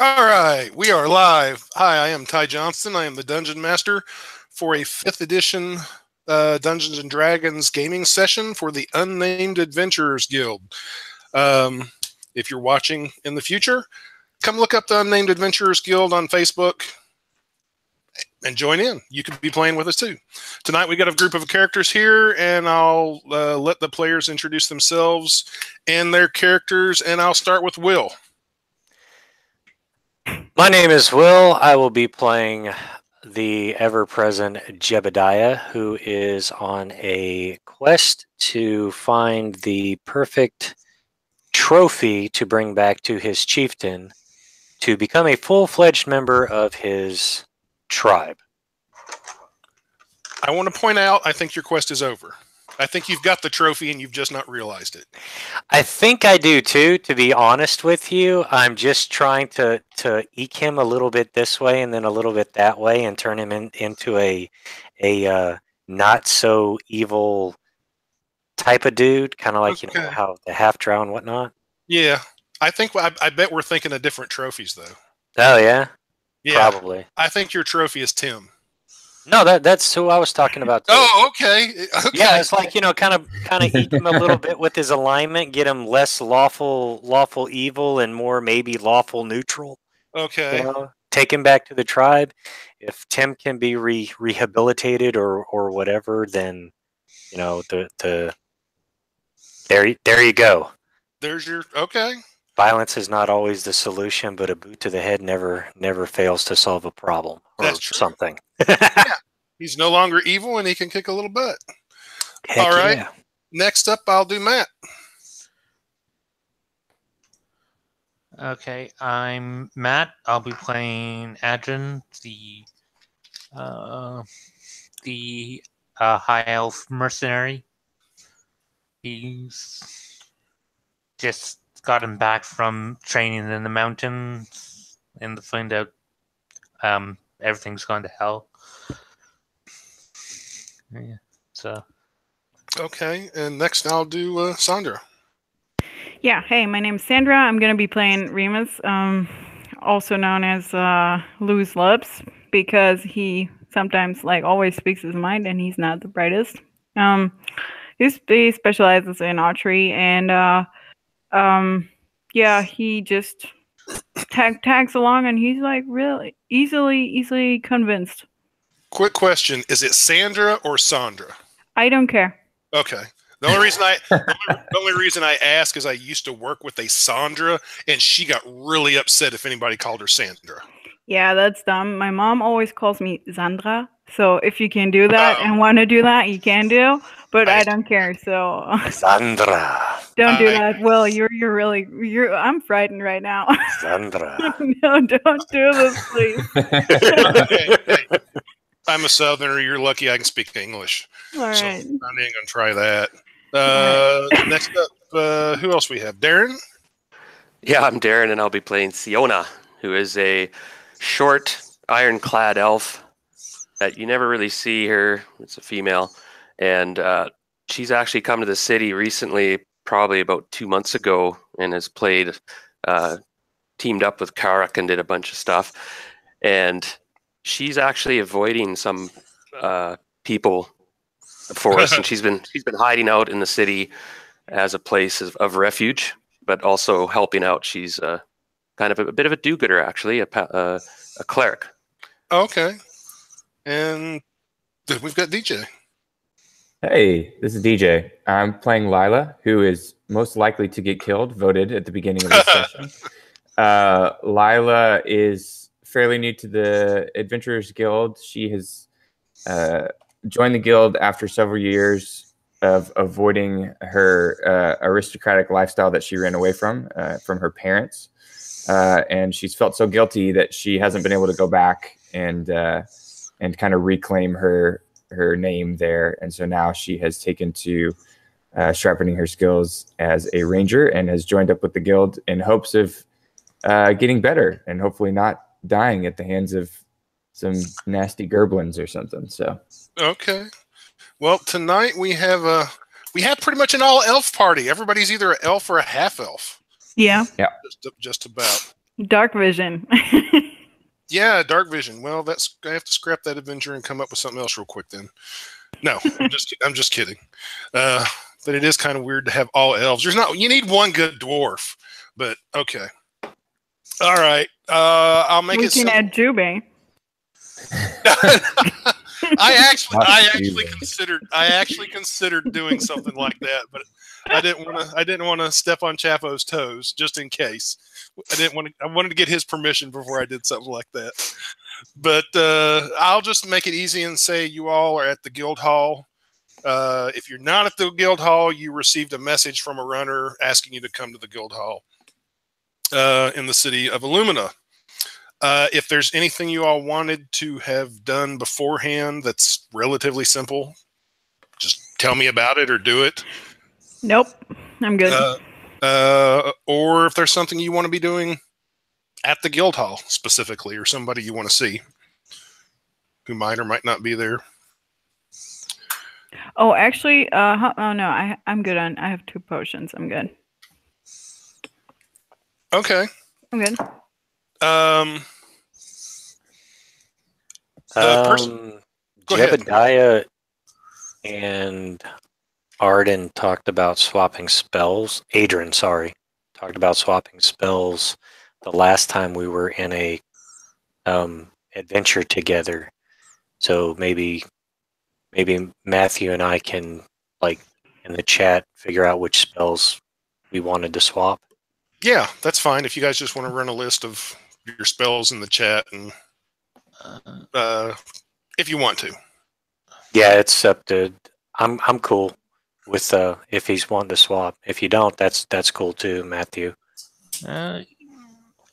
All right, we are live. Hi, I am Ty Johnston. I am the Dungeon Master for a 5th edition Dungeons and Dragons gaming session for the Unnamed Adventurers Guild. If you're watching in the future, come look up the Unnamed Adventurers Guild on Facebook and join in. You could be playing with us too. Tonight we got a group of characters here, and I'll let the players introduce themselves and their characters, and I'll start with Will. My name is Will. I will be playing the ever-present Jebediah, who is on a quest to find the perfect trophy to bring back to his chieftain to become a full-fledged member of his tribe. I want to point out, I think your quest is over. I think you've got the trophy and you've just not realized it. I think I do too, to be honest with you. I'm just trying to eke him a little bit this way and then a little bit that way and turn him into a not so evil type of dude, kind of like, Okay. how the half-drow and whatnot. Yeah. I bet we're thinking of different trophies though. Oh yeah? Yeah. Probably. I think your trophy is Tim. No, that's who I was talking about too. Oh, okay. Yeah, it's like, kind of eke him a little bit with his alignment, get him less lawful evil and more maybe lawful neutral. Okay. Take him back to the tribe. If Tim can be rehabilitated or whatever, then there you go. There's your okay. Violence is not always the solution, but a boot to the head never fails to solve a problem or That's true. something. Yeah. He's no longer evil and he can kick a little butt. Heck all right. Yeah. Next up, I'll do Matt. Okay, I'm Matt. I'll be playing Adrian, the high elf mercenary. He's just gotten back from training in the mountains and to find out everything's gone to hell. Yeah, so. Okay, and next I'll do Sandra. Yeah, hey, my name's Sandra. I'm going to be playing Remus, also known as Loose Lips, because he sometimes, always speaks his mind, and he's not the brightest. He specializes in archery, and he just tags along, and he's really easily convinced. Quick question: is it Sandra or Sandra? I don't care. Okay. The only reason I ask is I used to work with a Sandra, and she got really upset if anybody called her Sandra. Yeah, that's dumb. My mom always calls me Sandra. So if you can do that and want to do that, you can do. But I don't care. So Sandra, don't do that. Will, you're. I'm frightened right now. Sandra. No, don't do this, please. Hey. I'm a Southerner. You're lucky I can speak English. All right. So I'm not even going to try that. Next up, who else we have? Darren? Yeah, I'm Darren, and I'll be playing Siona, who is a short, ironclad elf that you never really see her. It's a female, and she's actually come to the city recently, probably about 2 months ago, and has teamed up with Karak and did a bunch of stuff. And she's actually avoiding some people for us, and she's been hiding out in the city as a place of refuge, but also helping out. She's kind of a bit of a do-gooder, actually, a cleric. Okay. And we've got DJ. Hey, this is DJ. I'm playing Lila, who is most likely to get killed, voted at the beginning of this session. Lila is fairly new to the Adventurers Guild. She has joined the guild after several years of avoiding her aristocratic lifestyle that she ran away from her parents. And she's felt so guilty that she hasn't been able to go back and kind of reclaim her name there. And so now she has taken to sharpening her skills as a ranger and has joined up with the guild in hopes of getting better and hopefully not dying at the hands of some nasty gerblins or something. So okay, well, tonight we have pretty much an all elf party. Everybody's either an elf or a half elf. Yeah. Just about. Dark vision. Yeah, dark vision. Well, I have to scrap that adventure and come up with something else real quick then. No, I'm just kidding. But it is kind of weird to have all elves. You need one good dwarf, but okay. All right. I'll make We it can simple. add Jube. I actually considered doing something like that, but I didn't want to step on Chapo's toes just in case. I wanted to get his permission before I did something like that. But I'll just make it easy and say you all are at the guild hall. If you're not at the guild hall, you received a message from a runner asking you to come to the guild hall in the city of Illumina. If there's anything you all wanted to have done beforehand that's relatively simple, just tell me about it or do it. Nope, I'm good. Or if there's something you want to be doing at the guild hall specifically, or somebody you want to see who might or might not be there. Oh, actually, oh no, I'm good on. I have 2 potions. I'm good. Okay. I'm good. Go ahead. Jebediah and Arden talked about swapping spells. Adrian, sorry, talked about swapping spells the last time we were in a adventure together. So maybe Matthew and I can, like, in the chat, figure out which spells we wanted to swap. Yeah, that's fine. If you guys just want to run a list of your spells in the chat, and if you want to. Yeah, it's up to. I'm cool with if he's wanting to swap. If you don't, that's cool too, Matthew.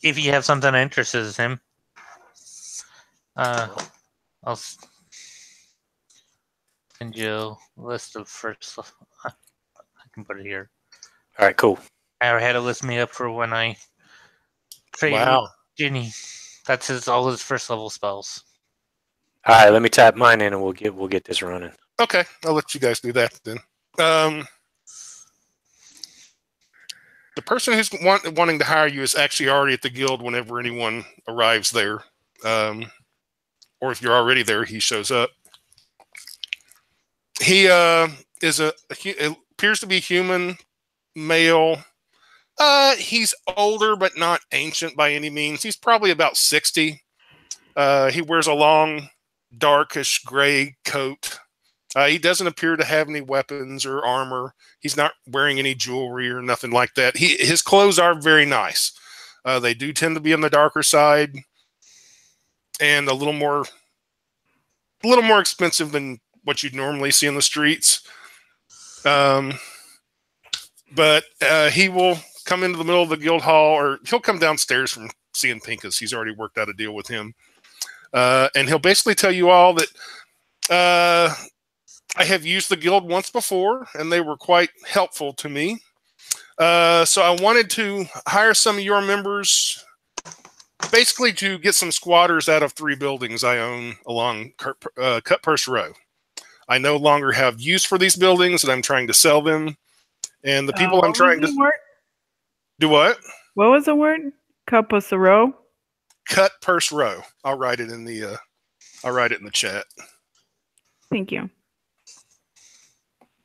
If you have something that interests him, I'll send you a list of first. I can put it here. All right, cool. I had to list me up for when I trade Wow. Ginny. That's all his first level spells. All right, let me type mine in, and we'll get this running. Okay, I'll let you guys do that then. The person who's wanting to hire you is actually already at the guild whenever anyone arrives there. Or if you're already there, he shows up. He appears to be human, male. He's older, but not ancient by any means. He's probably about 60. He wears a long, darkish gray coat. He doesn't appear to have any weapons or armor. He's not wearing any jewelry or nothing like that. His clothes are very nice. They do tend to be on the darker side and a little more expensive than what you'd normally see in the streets. But he will come into the middle of the guild hall, or he'll come downstairs from seeing Pincus. He's already worked out a deal with him. And he'll basically tell you all that I have used the guild once before, and they were quite helpful to me. So I wanted to hire some of your members, basically to get some squatters out of 3 buildings I own along Cutpurse Row. I no longer have use for these buildings, and I'm trying to sell them. And the people I'm trying to do what? What was the word? Cutpurse Row. Cutpurse Row. I'll write it in the chat. Thank you.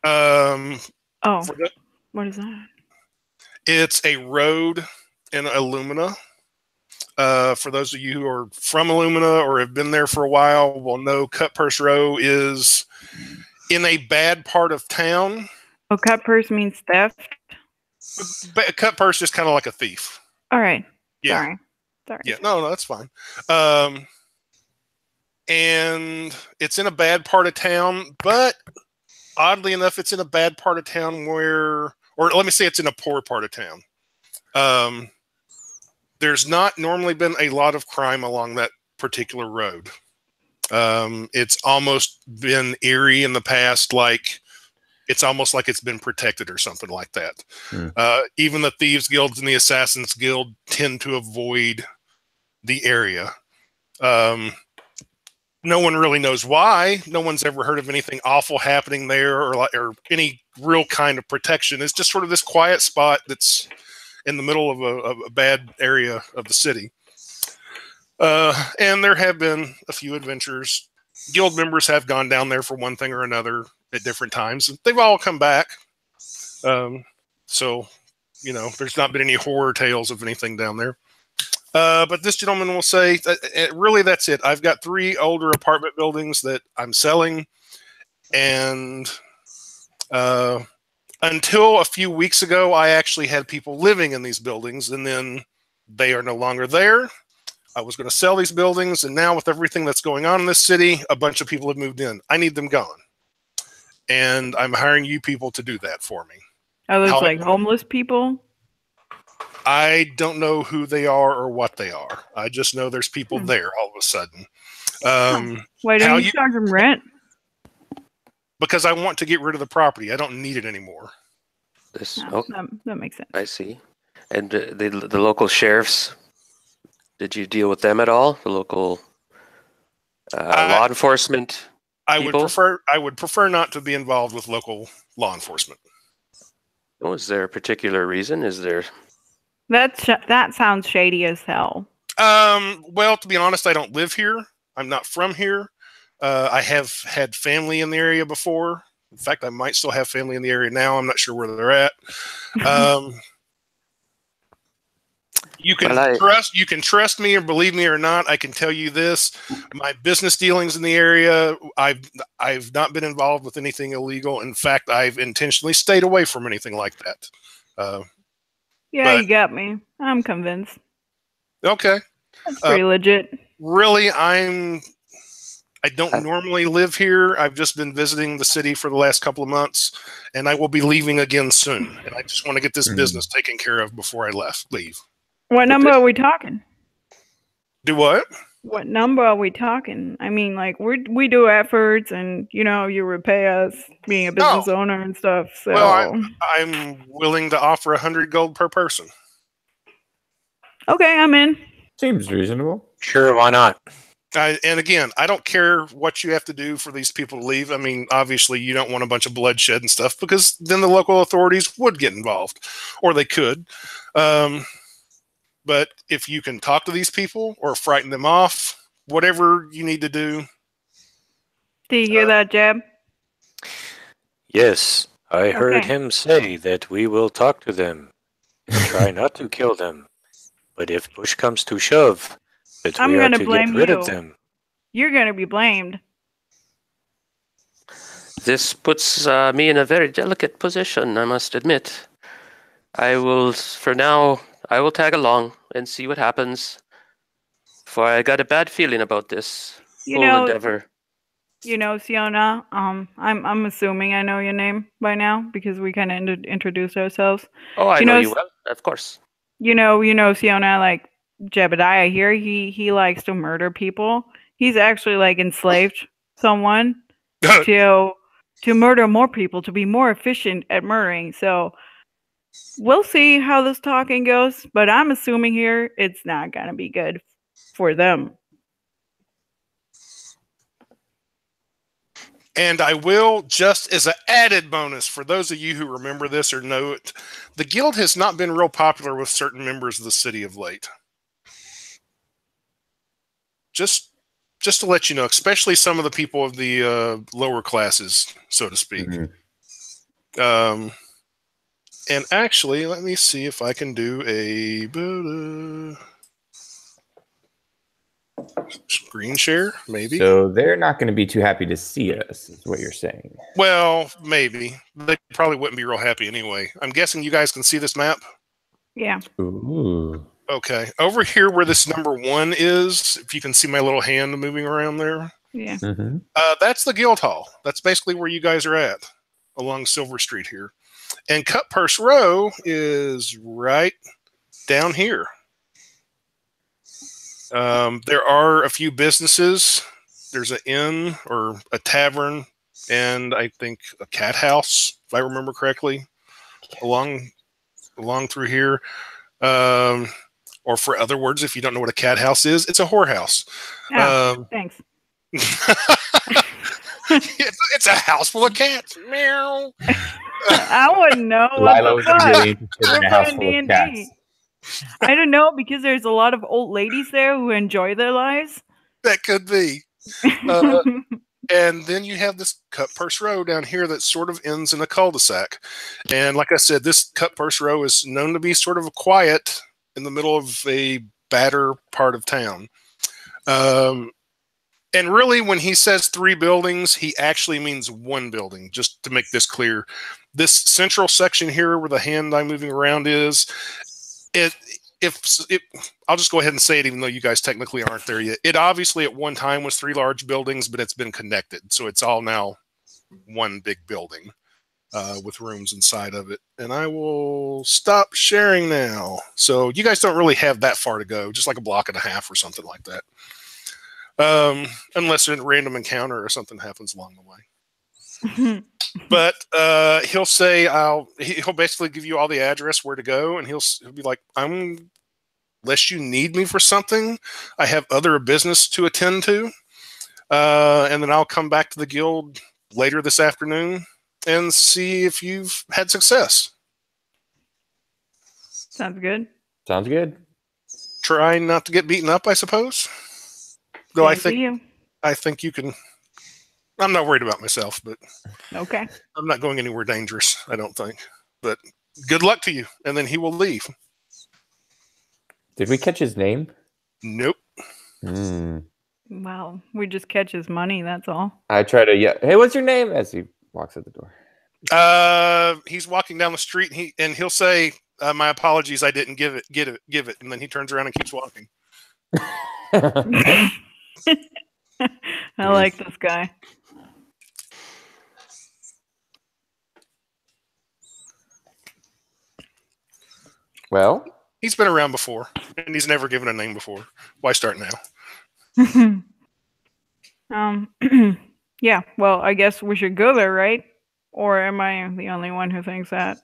What is that? It's a road in Illumina. For those of you who are from Illumina or have been there for a while, will know Cutpurse Row is in a bad part of town. Oh, Cutpurse means theft? Cutpurse is kind of like a thief. All right. Yeah. Sorry. Yeah, no, that's fine. And it's in a bad part of town, but oddly enough, it's in a bad part of town or let me say it's in a poor part of town. There's not normally been a lot of crime along that particular road. It's almost been eerie in the past, like it's almost like it's been protected or something like that. Even the Thieves Guilds and the Assassins Guild tend to avoid the area. No one really knows why. No one's ever heard of anything awful happening there or any real kind of protection. It's just sort of this quiet spot that's in the middle of a bad area of the city. And there have been a few adventures. Guild members have gone down there for one thing or another at different times. They've all come back. So, there's not been any horror tales of anything down there. But this gentleman will say, really, that's it. I've got 3 older apartment buildings that I'm selling. And until a few weeks ago, I actually had people living in these buildings, and then they are no longer there. I was going to sell these buildings, and now with everything that's going on in this city, a bunch of people have moved in. I need them gone. And I'm hiring you people to do that for me. Are those like homeless people? I don't know who they are or what they are. I just know there's people there all of a sudden. Why don't you charge them rent? Because I want to get rid of the property. I don't need it anymore. That makes sense. I see. And the local sheriffs, did you deal with them at all? The local law enforcement people? I would prefer not to be involved with local law enforcement. Oh, is there a particular reason? Is there... That sounds shady as hell. Well, to be honest, I don't live here. I'm not from here. I have had family in the area before. In fact, I might still have family in the area now. I'm not sure where they're at. You can trust me or believe me or not. I can tell you this: my business dealings in the area, I've not been involved with anything illegal. In fact, I've intentionally stayed away from anything like that. You got me. I'm convinced. Okay. That's pretty legit. Really, I don't normally live here. I've just been visiting the city for the last couple of months, and I will be leaving again soon. And I just want to get this business taken care of before I leave. What number are we talking? Do what? What number are we talking? I mean, like, we do efforts, and, you repay us being a business owner and stuff. So. Well, I'm willing to offer 100 gold per person. Okay, I'm in. Seems reasonable. Sure, why not? And again, I don't care what you have to do for these people to leave. I mean, obviously, you don't want a bunch of bloodshed and stuff, because then the local authorities would get involved, or they could. But if you can talk to these people or frighten them off, whatever you need to do. Do you hear that, Jeb? Yes, I heard him say that we will talk to them and try not to kill them. But if push comes to shove, that we are to get rid of them. You're going to be blamed. This puts me in a very delicate position, I must admit. For now, I will tag along and see what happens. For I got a bad feeling about this whole endeavor. Siona, I'm assuming I know your name by now because we kind of introduced ourselves. Oh, I know you well, of course. Siona, like Jebediah here, he likes to murder people. He's actually like enslaved someone to murder more people, to be more efficient at murdering. So we'll see how this talking goes, but I'm assuming here it's not going to be good for them. And I will, just as an added bonus, for those of you who remember this or know it, the guild has not been real popular with certain members of the city of late. Just to let you know, especially some of the people of the lower classes, so to speak. Mm-hmm. And actually, let me see if I can do a screen share, maybe. So they're not going to be too happy to see us, is what you're saying. Well, maybe. They probably wouldn't be real happy anyway. I'm guessing you guys can see this map? Yeah. Ooh. Okay. Over here where this number 1 is, if you can see my little hand moving around there. Yeah. Mm-hmm. That's the guild hall. That's basically where you guys are at, along Silver Street here. And Cutpurse Row is right down here. There are a few businesses. There's an inn or a tavern, and I think a cat house, if I remember correctly, along through here. Or for other words, if you don't know what a cat house is, it's a whorehouse. Oh, thanks. It's a house full of cats. Meow. I wouldn't know. What Lila the was fuck? really interested in We're a house playing full of D&D. cats. I don't know because there's a lot of old ladies there who enjoy their lives. That could be. And then you have this Cutpurse Row down here that sort of ends in a cul-de-sac. And like I said, this Cutpurse Row is known to be sort of quiet in the middle of a badder part of town. And really, when he says 3 buildings, he actually means 1 building, just to make this clear. This central section here where the hand I'm moving around is, I'll just go ahead and say it, even though you guys technically aren't there yet. It obviously at one time was 3 large buildings, but it's been connected. So it's all now 1 big building with rooms inside of it. And I will stop sharing now. So you guys don't really have that far to go, just like a block and a half or something like that. Unless a random encounter or something happens along the way. But he'll say, he'll basically give you all the address where to go, and he'll be like, unless you need me for something, I have other business to attend to. And then I'll come back to the guild later this afternoon and see if you've had success. Sounds good. Sounds good. Try not to get beaten up, I suppose. Though I think you can. I'm not worried about myself, but okay. I'm not going anywhere dangerous, I don't think. But good luck to you. And then he will leave. Did we catch his name? Nope. Well, we just catch his money, that's all. I try to yell, hey, what's your name? As he walks out the door. He's walking down the street, and he'll say, my apologies, I didn't give it. And then he turns around and keeps walking. I like this guy. Well, he's been around before, and he's never given a name before. Why start now? Yeah, well, I guess we should go there, right? Or am I the only one who thinks that?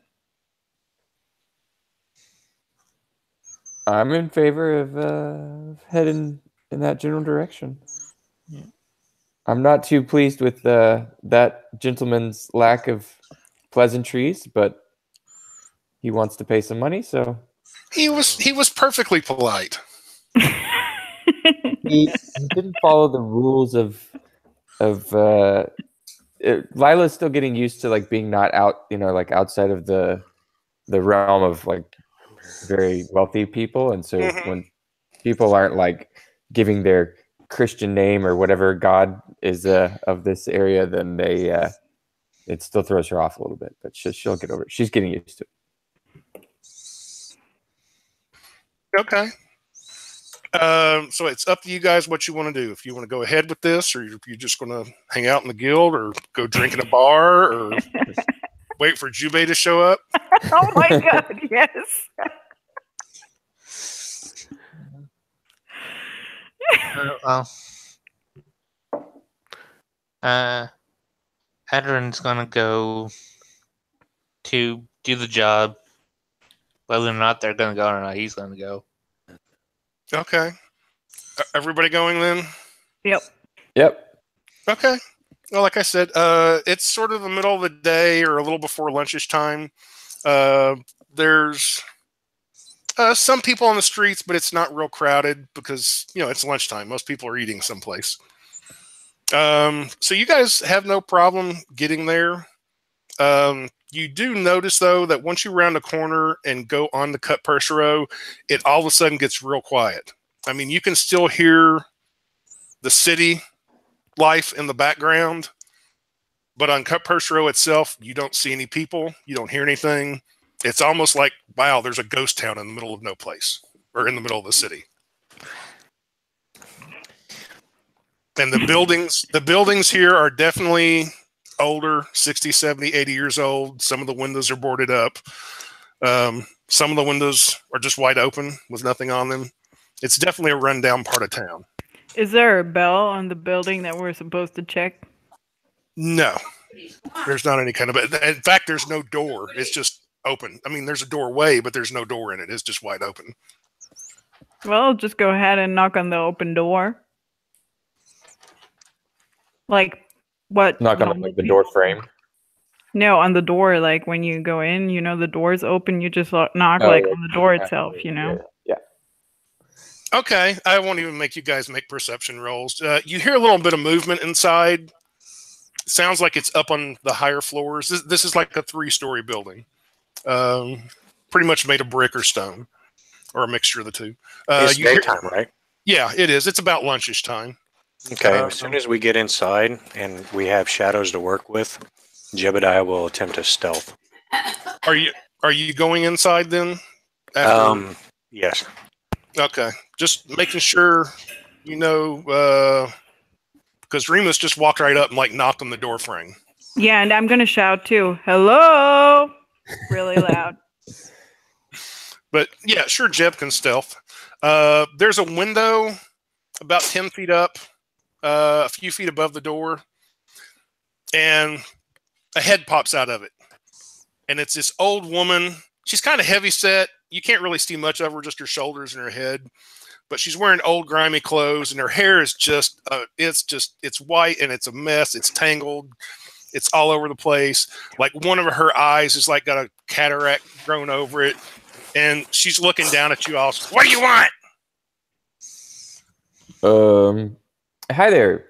I'm in favor of heading in that general direction. Yeah. I'm not too pleased with that gentleman's lack of pleasantries, but he wants to pay some money, so he was perfectly polite. he didn't follow the rules of Lila's still getting used to like being not out, like outside of the realm of like very wealthy people, and so when people aren't like giving their Christian name or whatever God is of this area, then it still throws her off a little bit, but she'll get over it. She's getting used to it. Okay. So it's up to you guys what you want to do. If you want to go ahead with this, or if you're just going to hang out in the guild, or go drink in a bar, or wait for Jubei to show up. Oh my god, yes. Adrin's gonna go to do the job. Whether or not they're gonna go or not, he's gonna go. Okay. Everybody going then? Yep. Okay. Well, like I said, it's sort of the middle of the day or a little before lunchish time. There's some people on the streets, but it's not real crowded because, it's lunchtime. Most people are eating someplace. So you guys have no problem getting there. You do notice, though, that once you round a corner and go on the Cutpurse Row, it all of a sudden gets real quiet. I mean, you can still hear the city life in the background, but on Cutpurse Row itself, you don't see any people. You don't hear anything. It's almost like, wow, there's a ghost town in the middle of no place, or in the middle of the city. And the buildings here are definitely older, 60, 70, 80 years old. Some of the windows are boarded up. Some of the windows are just wide open with nothing on them. It's definitely a rundown part of town. Is there a bell on the building that we're supposed to check? No. There's not any kind of... In fact, there's no door. It's just open. I mean, there's a doorway, but there's no door in it. It's just wide open. Well, just go ahead and knock on the open door. Like, what? Knock on the door frame? No, on the door, like when you go in, the door's open, you just knock Oh, like yeah. on the door itself, Yeah. Okay, I won't even make you guys make perception rolls. You hear a little bit of movement inside. Sounds like it's up on the higher floors. This is like a 3-story building. Pretty much made of brick or stone, or a mixture of the two. It's daytime, right? Yeah, it is. It's about lunchish time. Okay, as soon as we get inside and we have shadows to work with, Jebediah will attempt to stealth. Are you going inside then? Yes. Okay, just making sure because Remus just walked right up and like knocked on the door frame. Yeah, and I'm gonna shout too. Hello, really loud. But yeah, sure, Jeb can stealth. There's a window about 10 feet up, a few feet above the door, and a head pops out of it. And it's this old woman. She's kind of heavy set. You can't really see much of her, just her shoulders and her head. But she's wearing old grimy clothes, and her hair is just, it's white and it's a mess. It's tangled. It's all over the place. Like one of her eyes is like got a cataract grown over it. And she's looking down at you all. What do you want? Hi there.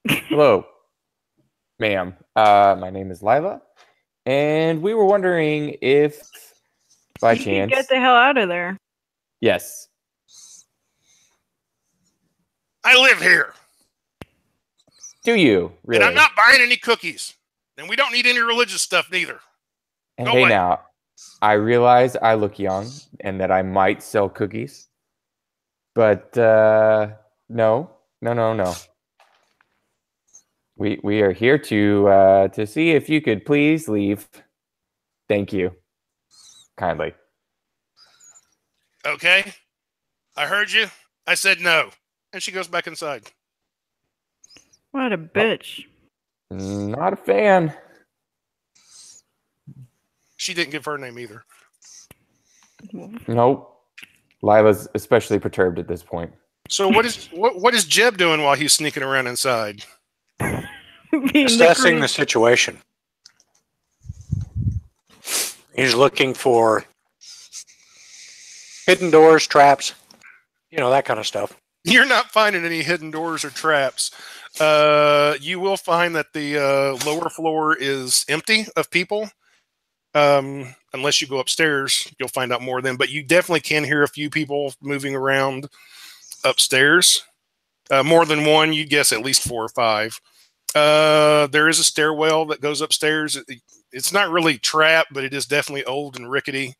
Hello, ma'am. My name is Lila, and we were wondering if, by You can chance, get the hell out of there. yes, I live here. do you really? And I'm not buying any cookies. And we don't need any religious stuff neither. And Go hey, away. now, I realize I look young and that I might sell cookies, but no. We are here to see if you could please leave. Thank you, kindly. Okay. I heard you. I said no. And she goes back inside. What a bitch. Not a fan. She didn't give her name either. Nope. Lila's especially perturbed at this point. So what is Jeb doing while he's sneaking around inside? Assessing the situation. He's looking for hidden doors, traps, that kind of stuff. You're not finding any hidden doors or traps. You will find that the lower floor is empty of people. Unless you go upstairs, you'll find out more then. But you definitely can hear a few people moving around upstairs. More than one, you'd guess at least 4 or 5. There is a stairwell that goes upstairs. It's not really trapped, but it is definitely old and rickety.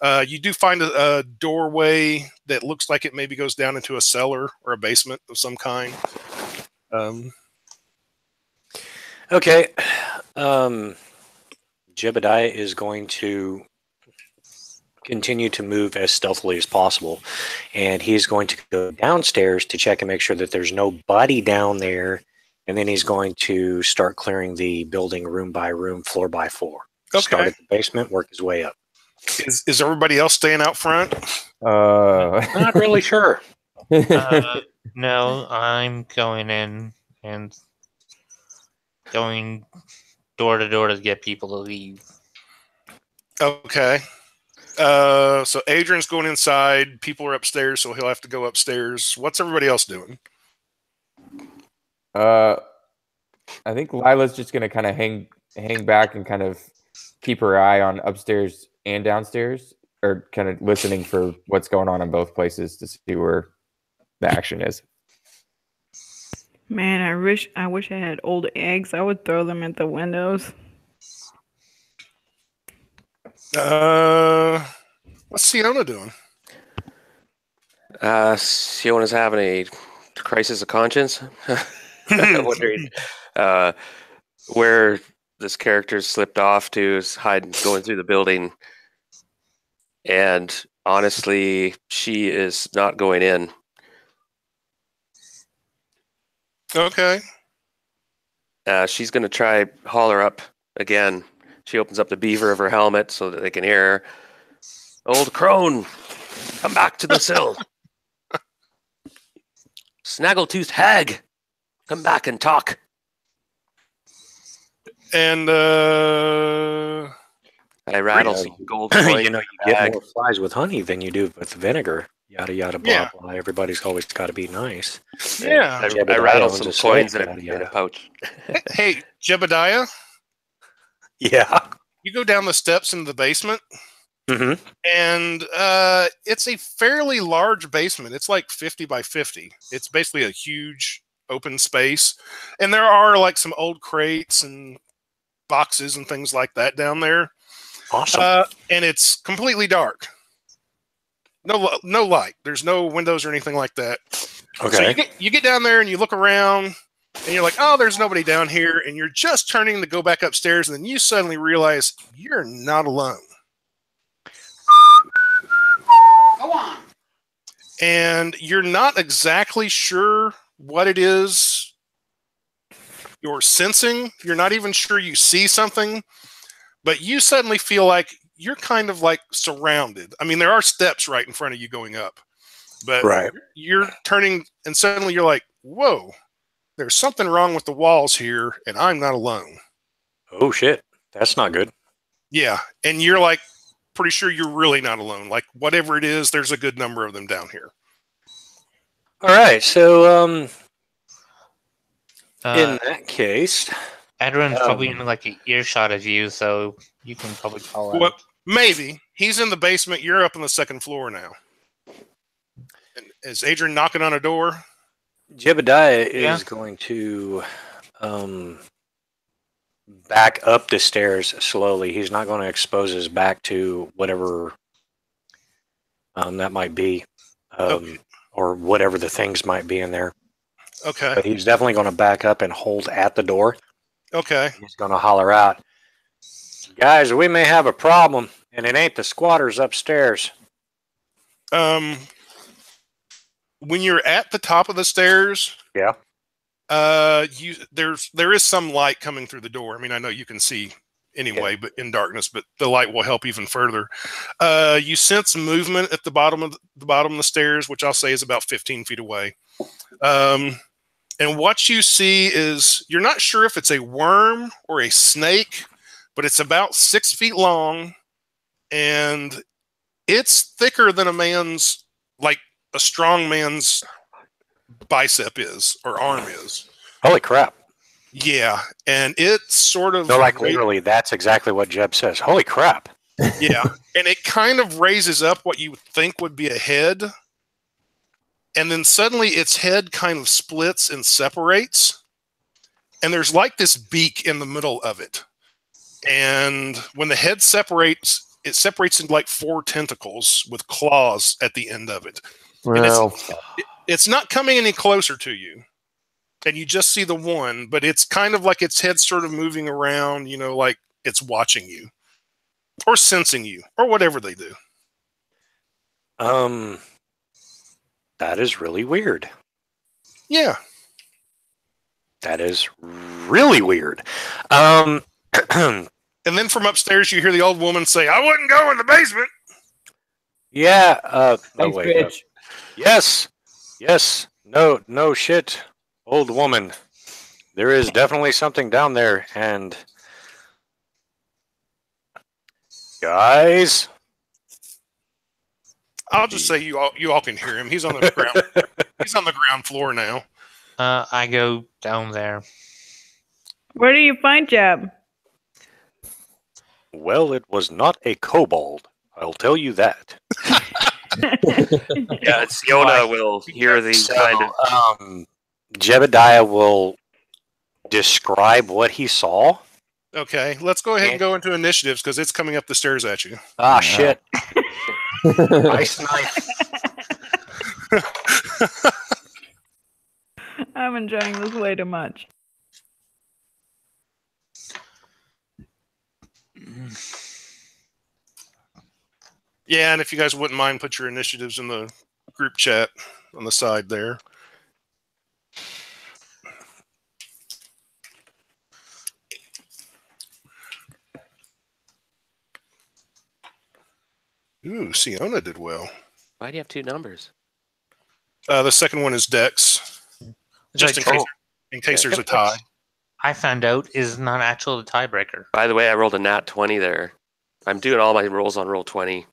You do find a doorway that looks like it maybe goes down into a cellar or a basement of some kind. Okay. Jebediah is going to continue to move as stealthily as possible, and he's going to go downstairs to check and make sure that there's nobody down there, and then he's going to start clearing the building room by room, floor by floor. Okay. Start at the basement, work his way up. Is everybody else staying out front? Not really sure. No, I'm going in and going door to door to get people to leave. Okay. So Adrian's going inside. People are upstairs, so he'll have to go upstairs. What's everybody else doing? I think Lila's just gonna kind of hang back and kind of keep her eye on upstairs and downstairs, or kind of listening for what's going on in both places to see where the action is. Man, I wish I had old eggs. I would throw them at the windows. What's Siona doing? Siona's having a crisis of conscience. I'm wondering where this character slipped off to is going through the building. And honestly, she is not going in. Okay. She's going to try holler up again. She opens up the beaver of her helmet so that they can hear her. Old crone, come back to the sill. Snaggletooth hag, come back and talk. And I rattle some gold coins. You know, you get more flies with honey than you do with vinegar. Yada yada blah Yeah. blah. Everybody's always got to be nice. yeah. I rattle some coins in a pouch. Hey, Jebediah, Yeah. you go down the steps into the basement, Mm-hmm. and it's a fairly large basement. It's like 50 by 50. It's basically a huge open space, and there are like some old crates and boxes and things like that down there. Awesome. And it's completely dark. No light. There's no windows or anything like that. Okay. So you get down there and you look around and you're like, oh, there's nobody down here. And you're just turning to go back upstairs. And then you suddenly realize you're not alone. Go on. And you're not exactly sure what it is you're sensing. You're not even sure you see something. But you suddenly feel like you're kind of like surrounded. I mean, there are steps right in front of you going up. But Right. you're turning and suddenly you're like, whoa, there's something wrong with the walls here, and I'm not alone. Oh shit. That's not good. Yeah. And you're like pretty sure you're really not alone. Like whatever it is, there's a good number of them down here. All right. So in Uh, that case, Adrian's probably in like an earshot of you, so you can probably call out. Well, maybe. He's in the basement. You're up on the second floor now. And is Adrian knocking on a door? Jebediah Yeah. is going to back up the stairs slowly. He's not going to expose his back to whatever that might be, Okay. or whatever the things might be in there. Okay. But he's definitely going to back up and hold at the door. Okay. He's going to holler out, "Guys, we may have a problem, and it ain't the squatters upstairs." When you're at the top of the stairs, Yeah. there is some light coming through the door. I mean, I know you can see anyway, but in darkness, but the light will help even further. You sense movement at the bottom of the stairs, which I'll say is about 15 feet away. And what you see is, you're not sure if it's a worm or a snake, but it's about 6 feet long, and it's thicker than like a strong man's bicep is, or arm is. Holy crap. Yeah, and it's sort of... No, like literally, that's exactly what Jeb says. Holy crap. Yeah, and it kind of raises up what you would think would be a head, and then suddenly its head kind of splits and separates, and there's like this beak in the middle of it. And when the head separates, it separates into like 4 tentacles with claws at the end of it. Well, It's not coming any closer to you, and you just see the one, but it's kind of like its head sort of moving around, like it's watching you or sensing you or whatever they do. That is really weird. Yeah. That is really weird. And then from upstairs, you hear the old woman say, "I wouldn't go in the basement." Yeah. thanks, wait, bitch. Yes. No shit, old woman. There is definitely something down there, and guys, I'll just say you all can hear him. He's on the ground. He's on the ground floor now. I go down there. Where do you find Jeb? well, it was not a kobold. I'll tell you that. Yeah, Siona will hear the So, kind of... Jebediah will describe what he saw. Okay, let's go ahead and go into initiatives because it's coming up the stairs at you. Ah, shit. Nice knife. I'm enjoying this way too much. Yeah, and if you guys wouldn't mind, put your initiatives in the group chat on the side there. Ooh, Siona did well. Why do you have 2 numbers? The second one is Dex, just in case there's a tie. I found out is not actually the tiebreaker. By the way, I rolled a nat 20 there. I'm doing all my rolls on roll 20.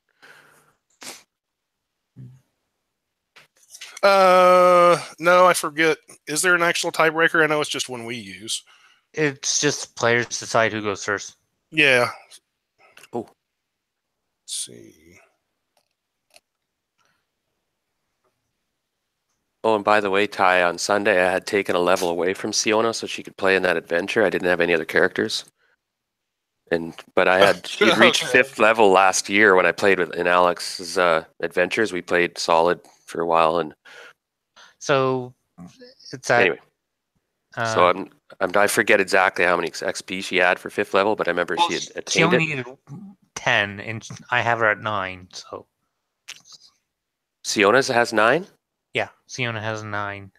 No, I forget. Is there an actual tiebreaker? I know it's just one we use. It's just players decide who goes first. Yeah. Oh. Let's see. Oh, and by the way, Ty, on Sunday I had taken a level away from Siona so she could play in that adventure. I didn't have any other characters. But I had she had reached Okay. 5th level last year when I played in Alex's adventures. We played solid for a while, and So it's at, anyway. So I forget exactly how many XP she had for 5th level, but I remember she had she attained only it. needed 10, and I have her at 9. So Siona's has 9. yeah, Siona has 9.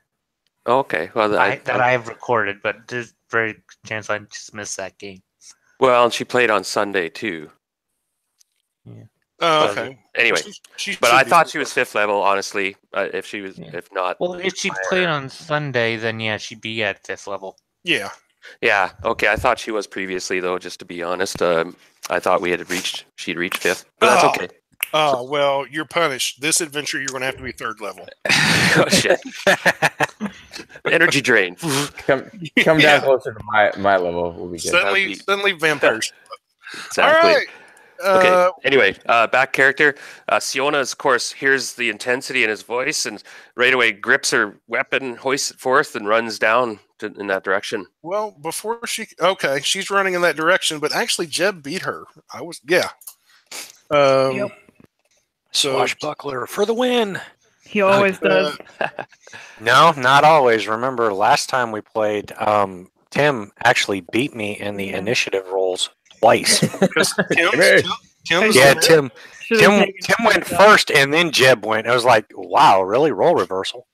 Oh, okay, well I have recorded, but there's very good chance I just missed that game. well, and she played on Sunday too. Oh, But okay. anyway, She but should I be. thought she was 5th level. Honestly, if she was, Yeah. if not, Well, if she played on Sunday, then yeah, she'd be at 5th level. Yeah. yeah, okay. I thought she was previously though. Just to be honest, I thought she'd reached 5th, but that's Oh. okay. Oh, well, you're punished. This adventure, you're going to have to be 3rd level. Oh shit! Energy drain. Come Yeah. down closer to my level. We'll be good. Suddenly vampires. Exactly. All right. Okay. Anyway, back character. Siona's, of course, hears the intensity in his voice and right away grips her weapon, hoists it forth, and runs down in that direction. Well, before she's running in that direction, but actually Jeb beat her. Yeah. Yep. So Swashbuckler for the win. He always does. No, not always. Remember, last time we played, Tim actually beat me in the initiative rolls twice. because Tim's Yeah, Tim Should've Tim taken Tim it went down. first, and then Jeb went. I was like, wow, really? Role reversal.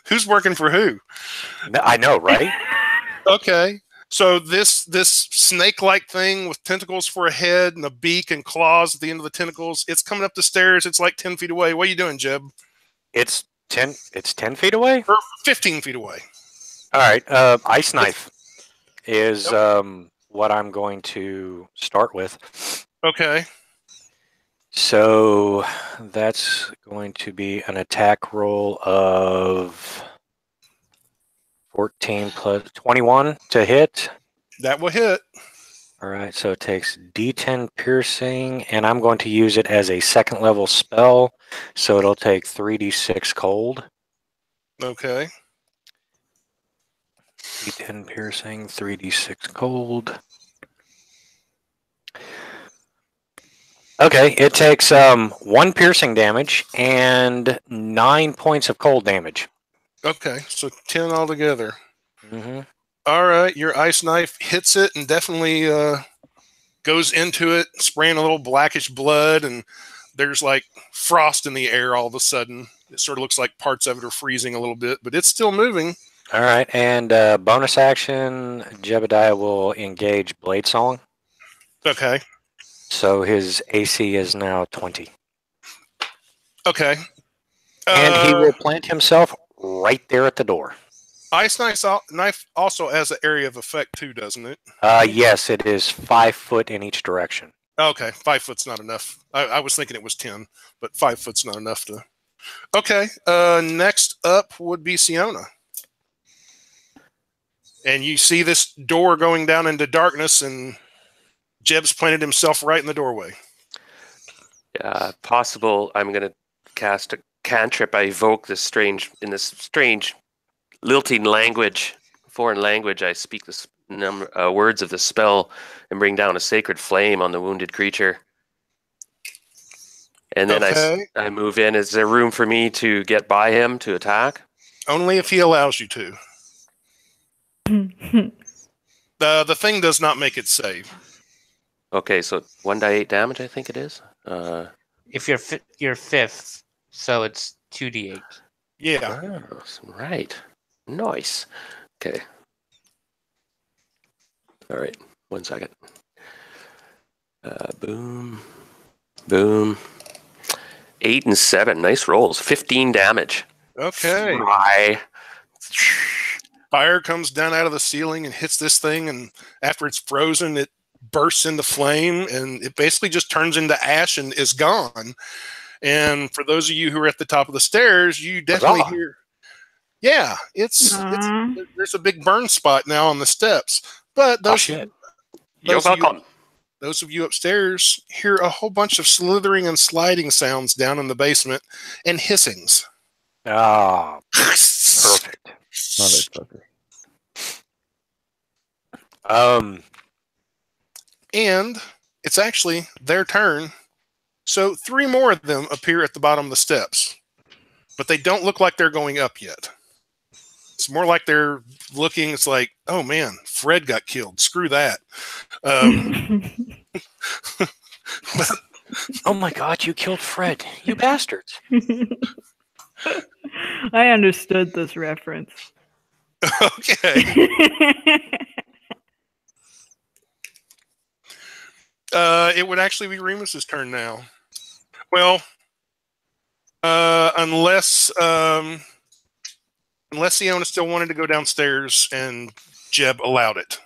who's working for who? I know, right? Okay. So this snake-like thing with tentacles for a head and a beak and claws at the end of the tentacles, it's coming up the stairs. It's like 10 feet away. What are you doing, Jeb? It's 10 feet away. Or 15 feet away. All right. Ice knife is what I'm going to start with. Okay. So that's going to be an attack roll of 14 plus 21 to hit. That will hit. All right, so it takes D10 piercing, and I'm going to use it as a 2nd level spell, so it'll take 3d6 cold. Okay. D10 piercing, 3d6 cold. Okay, it takes 1 piercing damage and 9 points of cold damage. Okay. So 10 altogether. Mm-hmm. All right. Your ice knife hits it and definitely goes into it, spraying a little blackish blood, and there's like frost in the air all of a sudden. It sort of looks like parts of it are freezing a little bit, but it's still moving. All right, and bonus action, Jebediah will engage Blade Song. Okay. So his AC is now 20. Okay. And he will plant himself right there at the door. Ice knife also has an area of effect too, doesn't it? Yes, it is 5 foot in each direction. Okay, 5 foot's not enough. I was thinking it was 10, but 5 foot's not enough to. Okay. Next up would be Siona. And you see this door going down into darkness, and Jeb's planted himself right in the doorway. Possible. I'm going to cast a cantrip. I evoke this strange lilting language, foreign language. I speak this words of the spell and bring down a sacred flame on the wounded creature. And then I move in. Is there room for me to get by him to attack? Only if he allows you to. The thing does not make it save. Okay, so 1d8 damage, I think it is. If you're 5th, so it's 2d8. Yeah. Oh, right. Nice. Okay. All right. 1 second. Boom. Boom. 8 and 7. Nice rolls. 15 damage. Okay. Right. fire comes down out of the ceiling and hits this thing, and after it's frozen, it bursts into flame, and it basically just turns into ash and is gone. And for those of you who are at the top of the stairs, you definitely hear, yeah, it's there's a big burn spot now on the steps. But those those of you upstairs hear a whole bunch of slithering and sliding sounds down in the basement and hissings. Ah, perfect. Motherfucker. And it's actually their turn. So 3 more of them appear at the bottom of the steps. But they don't look like they're going up yet. It's more like they're looking, it's like, oh man, Fred got killed. Screw that. Oh my God, you killed Fred. You bastards. I understood this reference. Okay. It would actually be Remus's turn now. Well, unless Siona still wanted to go downstairs and Jeb allowed it.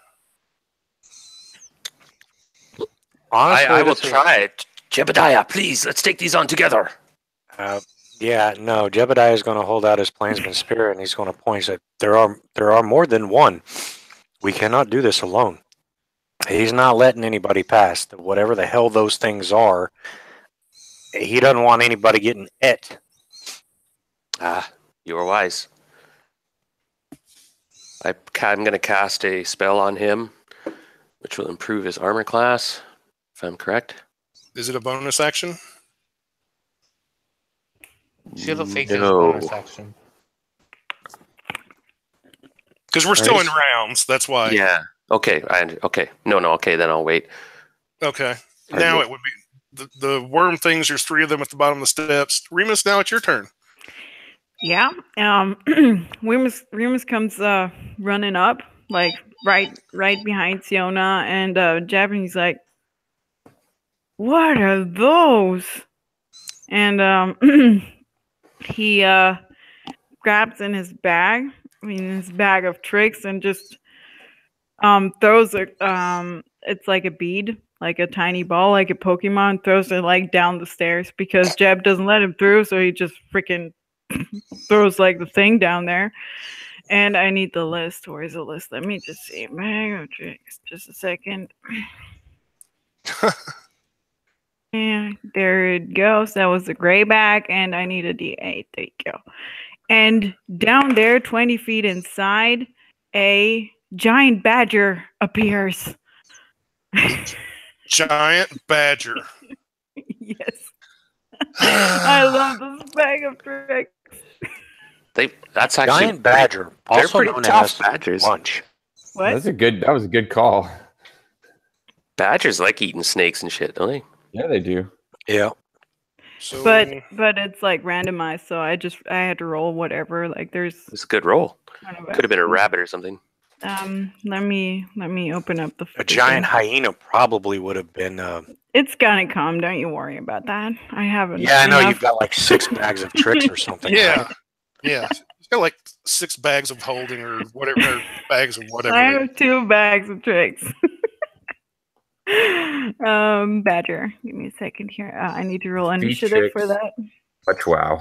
Honestly, I will try it. Jebediah, please, let's take these on together. Yeah, no, Jebediah is going to hold out his plainsman spirit, and he's going to point that there are more than one. We cannot do this alone. He's not letting anybody pass. Whatever the hell those things are, he doesn't want anybody getting it. You are wise. I'm going to cast a spell on him, which will improve his armor class, if I'm correct. Is it a bonus action? Shield of Faith is a bonus action. Because we're still in rounds, that's why. Yeah. Okay. Okay. No. Okay. Then I'll wait. Okay. Now it would be the worm things. There's 3 of them at the bottom of the steps. Remus, now it's your turn. Yeah. Remus comes running up, like right behind Siona and Jeb, and he's like, "What are those?" And he grabs in his bag, his bag of tricks, and just throws it. It's like a bead, like a tiny ball, like a Pokemon. Throws it like down the stairs because Jeb doesn't let him through, so he just freaking throws like the thing down there. And I need the list. Where's the list? Let me just see. Bag of tricks. Just a second. And there it goes. That was the gray bag, and I need a D8. There you go. And down there, 20 feet inside, a giant badger appears. Giant badger. Yes. I love this bag of tricks. That's actually giant badger. They're Also pretty known tough as badgers. lunch. What? That was a good call. Badgers like eating snakes and shit, don't they? Yeah, they do. Yeah. So, But it's like randomized, so I had to roll whatever. Like there's It's a good roll. kind of Could have been a rabbit or something. let me open up the A giant hyena probably would have been. It's gonna come, don't you worry about that. I haven't. Yeah, I know you've got like 6 bags of tricks or something. yeah. Right? Yeah. He's got like 6 bags of holding or whatever, or bags of whatever. I have 2 bags of tricks. Badger. Give me a second here. I need to roll initiative for that. Much wow.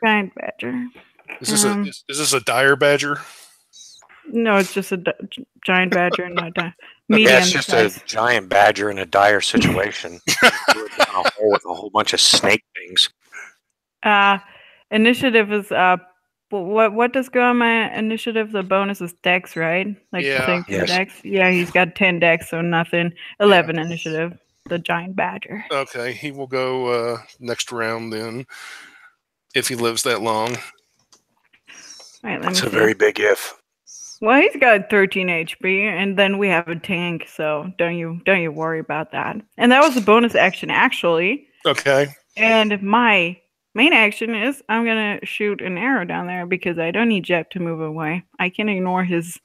Giant badger. Is this a dire badger? No, it's just a giant badger, not medium. Yeah, it's just size. a giant badger in a dire situation. Down a hole with a whole bunch of snake things. Initiative is what does go on my initiative? The bonus is Dex, right? Like Yeah. the thing for Yes. Dex. Yeah, he's got 10 Dex, so nothing. 11 initiative. The giant badger. Okay, he will go next round then, if he lives that long. All right, let me That's a see. very big if. Well, he's got 13 HP, and then we have a tank, so don't you worry about that. And that was a bonus action, actually. Okay. And my main action is I'm gonna shoot an arrow down there because I don't need Jeb to move away. I can ignore his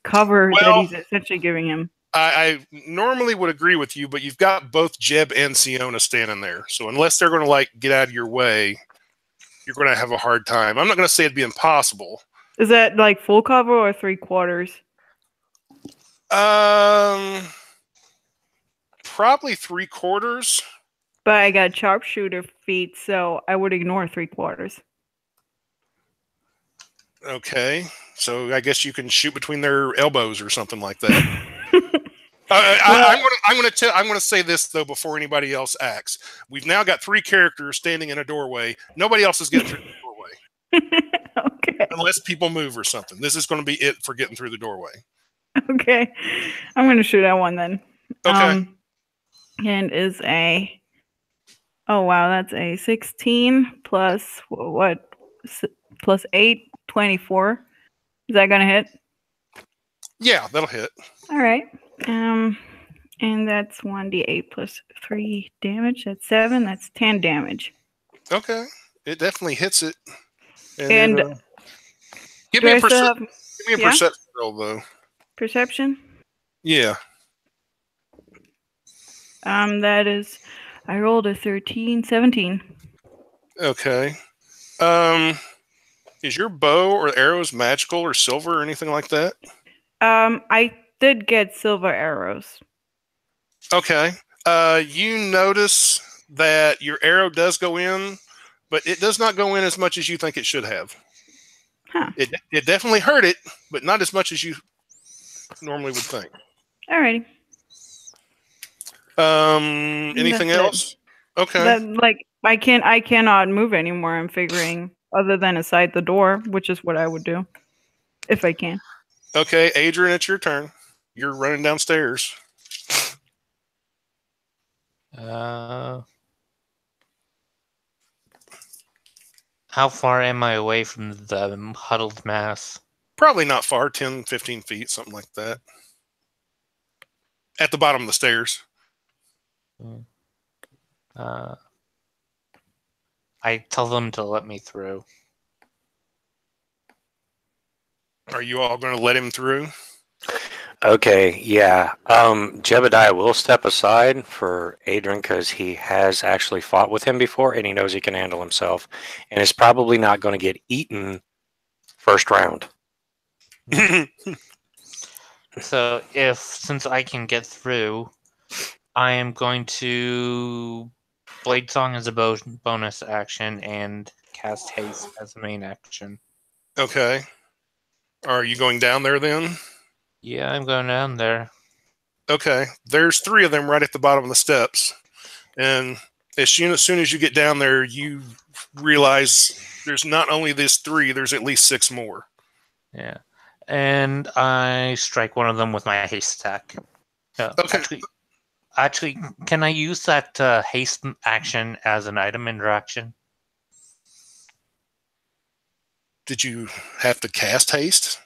cover that Well, he's essentially giving him. I normally would agree with you, but you've got both Jeb and Siona standing there. So unless they're going to like get out of your way, you're going to have a hard time. I'm not going to say it'd be impossible. Is that like full cover or 3/4? Probably 3/4. But I got sharpshooter feet, so I would ignore 3/4. Okay, so I guess you can shoot between their elbows or something like that. I'm going to say this though before anybody else acts. We've now got 3 characters standing in a doorway. Nobody else is getting through the doorway. Okay. Unless people move or something. This is going to be it for getting through the doorway. Okay. I'm going to shoot at one then. Okay. And is a... Oh, wow. That's a 16 plus what? Plus 8, 24. Is that going to hit? Yeah, that'll hit. All right. And that's 1d8 plus 3 damage. That's 7. That's 10 damage. Okay. It definitely hits it. And give me a perception roll, though. Perception? Yeah. That is... I rolled a 13, 17. Okay. Is your bow or arrows magical or silver or anything like that? I did get silver arrows. Okay. You notice that your arrow does go in, but it does not go in as much as you think it should have. Huh. It definitely hurt it, but not as much as you normally would think. Alrighty. Anything else? Okay. I cannot move anymore. I'm figuring, other than aside the door, which is what I would do if I can. Okay, Adrian, it's your turn. You're running downstairs. How far am I away from the huddled mass? Probably not far, 10, 15 feet, something like that. At the bottom of the stairs. I tell them to let me through. Are you all going to let him through? Okay, yeah. Jebediah will step aside for Adrian because he has actually fought with him before and he knows he can handle himself and is probably not going to get eaten first round. So since I can get through, I am going to Blade Song as a bonus action and cast Haste as a main action. Okay. Are you going down there then? Yeah, I'm going down there. Okay. There's 3 of them right at the bottom of the steps. And as soon as you get down there, you realize there's not only this 3, there's at least 6 more. Yeah. And I strike one of them with my haste attack. Okay. Actually, can I use that haste action as an item interaction? Did you have to cast haste?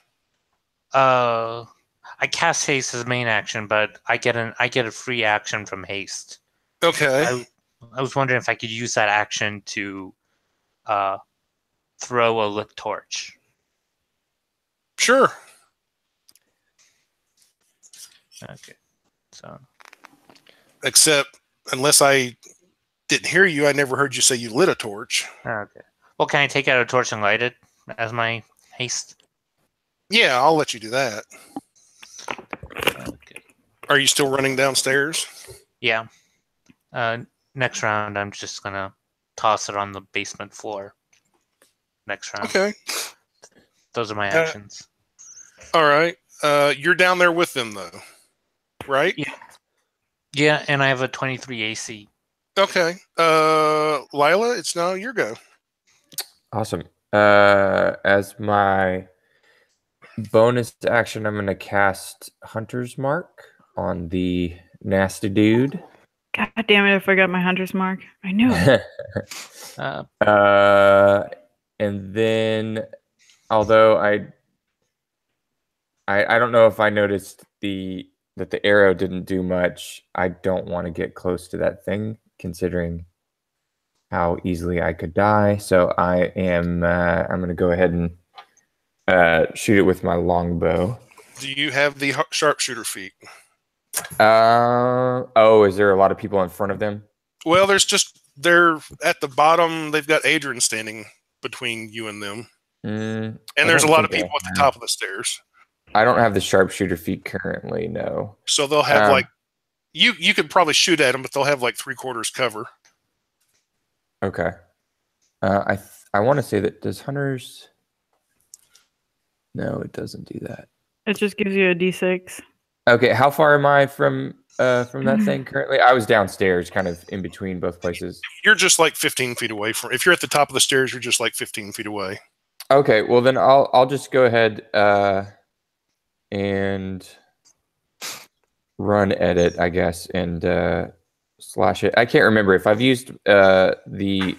I cast haste as main action, but I get a free action from haste. Okay. I was wondering if I could use that action to throw a lit torch. Sure. Okay. So. Except, unless I didn't hear you, I never heard you say you lit a torch. Okay. Well, can I take out a torch and light it as my haste? Yeah, I'll let you do that. Okay. Are you still running downstairs? Yeah. Next round, I'm just gonna toss it on the basement floor. Next round. Okay. Those are my actions. All right. You're down there with them, though, right? Yeah. Yeah, and I have a 23 AC. Okay. Lila, it's now your go. Awesome. As my bonus action, I'm going to cast Hunter's Mark on the nasty dude. God damn it, I forgot my Hunter's Mark. I knew it. And then, although I don't know if I noticed that the arrow didn't do much, I don't want to get close to that thing, considering how easily I could die. So I'm going to go ahead and shoot it with my longbow. Do you have the sharpshooter feat? Is there a lot of people in front of them? Well, they're at the bottom. They've got Adrian standing between you and them. And there's a lot of people at the top of the stairs. I don't have the sharpshooter feat currently, no. So they'll have like you could probably shoot at them, but they'll have like 3/4 cover. Okay. I want to say that does hunters. No, it doesn't do that. It just gives you a D6. Okay, how far am I from that thing currently? I was downstairs, kind of in between both places. You're just like 15 feet away from. If you're at the top of the stairs, you're just like 15 feet away. Okay, well then I'll just go ahead and run edit, I guess, and slash it. I can't remember if I've used the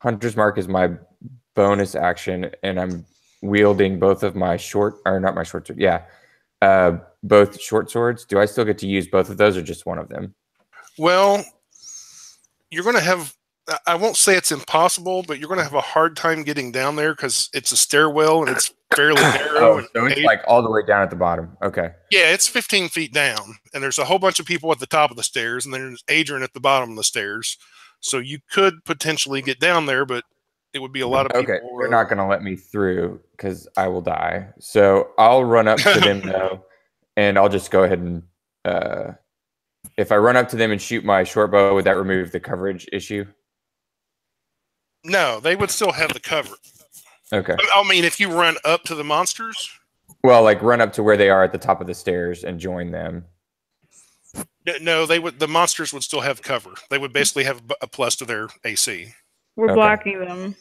Hunter's Mark as my bonus action, and I'm wielding both of my both short swords. Do I still get to use both of those, or just one of them? Well, you're going to have. I won't say it's impossible, but you're going to have a hard time getting down there because it's a stairwell and it's fairly narrow. So it's like all the way down at the bottom. Okay. Yeah, it's 15 feet down, and there's a whole bunch of people at the top of the stairs, and there's Adrian at the bottom of the stairs. So you could potentially get down there, but it would be a lot of people. Okay, they're not going to let me through because I will die. So I'll run up to them though, and I'll just go ahead and if I run up to them and shoot my short bow, would that remove the coverage issue? No, they would still have the cover. Okay. I mean, if you run up to the monsters. Well, like run up to where they are at the top of the stairs and join them. No, they would. The monsters would still have cover. They would basically have a plus to their AC. We're blocking them.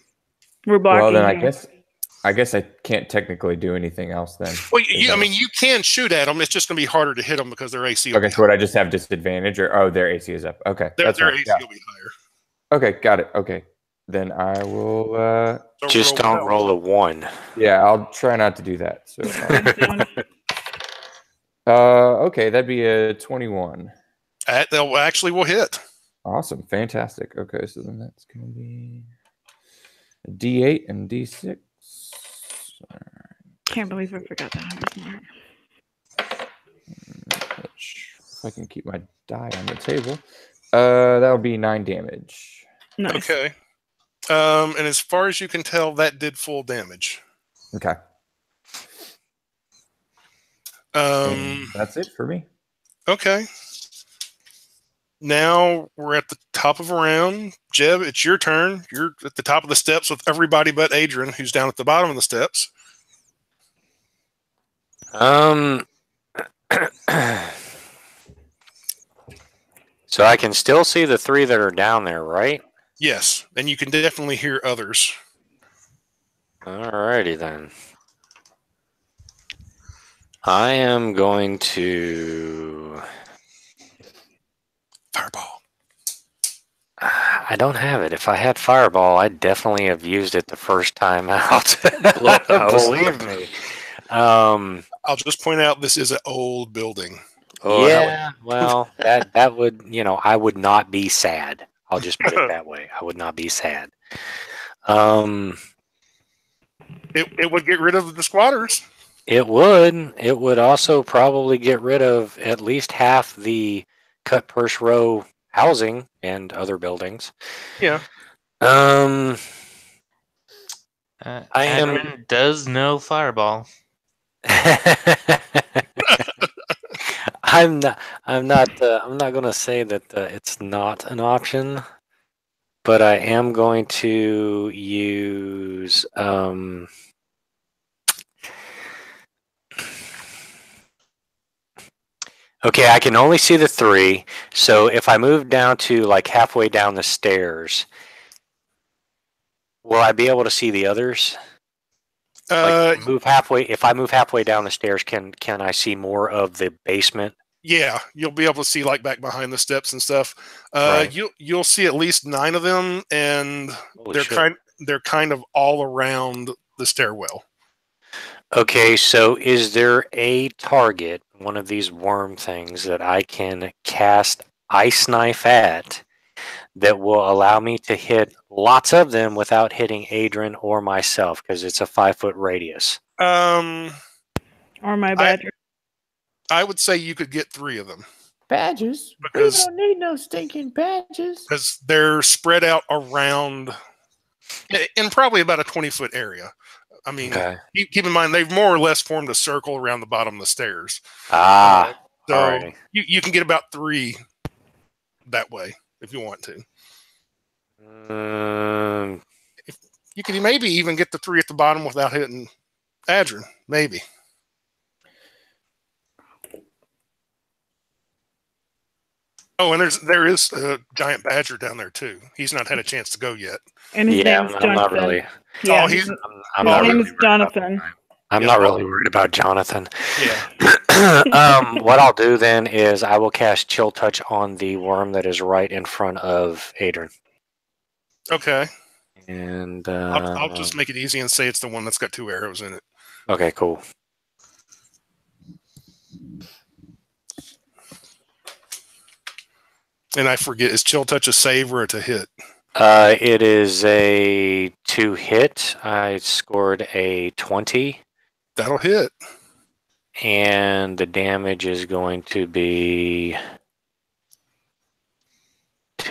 We're blocking. Well, then I guess I can't technically do anything else then. Well, I mean, you can shoot at them. It's just going to be harder to hit them because their AC. Okay, so would I just have disadvantage, or their AC is up? Okay, their AC will be higher. Okay, got it. Okay, then I will. Just don't roll a 1. Yeah, I'll try not to do that. So. Okay, that'd be a 21. They'll actually will hit. Awesome, fantastic. Okay, so then that's going to be a D8 and D6. Can't believe I forgot that. If I can keep my die on the table, that'll be 9 damage. Nice. Okay. And as far as you can tell, that did full damage. Okay. That's it for me. Okay. Now we're at the top of a round. Jeb, it's your turn. You're at the top of the steps with everybody but Adrian, who's down at the bottom of the steps. So I can still see the 3 that are down there, right? Yes, and you can definitely hear others. Alrighty then. I am going to... Fireball. I don't have it. If I had Fireball, I'd definitely have used it the first time out. Believe me. I'll just point out this is an old building. Yeah, well, that would, I would not be sad. I'll just put it that way. I would not be sad. It would get rid of the squatters. It would. It would also probably get rid of at least half the Cutpurse Row housing and other buildings. Yeah. Adrian does know Fireball. I'm not going to say that it's not an option, but I am going to use okay, I can only see the 3, so if I move down to like halfway down the stairs, will I be able to see the others? Like if I move halfway down the stairs, can I see more of the basement? Yeah, you'll be able to see like back behind the steps and stuff. Right. You'll see at least 9 of them, and they're kind of all around the stairwell. Okay, so is there a target, one of these worm things, that I can cast Ice Knife at that will allow me to hit lots of them without hitting Adrian or myself, because it's a 5-foot radius? Or my badger. I would say you could get 3 of them. Badges? Because we don't need no stinking badges. Because they're spread out around in probably about a 20-foot area. I mean, Okay. keep in mind they've more or less formed a circle around the bottom of the stairs. Ah. So Alrighty. you can get about 3 that way if you want to. You can maybe even get the 3 at the bottom without hitting Adrian. Maybe. Oh, and there is a giant badger down there too. He's not had a chance to go yet. And his Yeah, name's I'm not Johnston. really. Yeah, Oh, he's- I'm his not name really. is Jonathan. I'm Yeah. not really worried about Jonathan. Yeah. What I'll do then is I will cast Chill Touch on the worm that is right in front of Adrian. Okay. And I'll just make it easy and say it's the one that's got 2 arrows in it. okay, cool. And I forget, is Chill Touch a save or a hit? It is a 2 hit. I scored a 20, That'll hit. and the damage is going to be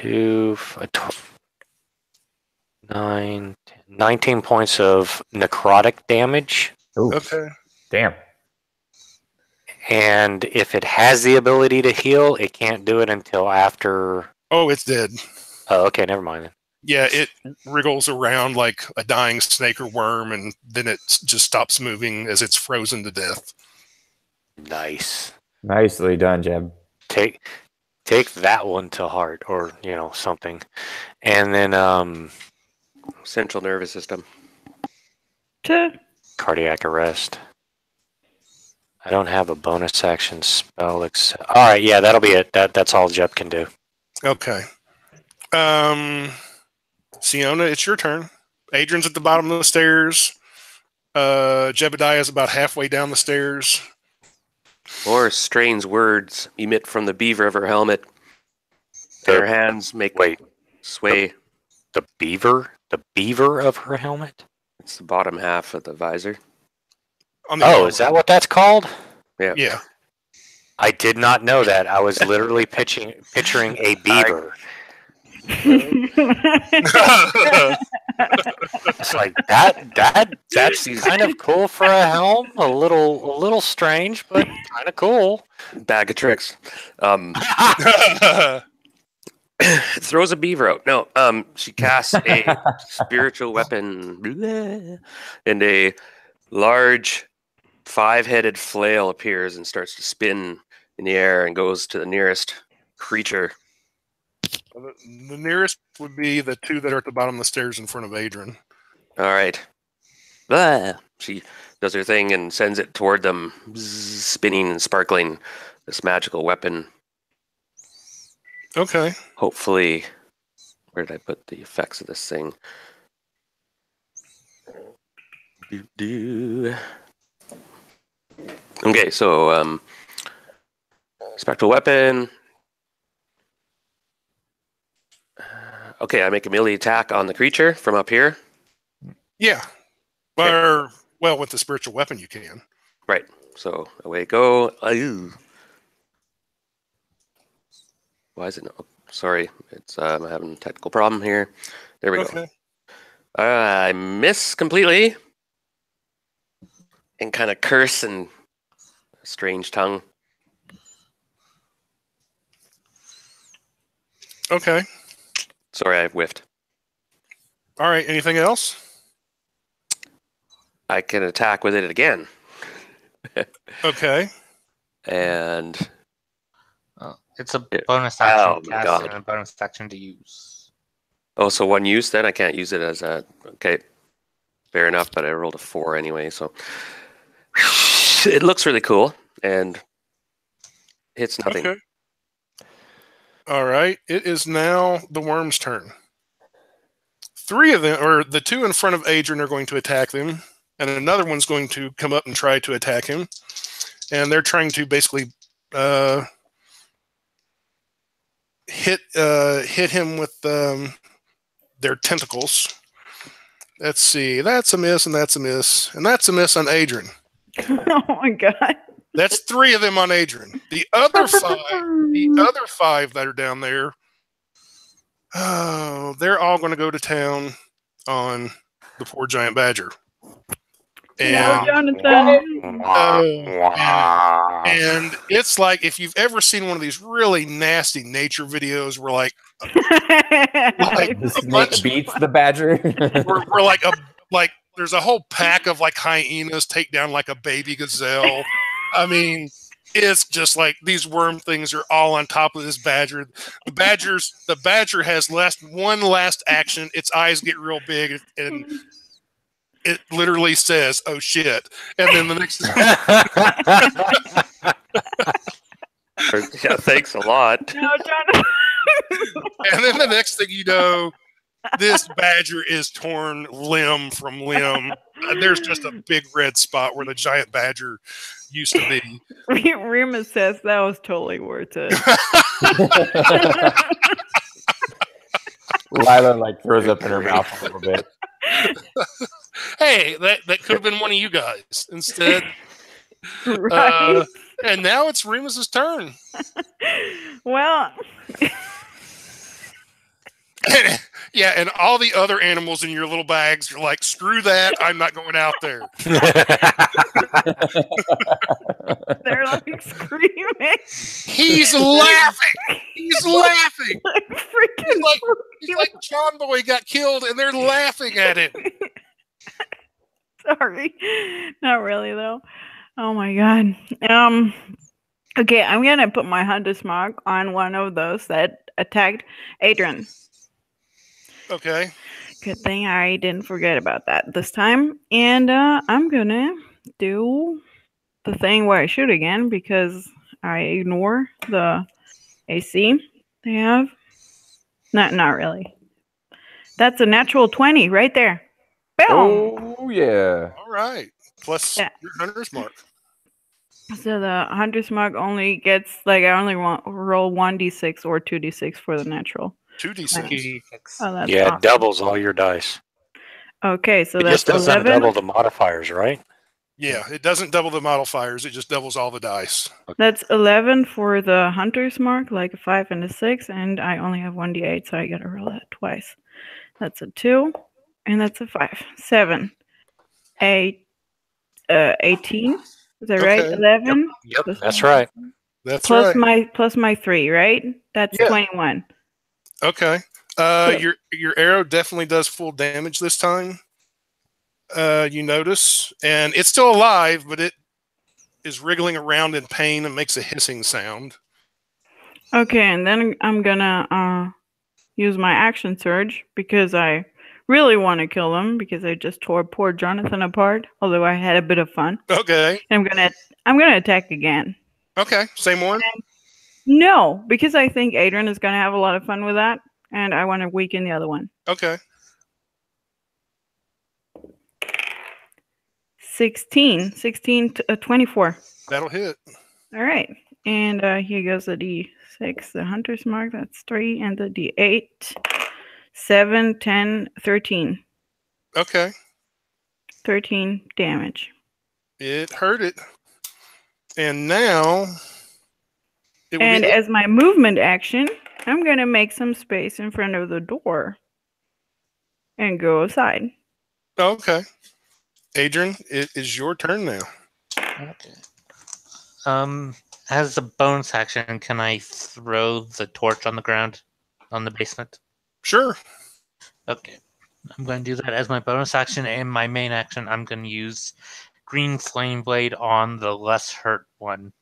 19 points of necrotic damage. Ooh, Okay. damn. And if it has the ability to heal, it can't do it until after. Oh, it's dead. Oh, okay, never mind then. Yeah, it wriggles around like a dying snake or worm, and then it just stops moving as it's frozen to death. Nice. Nicely done, Jeb. Take that one to heart, or something, and then Central nervous system. cardiac arrest. I don't have a bonus action spell. All right, yeah, that'll be it. That's all Jeb can do. Okay. Siona, it's your turn. Adrian's at the bottom of the stairs. Jebediah is about halfway down the stairs. More strange words emit from the beaver of her helmet. Her hands make sway. The beaver of her helmet. It's the bottom half of the visor. On the Oh, armor. is that what that's called? Yeah. I did not know that. I was literally picturing a beaver. It's like that's kind of cool for a helm. A little strange, but kind of cool. Bag of tricks. Throws a beaver out. No, she casts a spiritual weapon, and a large 5-headed flail appears and starts to spin in the air and goes to the nearest creature. The nearest would be the 2 that are at the bottom of the stairs in front of Adrian. All right. Blah. She does her thing and sends it toward them, spinning and sparkling, this magical weapon. Okay. Hopefully, where did I put the effects of this thing? Okay, so spectral weapon. Okay, I make a melee attack on the creature from up here. Yeah. Or, well, with the spiritual weapon you can. Right. So away I go. Ayoo. Why is it not? Sorry, it's I'm having a technical problem here. There we go. I miss completely and kind of curse in a strange tongue. Okay. Sorry, I whiffed. All right. Anything else? I can attack with it again. Okay. And It's a bonus action Oh to my cast God. and a bonus action to use. oh, so one use then? I can't use it as a... Okay, fair enough, but I rolled a 4 anyway, so... It looks really cool, and hits nothing. Okay. All right. It is now the worm's turn. 3 of them, or the 2 in front of Adrian, are going to attack them, and another one's going to come up and try to attack him. And they're trying to basically hit him with their tentacles. Let's see. That's a miss, and that's a miss, and that's a miss on Adrian. Oh my god. That's 3 of them on Adrian. The other 5 that are down there, oh, they're all going to go to town on the poor giant badger. And Jonathan. and it's like if you've ever seen one of these really nasty nature videos where like The snake beats the badger. we're like there's a whole pack of like hyenas take down like a baby gazelle. I mean, it's just like these worm things are all on top of this badger. The badger has one last action. Its eyes get real big and it literally says, "Oh shit!" And then the next. Yeah, thanks a lot. No, Jonathan. And then the next thing you know, this badger is torn limb from limb. There's just a big red spot where the giant badger used to be. Remus says that was totally worth it. Lila like throws up in her mouth a little bit. Hey, that could have been one of you guys instead. Right. And now it's Remus's turn. Well, Yeah, and all the other animals in your little bags are like, screw that, I'm not going out there. they're like screaming. He's laughing. He's laughing. Like freaking. He's like John Boy got killed and they're laughing at him. Sorry, not really though. Oh my god. Okay, I'm gonna put my hunter's mark on one of those that attacked Adrian. Okay. Good thing I didn't forget about that this time. And I'm gonna do the thing where I shoot again because I ignore the AC they have. Not really. That's a natural 20 right there. Boom! Oh yeah. All right. Plus Yeah. your hunter's mark. So the hunter's mark only gets like I only roll 1d6 or 2d6 for the natural. 2d6. Oh, that's Yeah, awesome. it doubles all your dice. Okay, so It that's just doesn't 11. double the modifiers, right? Yeah, it doesn't double the modifiers. It just doubles all the dice. That's 11 for the hunter's mark, like a 5 and a 6, and I only have 1d8, so I gotta roll that twice. That's a 2, and that's a 5. 7. 8, 18. Is that right? Okay. 11. Yep, Plus that's right. That's plus right. my 3, right? That's Yeah. 21. Okay. Cool. Your arrow definitely does full damage this time. You notice, and it's still alive, but it is wriggling around in pain and makes a hissing sound. Okay, and then I'm gonna use my action surge because I really want to kill him because I just tore poor Jonathan apart. Although I had a bit of fun. Okay. I'm gonna attack again. Okay. Same one. No, because I think Adrian is gonna have a lot of fun with that, and I want to weaken the other one. Okay. 16, 24. That'll hit. All right, and here goes the D6, the hunter's mark. That's 3, and the D8, 7, 10, 13. Okay. 13 damage. It hurt it. And now. And as my movement action, I'm going to make some space in front of the door and go aside. Okay. Adrian, it is your turn now. Okay. As a bonus action, can I throw the torch on the ground on the basement? Sure. Okay. I'm going to do that as my bonus action, and my main action, I'm going to use Green Flame Blade on the less hurt one.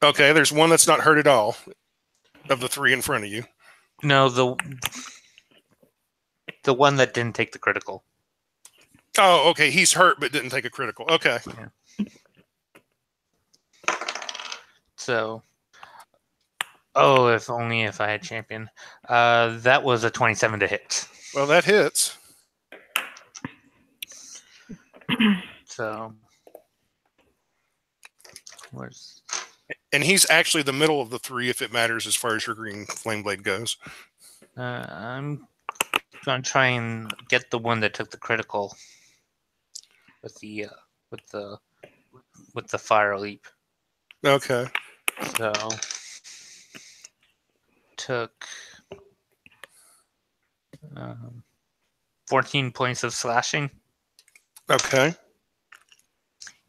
Okay, there's one that's not hurt at all of the 3 in front of you. No, the one that didn't take the critical. Oh, okay. He's hurt but didn't take a critical. Okay. Yeah. So, if only if I had champion. That was a 27 to hit. Well, that hits. So, where's... And he's actually the middle of the 3 if it matters as far as your green flame blade goes. I'm going to try and get the one that took the critical with the fire leap. Okay. So took 14 points of slashing. Okay.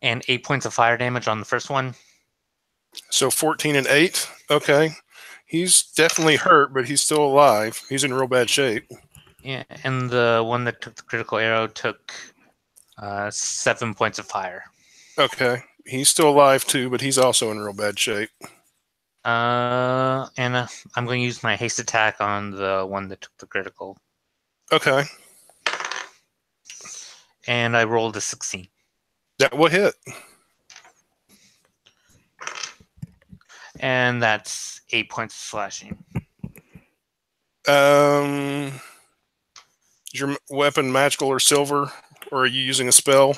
And 8 points of fire damage on the first one. So 14 and 8. Okay. He's definitely hurt, but he's still alive. He's in real bad shape. Yeah, and the one that took the critical arrow took 7 points of fire. Okay. He's still alive too, but he's also in real bad shape. And I'm going to use my haste attack on the one that took the critical. Okay. And I rolled a 16. That will hit. And that's 8 points of slashing. Is your weapon magical or silver, or are you using a spell?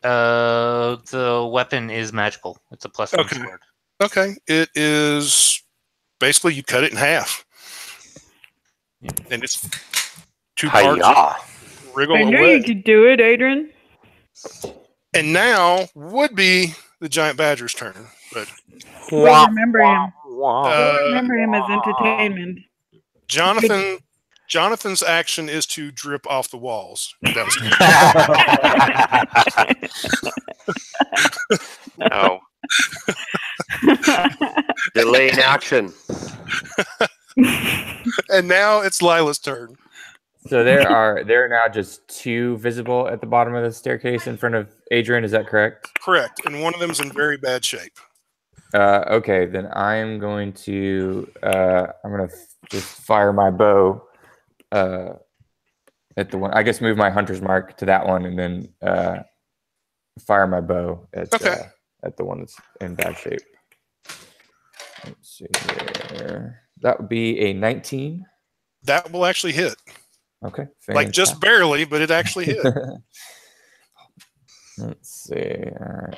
The weapon is magical. It's a +1 Okay. sword. Okay. It is basically you cut it in half. And it's 2 parts. Hi-ya. Wriggle I knew away. you could do it, Adrian. And now would be the giant badger's turn. But We'll remember him. uh, Remember him as entertainment. Jonathan's action is to drip off the walls. No. Delaying action. And now it's Lila's turn. So there are now just 2 visible at the bottom of the staircase in front of Adrian. Is that correct? Correct. And one of them's in very bad shape. Okay, then I'm going to just fire my bow at the one. I guess move my hunter's mark to that one, and then fire my bow at the one that's in bad shape. Let's see here. That would be a 19. That will actually hit. Okay, like just barely, but it actually hit. Let's see. All right.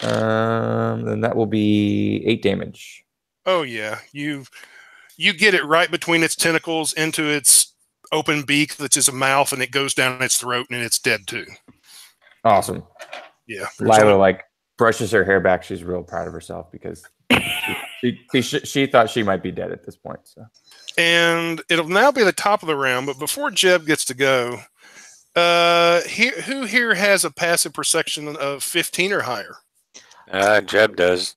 Then that will be 8 damage. Oh yeah, you get it right between its tentacles into its open beak, that's its mouth, and it goes down its throat, and it's dead too. Awesome. Yeah. Lila brushes her hair back. She's real proud of herself because she thought she might be dead at this point. So. And it'll now be the top of the round, but before Jeb gets to go, who here has a passive perception of 15 or higher? Jeb does.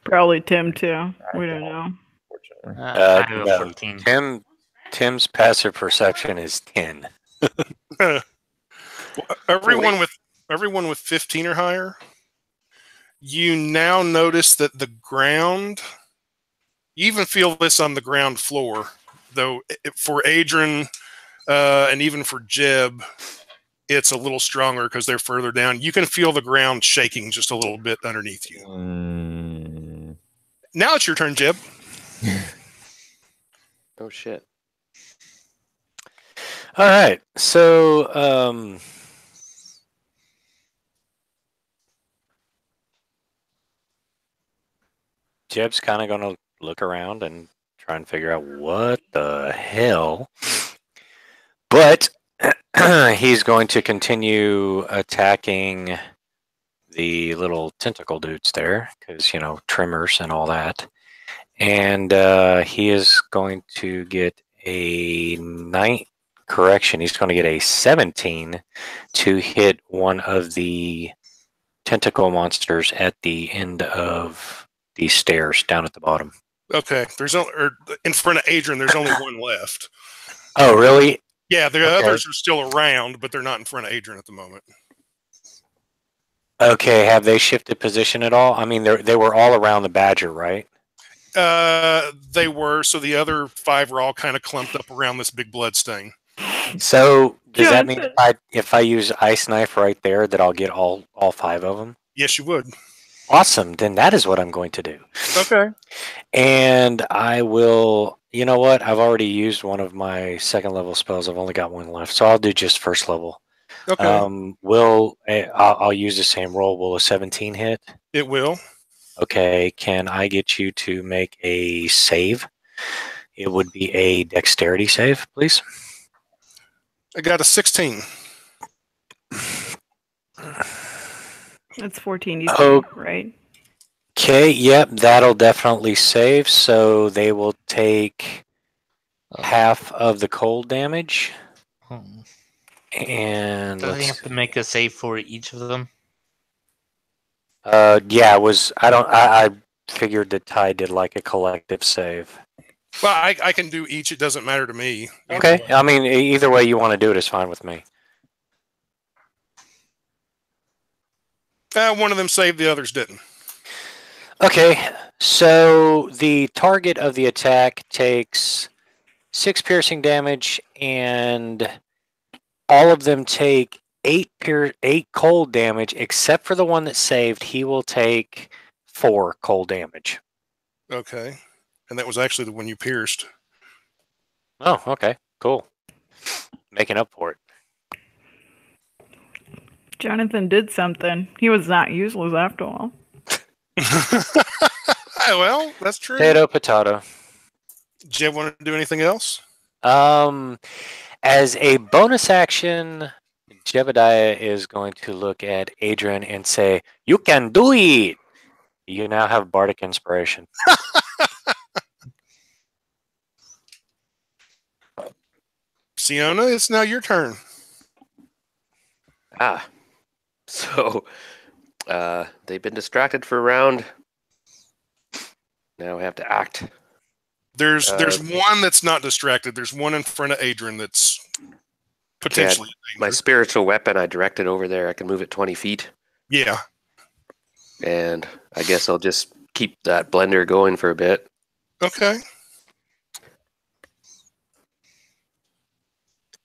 Probably Tim too. We don't know. I have a No. 14. Tim's passive perception is 10. Everyone with 15 or higher, you now notice that the ground, you even feel this on the ground floor, though for Adrian and even for Jeb, it's a little stronger because they're further down. You can feel the ground shaking just a little bit underneath you. Now it's your turn, Jeb. Oh, shit. All right. So, Jeb's kind of going to look around and try and figure out what the hell. But he's going to continue attacking the little tentacle dudes there because, trimmers and all that. And he is going to get a 9. Correction, he's going to get a 17 to hit one of the tentacle monsters at the end of the stairs down at the bottom. Okay. In front of Adrian, there's only one left. Oh, really? Yeah, the others are still around, but they're not in front of Adrian at the moment. Okay, have they shifted position at all? I mean, they were all around the badger, right? They were, so the other 5 were all kind of clumped up around this big blood stain. So does that mean if I use ice knife right there that I'll get all 5 of them? Yes, you would. Awesome. Then that is what I'm going to do. Okay. And I will. You know what? I've already used one of my 2nd level spells. I've only got 1 left, so I'll do just 1st level. Okay. I'll use the same roll. Will a 17 hit? It will. Okay. Can I get you to make a save? It would be a dexterity save, please. I got a 16. That's 14, right? Okay, yep, that'll definitely save. So they will take half of the cold damage. And Does he have to make a save for each of them? yeah, I figured that Ty did like a collective save. Well, I can do each. It doesn't matter to me. Okay, I mean, either way you want to do it is fine with me. One of them saved, the others didn't. Okay, so the target of the attack takes 6 piercing damage, and all of them take 8 cold damage, except for the one that saved. He will take 4 cold damage. Okay. And that was actually the one you pierced. Oh, okay, cool. Making up for it. Jonathan did something. He was not useless after all. Well, that's true. Potato. Do you want to do anything else? As a bonus action, Jebediah is going to look at Adrian and say, "You can do it!" You now have bardic inspiration. Siona, it's now your turn. So they've been distracted for a round. Now we have to act. There's one that's not distracted. There's one in front of Adrian that's potentially my spiritual weapon. I directed over there. I can move it 20 feet. Yeah. And I guess I'll just keep that blender going for a bit. Okay.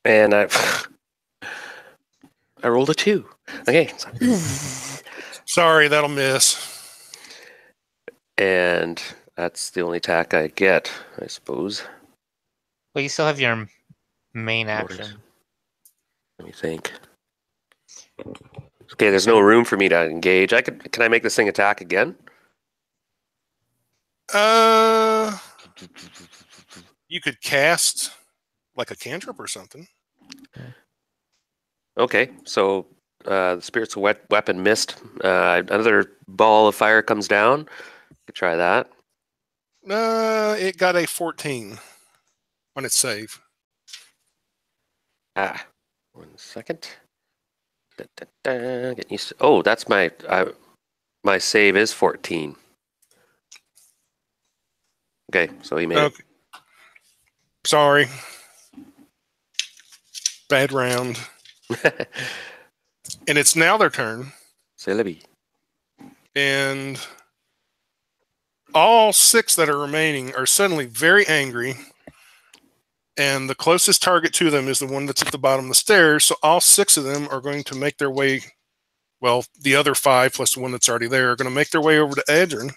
And I rolled a 2. Okay. Sorry, that'll miss. And that's the only attack I get, I suppose. Well, you still have your main action. Let me think. Okay, there's no room for me to engage. Can I make this thing attack again? You could cast like a cantrip or something. Okay, so the spiritual weapon missed. Another ball of fire comes down. Could try that. It got a 14 on its save. 1 second. Getting used to, oh, that's my save is 14. Okay, so he made it. Sorry. Bad round. And it's now their turn. C'est la vie. And all 6 that are remaining are suddenly very angry. And the closest target to them is the one that's at the bottom of the stairs. So all 6 of them are going to make their way. Well, the other 5 plus the one that's already there are going to make their way over to Adrian.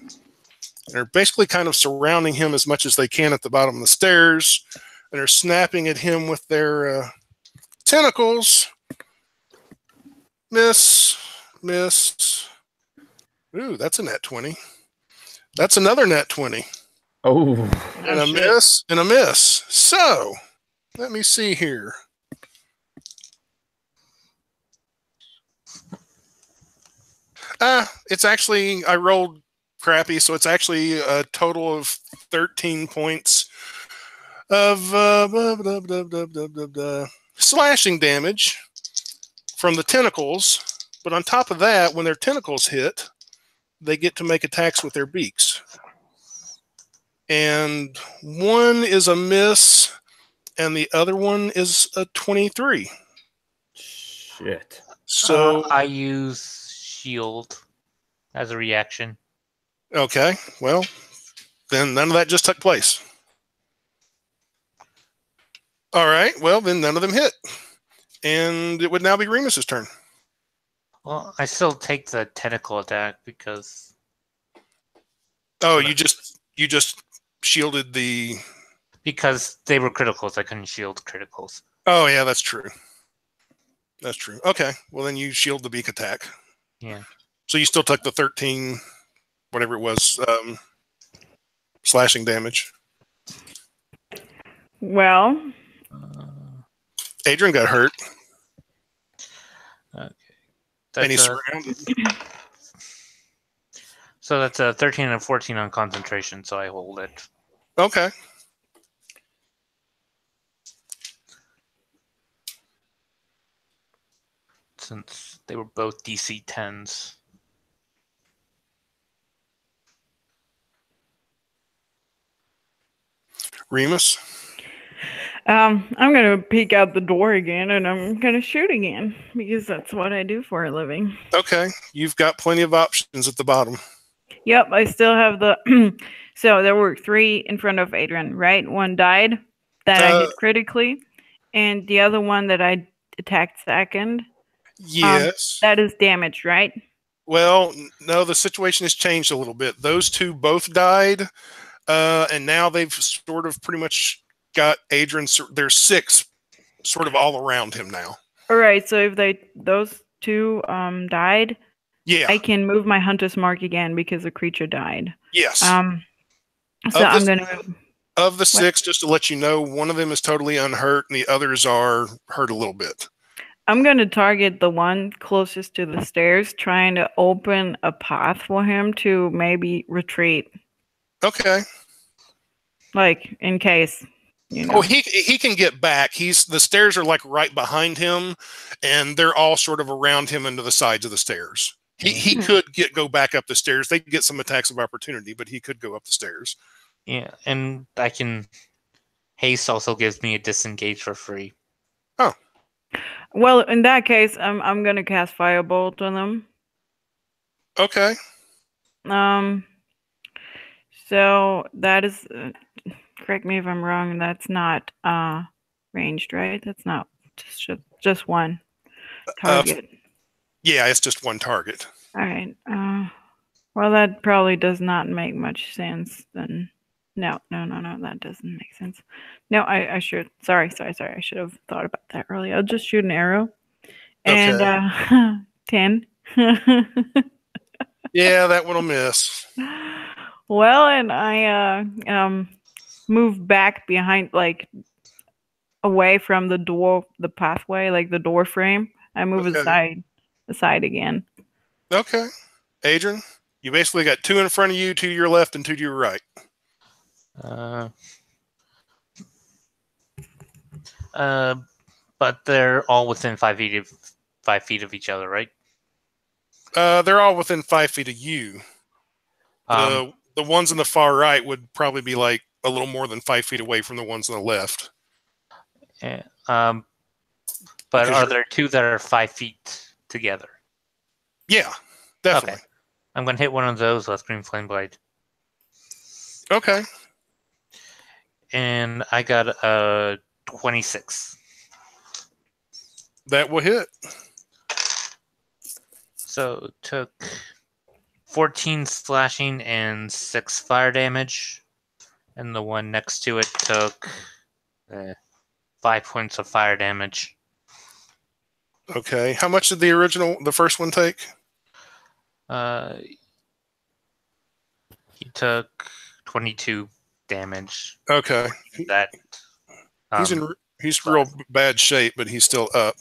They're basically kind of surrounding him as much as they can at the bottom of the stairs. And they're snapping at him with their tentacles. Miss. Ooh, that's a nat 20. That's another nat 20. Oh. And a miss, and a miss. So, let me see here. It's actually, I rolled crappy, so it's actually a total of 13 points of slashing damage from the tentacles. But on top of that, when their tentacles hit, they get to make attacks with their beaks. And one is a miss, and the other one is a 23. Shit. So I use shield as a reaction. Okay, well, then none of that just took place. All right, well, then none of them hit. And it would now be Remus's turn. Well, I still take the tentacle attack because... Oh, you just shielded the... Because they were criticals, I couldn't shield criticals. Oh, yeah, that's true. That's true. Okay, well, then you shield the beak attack. Yeah. So you still took the 13, whatever it was, slashing damage. Well, Adrian got hurt. Okay. And he's surrounded. So that's a 13 and a 14 on concentration, so I hold it. Okay. since they were both DC 10s. Remus? I'm gonna peek out the door again, and I'm gonna shoot again because that's what I do for a living. Okay, you've got plenty of options at the bottom. Yep, I still have the. So there were 3 in front of Adrian, right? One died that I hit critically, and the other one that I attacked second. Yes. That is damaged, right? Well, no, the situation has changed a little bit. Those 2 both died, and now they've sort of pretty much got Adrian. There's 6 sort of all around him now. All right, so if those 2 died, Yeah. I can move my hunter's mark again because the creature died. Yes. So I'm gonna move. Of the 6, just to let you know, one of them is totally unhurt, and the others are hurt a little bit. I'm gonna target the one closest to the stairs, trying to open a path for him to maybe retreat. Okay. Like in case, you know. Oh, he can get back. The stairs are like right behind him, and they're all sort of around him and to the sides of the stairs. He could go back up the stairs. They could get some attacks of opportunity, but he could go up the stairs. Yeah, and I can. Haste also gives me a disengage for free. Oh. Well, in that case, I'm gonna cast Firebolt on them. Okay. So that is. Correct me if I'm wrong. That's not ranged, right? That's not just one target. Yeah, it's just one target. All right. Well, that probably does not make much sense then. No, that doesn't make sense. No, I should. Sorry. I should have thought about that earlier. I'll just shoot an arrow. And Okay. 10. Yeah, that one will miss. Well, and I move back behind, like away from the door, the pathway, like the door frame. I move aside again. Okay. Adrian, you basically got 2 in front of you, 2 to your left, and 2 to your right. But they're all within 5 feet of each other, right? They're all within 5 feet of you. The ones on the far right would probably be like a little more than 5 feet away from the ones on the left. Yeah. But are there 2 that are 5 feet together? Yeah, definitely. Okay. I'm going to hit one of those with Green Flame Blade. Okay. And I got a 26. That will hit. So it took 14 slashing and 6 fire damage. And the one next to it took 5 points of fire damage. Okay. How much did the first one take? He took 22 damage. Okay. That he's real bad shape, but he's still up.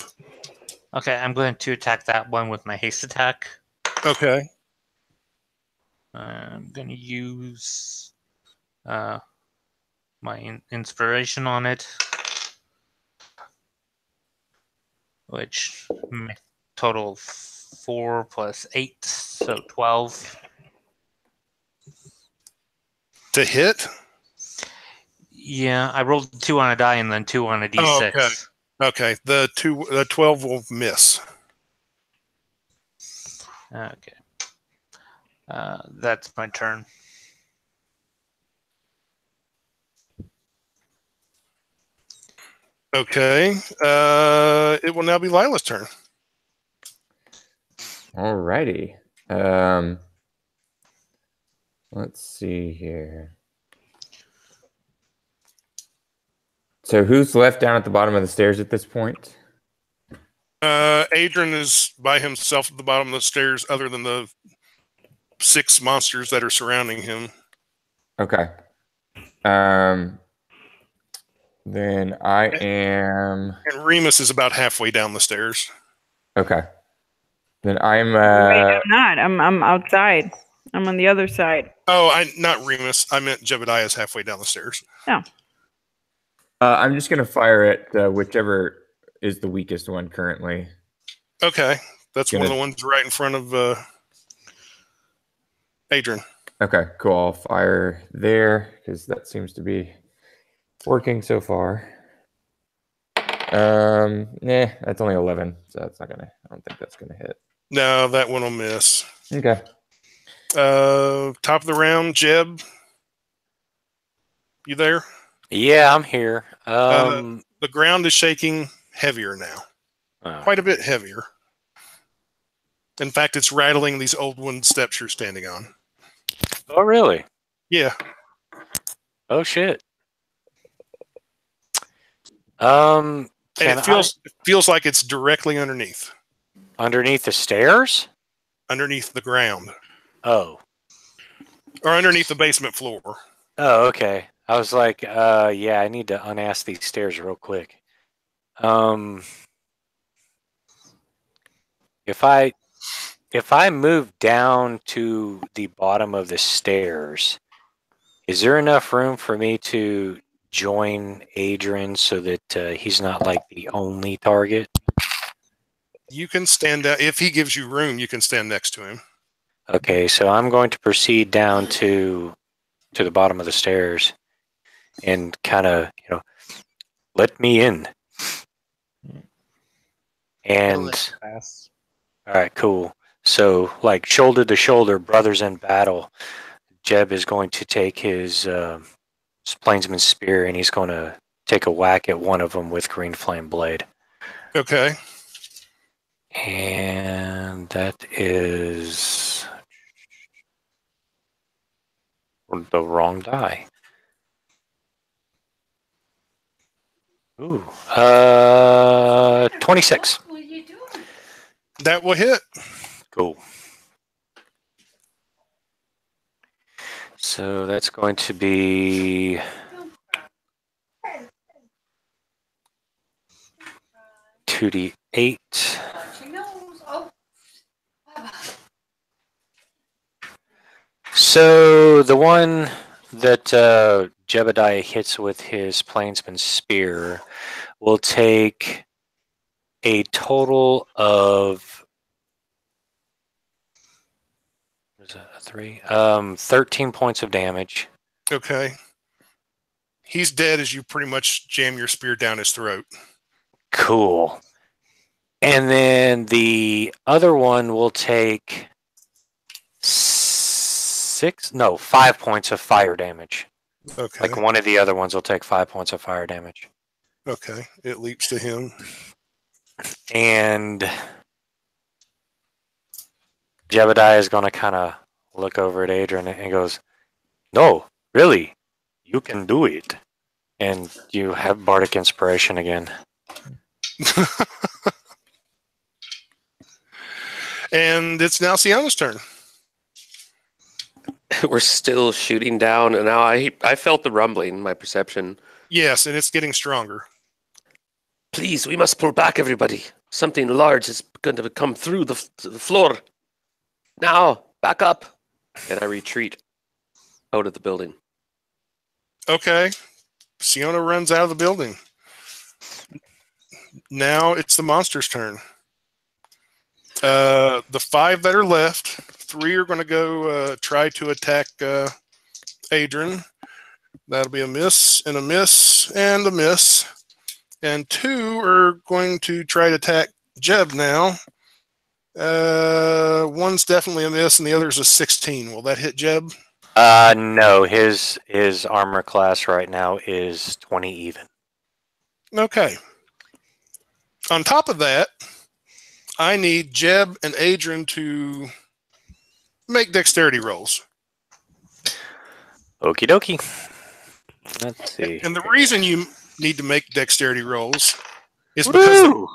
Okay, I'm going to attack that one with my haste attack. Okay. I'm going to use my inspiration on it, which total 4 plus 8, so 12. To hit? Yeah, I rolled 2 on a die and then 2 on a d6. Oh, okay. The 12 will miss. Okay. That's my turn. Okay. It will now be Lila's turn. Alrighty. Let's see here. So who's left down at the bottom of the stairs at this point? Adrian is by himself at the bottom of the stairs, other than the 6 monsters that are surrounding him. Okay. Then I am. And Remus is about halfway down the stairs. Okay. Then I'm. Wait, I'm not. I'm outside. I'm on the other side. Oh, not Remus. I meant Jebediah's halfway down the stairs. Oh. I'm just gonna fire at whichever is the weakest one currently. Okay, that's one of Gonna- the ones right in front of Adrian. Okay, cool. I'll fire there because that seems to be working so far. Nah, that's only 11, so that's not gonna. I don't think that's gonna hit. No, that one will miss. Okay. Top of the round, Jeb. You there? Yeah, I'm here. The ground is shaking heavier now. Oh. Quite a bit heavier. In fact, it's rattling these old wooden steps you're standing on. Oh, really? Yeah. Oh, shit. And Can it feels like it's directly underneath underneath the stairs? the ground. Oh. Or underneath the basement floor. Oh, okay. I was like, yeah, I need to unask these stairs real quick. If I move down to the bottom of the stairs, is there enough room for me to join Adrian so that he's not like the only target? You can stand out. If he gives you room, you can stand next to him. Okay, so I'm going to proceed down to the bottom of the stairs and kind of, let me in. And all right, cool. So, like shoulder to shoulder, brothers in battle. Jeb is going to take his plainsman's spear and he's going to take a whack at one of them with green flame blade. Okay. And that is the wrong die. Ooh, 26. What are you doing? That will hit. Cool. So that's going to be 2d8. She knows. Oh. So the one that Jebediah hits with his plainsman's spear will take a total of 13 points of damage. Okay. He's dead as you pretty much jam your spear down his throat. Cool. And then the other one will take 5 points of fire damage. Okay. Like one of the other ones will take 5 points of fire damage. Okay. It leaps to him. And Jebediah is going to kind of look over at Adrian and goes, "No, really, you can do it." And you have bardic inspiration again. And it's now Sienna's turn. We're still shooting down, and now I felt the rumbling in my perception. Yes, and it's getting stronger. Please, we must pull back, everybody. Something large is going to come through the floor. Now, back up. And I retreat out of the building. Okay. Sienna runs out of the building. Now it's the monster's turn. The 5 that are left, 3 are going to go try to attack Adrian. That'll be a miss and a miss and a miss. And 2 are going to try to attack Jeb now. One's definitely a miss and the other's a 16. Will that hit Jeb? No, his armor class right now is 20 even. Okay. On top of that, I need Jeb and Adrian to make dexterity rolls. Okie dokie. Let's see. And the reason you need to make dexterity rolls is because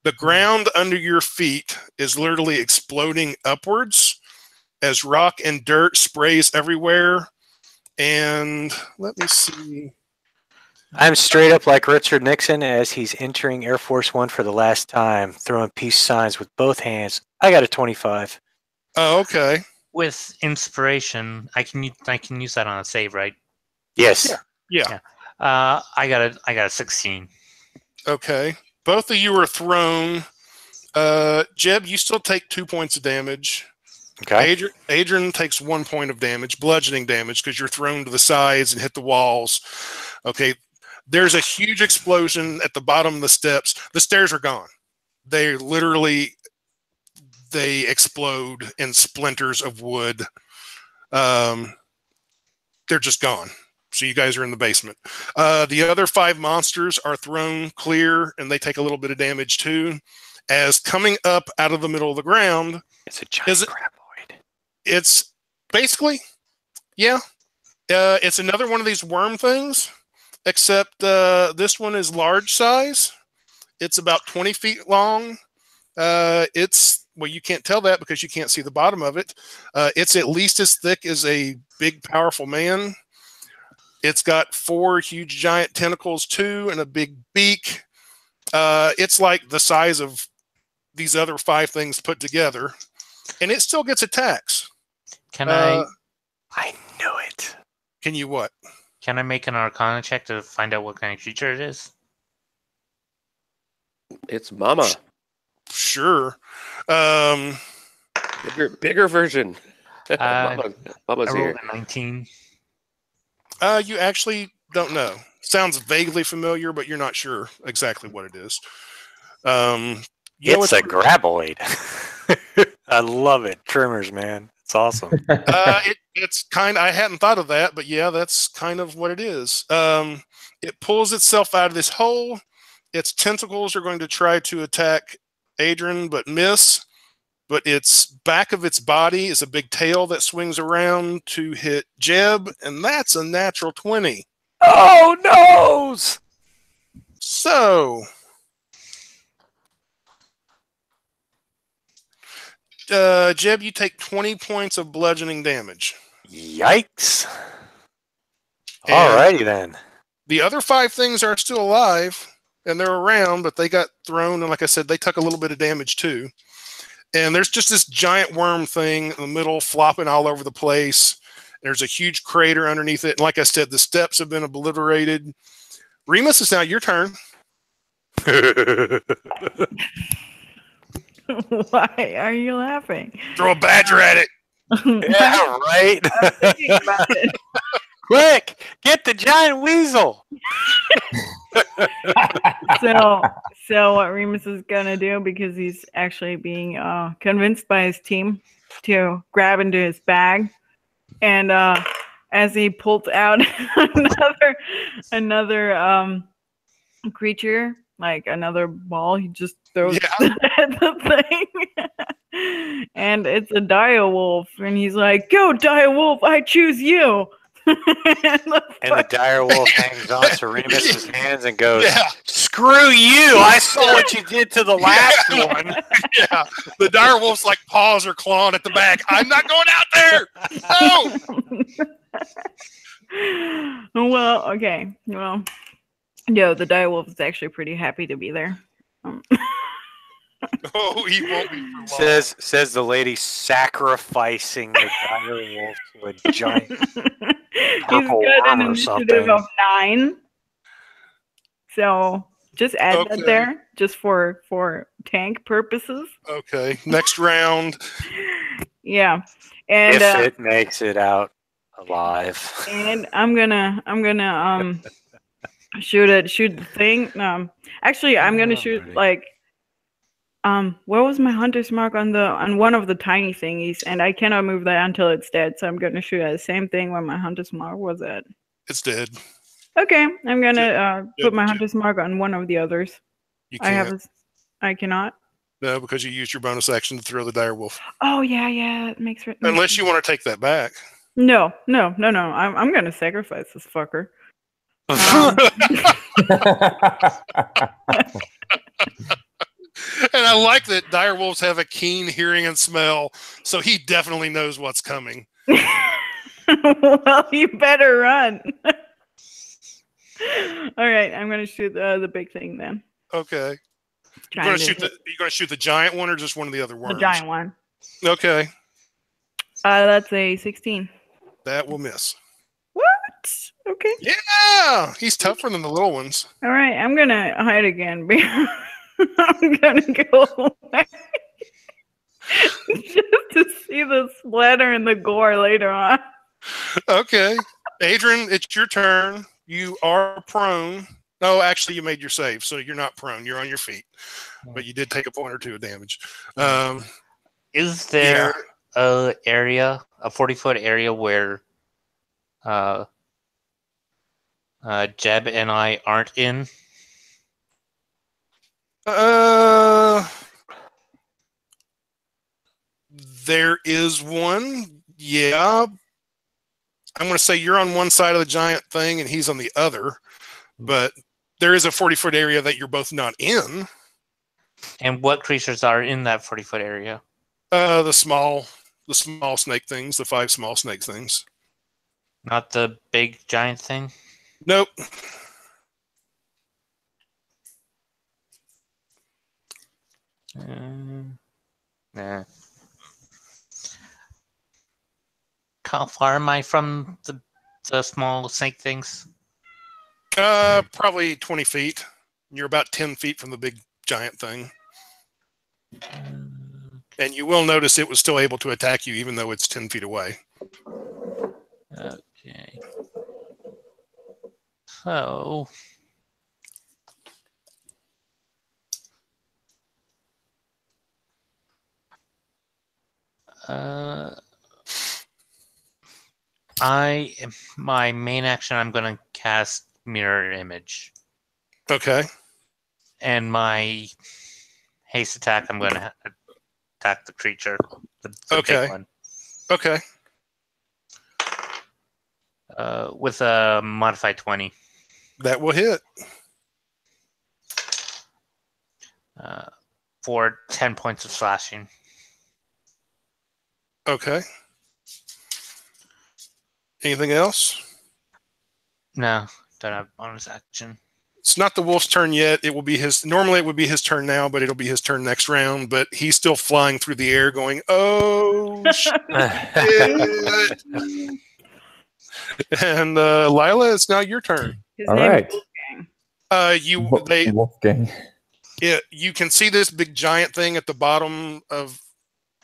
the ground under your feet is literally exploding upwards as rock and dirt sprays everywhere. And let me see. I'm straight up like Richard Nixon as he's entering Air Force One for the last time, throwing peace signs with both hands. I got a 25. Oh, okay. With inspiration, I can use that on a save, right? Yes. Yeah. I got a 16. Okay. Both of you are thrown Jeb, you still take 2 points of damage. Okay. Adrian takes 1 point of damage, bludgeoning damage, because you're thrown to the sides and hit the walls. Okay. There's a huge explosion at the bottom of the steps. The stairs are gone. They explode in splinters of wood. They're just gone. So you guys are in the basement. The other 5 monsters are thrown clear, and they take a little bit of damage too. As coming up out of the middle of the ground, It's a giant graboid. it's basically, yeah, it's another one of these worm things, except this one is large size. It's about 20 feet long. Well, you can't tell that because you can't see the bottom of it. It's at least as thick as a big, powerful man. It's got 4 huge, giant tentacles too, and a big beak. It's like the size of these other 5 things put together, and it still gets attacks. Can I knew it. Can you what? Can I make an Arcana check to find out what kind of creature it is? It's Mama. Sure. Bigger version. I Mama's rolled here. a 19. You actually don't know. Sounds vaguely familiar, but you're not sure exactly what it is. It's a graboid. I love it. Trimmers, man. It's awesome. It's kind. I hadn't thought of that, but yeah, that's kind of what it is. It pulls itself out of this hole. Its tentacles are going to try to attack Adrian, but miss. But its back of its body is a big tail that swings around to hit Jeb, and that's a natural 20. Oh, noes! So, Jeb, you take 20 points of bludgeoning damage. Yikes. And Alrighty then. the other 5 things are still alive, and they're around, but they got thrown, and like I said, they took a little bit of damage too. And there's just this giant worm thing in the middle, flopping all over the place. There's a huge crater underneath it, and like I said, the steps have been obliterated. Remus, it's now your turn. Why are you laughing? Throw a badger at it. Yeah, right. I'm thinking about it. Quick, get the giant weasel. So what Remus is gonna do, because he's actually being convinced by his team to grab into his bag, and as he pulls out another creature, like another ball, he just throws it at the thing, and it's a dire wolf, and he's like, "Go, dire wolf! I choose you." And the dire wolf hangs on to Remus's hands and goes, "Screw you! I saw what you did to the last one." Yeah, the dire wolf's like paws are clawing at the back. I'm not going out there. No. Well, okay. Well, no, the dire wolf is actually pretty happy to be there. Oh, he won't be for long. Says the lady sacrificing the dire wolf to a giant He's purple got an worm or initiative something. of 9. So just add that there, just for tank purposes. Okay, next round. Yeah, and If it makes it out alive. and I'm gonna shoot the thing. Actually, I'm gonna shoot like where was my hunter's mark on one of the tiny thingies, and I cannot move that until it's dead. So I'm gonna shoot at the same thing where my hunter's mark was at. It's dead. Okay, I'm gonna put my hunter's mark on one of the others. You can't. I cannot. No, because you used your bonus action to throw the dire wolf. Oh yeah, it makes it. Unless you want to take that back. No. I'm gonna sacrifice this fucker. And I like that dire wolves have a keen hearing and smell, so he definitely knows what's coming. Well, you better run. All right, I'm gonna shoot the big thing then. Okay. You're gonna shoot the giant one or just one of the other worms? The giant one. Okay. That's a 16. That will miss. What? Okay. Yeah, he's tougher than the little ones. All right, I'm gonna hide again. I'm gonna go away. Just to see the splatter and the gore later on. Okay. Adrian, it's your turn. You are prone. No, actually, you made your save, so you're not prone. You're on your feet. But you did take a point or two of damage. Is there a 40-foot area where Jeb and I aren't in? There is one. Yeah. I'm going to say you're on one side of the giant thing and he's on the other. But there is a 40-foot area that you're both not in. And what creatures are in that 40-foot area? The small snake things, the 5 small snake things. Not the big giant thing? Nope. Nah. How far am I from the small snake things? Probably 20 feet. You're about 10 feet from the big giant thing. And you will notice it was still able to attack you even though it's 10 feet away. Okay. So... my main action, I'm going to cast Mirror Image. Okay. And my haste attack, I'm going to attack the creature. The big one. Okay. With a modified 20. That will hit. For 10 points of slashing. Okay. Anything else? No, don't have bonus action. It's not the wolf's turn yet. It will be his. Normally, it would be his turn now, but it'll be his turn next round. But he's still flying through the air, going, "Oh shit!" And Lila, it's now your turn. His All name right. is Wolfgang. Wolfgang. Yeah, you can see this big giant thing at the bottom of.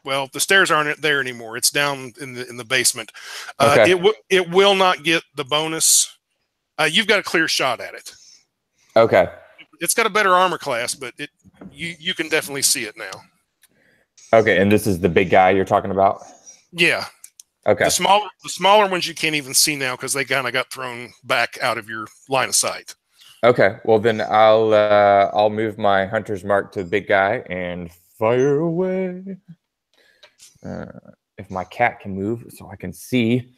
Well, the stairs aren't there anymore. It's down in the basement. Okay. It will not get the bonus. You've got a clear shot at it. Okay. It's got a better armor class, but you can definitely see it now. Okay, and this is the big guy you're talking about? Yeah. Okay. The smaller ones you can't even see now because they kind of got thrown back out of your line of sight. Okay. Well, then I'll move my hunter's mark to the big guy and fire away. If my cat can move so I can see.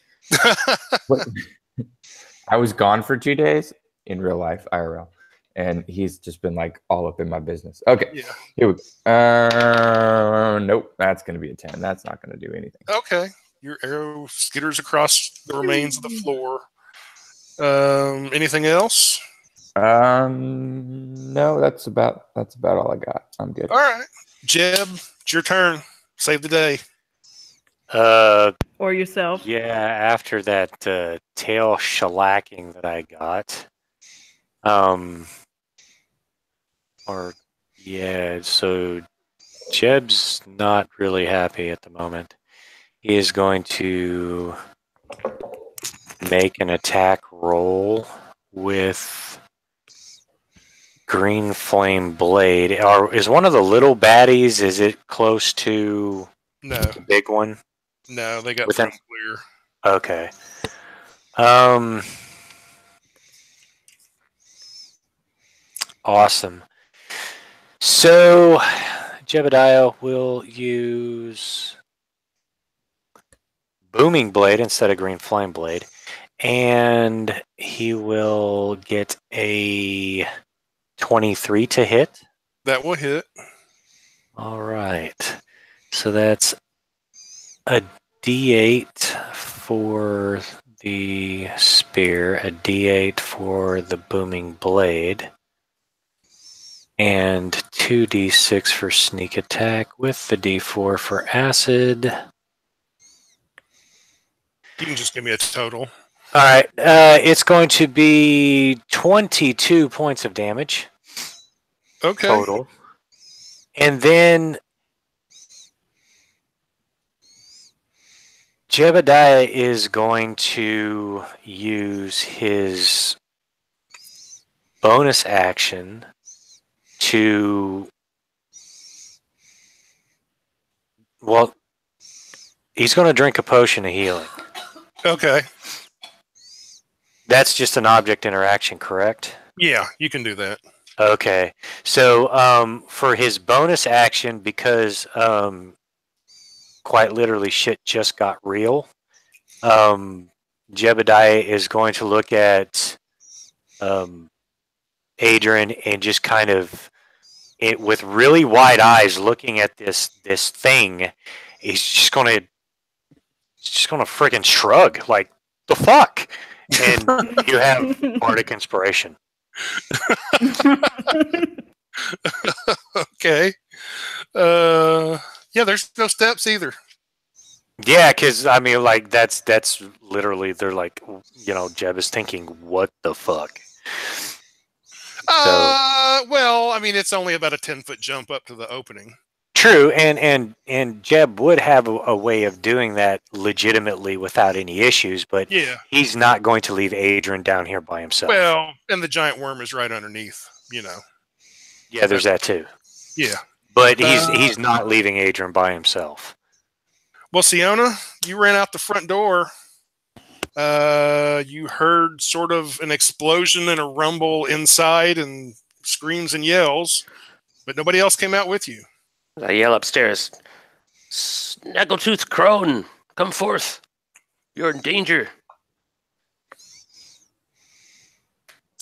I was gone for 2 days in real life, IRL. And he's just been like all up in my business. Okay. Yeah. Here we go. Nope. That's going to be a 10. That's not going to do anything. Okay. Your arrow skitters across the remains of the floor. Anything else? No, that's about all I got. I'm good. All right. Jeb, it's your turn. Save the day. Or yourself. Yeah, after that tail shellacking that I got. So Jeb's not really happy at the moment. He is going to make an attack roll with green flame blade. Is one of the little baddies, is it close to No. the big one? No, they got Within- thrown clear. Okay. Awesome. So Jebediah will use Booming Blade instead of Green Flame Blade. And he will get a 23 to hit. That will hit. All right. So that's a D8 for the spear, a D8 for the booming blade, and 2d6 for sneak attack with the D4 for acid. You can just give me a total. All right. It's going to be 22 points of damage Okay. total. And then Jebediah is going to use his bonus action to, well, he's going to drink a potion of healing. Okay. That's just an object interaction, correct? Yeah, you can do that. Okay. So for his bonus action, because quite literally shit just got real, Jebediah is going to look at Adrian and just kind of, with really wide eyes, looking at this thing. He's just gonna freaking shrug, like, the fuck. And you have bardic inspiration. Okay. Yeah, there's no steps either. Yeah, because I mean, like, that's literally, they're like, Jeb is thinking, what the fuck. Well, I mean, it's only about a 10-foot jump up to the opening. True, and Jeb would have a way of doing that legitimately without any issues, but Yeah. he's not going to leave Adrian down here by himself. Well, and the giant worm is right underneath, Yeah, there's that too. Yeah. But he's not leaving Adrian by himself. Well, Siona, you ran out the front door. You heard sort of an explosion and a rumble inside and screams and yells, but nobody else came out with you. I yell upstairs, Snaggletooth Crone, come forth. You're in danger.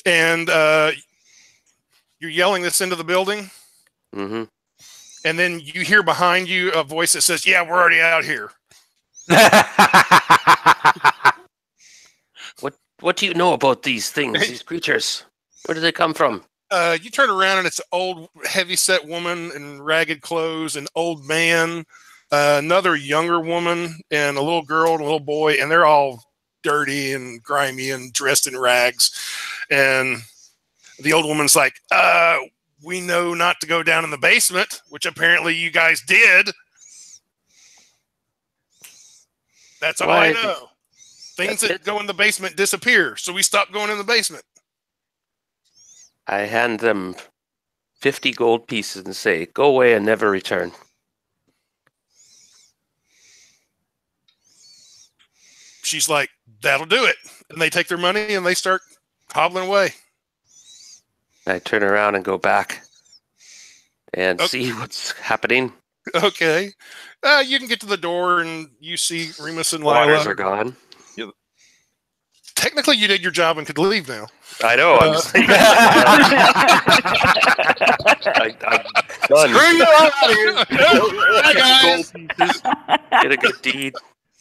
And you're yelling this into the building? Mm-hmm. And then you hear behind you a voice that says, yeah, we're already out here. What do you know about these things, these creatures? Where do they come from? You turn around and it's an old, heavy-set woman in ragged clothes, an old man, another younger woman, and a little girl and a little boy, and they're all dirty and grimy and dressed in rags. And the old woman's like, we know not to go down in the basement, which apparently you guys did. That's all I know. Things that go in the basement disappear, so we stopped going in the basement. I hand them 50 gold pieces and say, go away and never return. She's like, that'll do it. And they take their money and they start hobbling away. I turn around and go back and see what's happening. Okay. You can get to the door and you see Remus and Waters Lila. are gone. Technically, you did your job and could leave now. I know. I'm just like, I'm done. Screw you out of here. Bye, guys. Gold pieces. Did a good deed.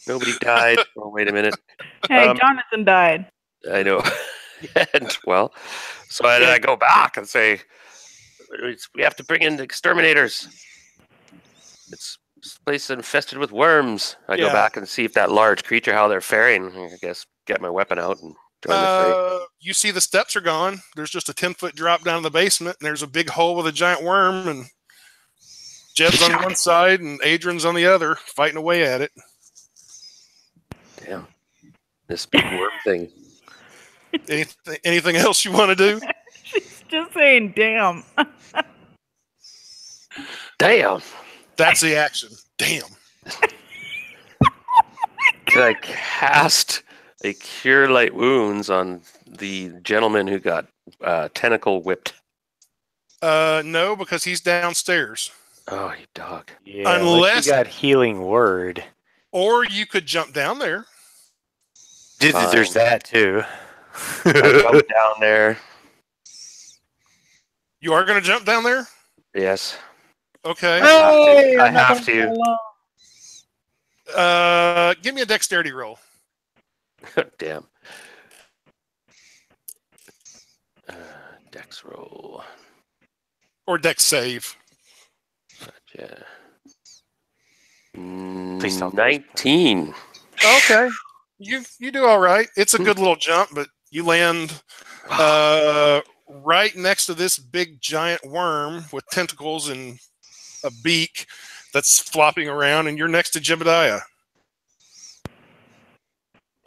Nobody died. Oh, wait a minute. Hey, Jonathan died. I know. And, well, so I go back and say, we have to bring in the exterminators. This place is infested with worms. I go back and see if that large creature, how they're faring. I guess get my weapon out and join the fray. You see the steps are gone. There's just a 10-foot drop down in the basement, and there's a big hole with a giant worm, and Jeb's on one side and Adrian's on the other, fighting away at it. Damn. This big worm thing. Anything else you want to do? She's just saying, damn. Damn. That's the action. Damn. Can I cast a Cure Light Wounds on the gentleman who got tentacle whipped? No, because he's downstairs. Oh, you dog. Yeah, Unless you got healing word. Or you could jump down there. There's that too. I jump down there. You are going to jump down there? Yes. Okay. I have to. Give me a dexterity roll. Damn. Dex roll. Or dex save. Gotcha. Please don't. 19. Okay. You do all right. It's a good little jump, but you land right next to this big giant worm with tentacles and a beak that's flopping around, and you're next to Jebediah.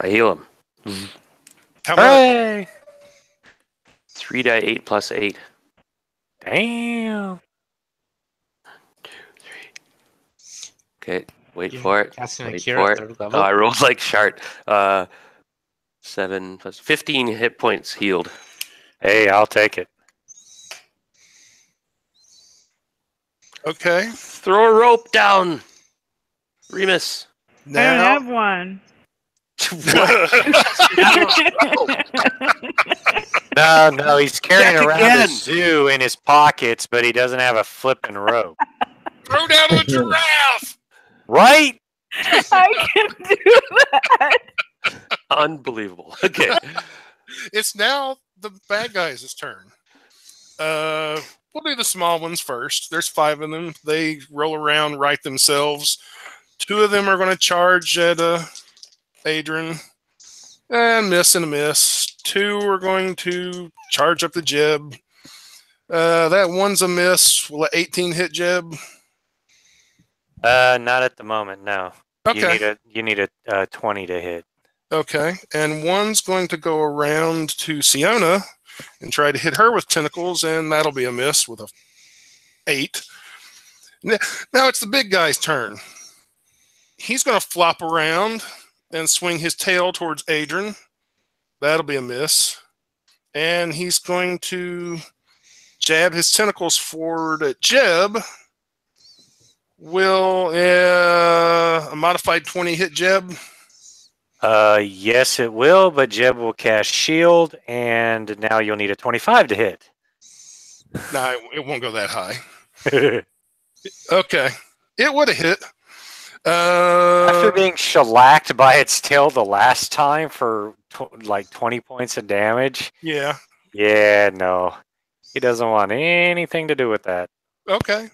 I heal him. How much? Hooray! 3d8 plus 8. Damn. 2, 3. Okay, wait for it. Casting a Wait cure for at it. third Oh, level. I rolled like Shart. 7 plus 15 hit points healed. Hey, I'll take it. Okay. Throw a rope down, Remus. I don't Now, have one. No, he's carrying Back around again. a zoo in his pockets, but he doesn't have a flipping rope. throw down the giraffe. Right? I can do that. Unbelievable. Okay. It's now the bad guys' turn. We'll do the small ones first. There's 5 of them. They roll around, right themselves. 2 of them are going to charge at Adrian. And miss and a miss. 2 are going to charge up the Jeb. That one's a miss. Will an 18 hit Jeb? Not at the moment, no. Okay. You need a 20 to hit. Okay. And one's going to go around to Siona and try to hit her with tentacles, and that'll be a miss with a 8. Now it's the big guy's turn. He's going to flop around and swing his tail towards Adrian. That'll be a miss. And he's going to jab his tentacles forward at Jeb. Will a modified 20 hit Jeb? Yes, it will, but Jeb will cast shield, and now you'll need a 25 to hit. No, it won't go that high. Okay. It would have hit. After being shellacked by its tail the last time for like 20 points of damage. Yeah. Yeah, no. He doesn't want anything to do with that. Okay.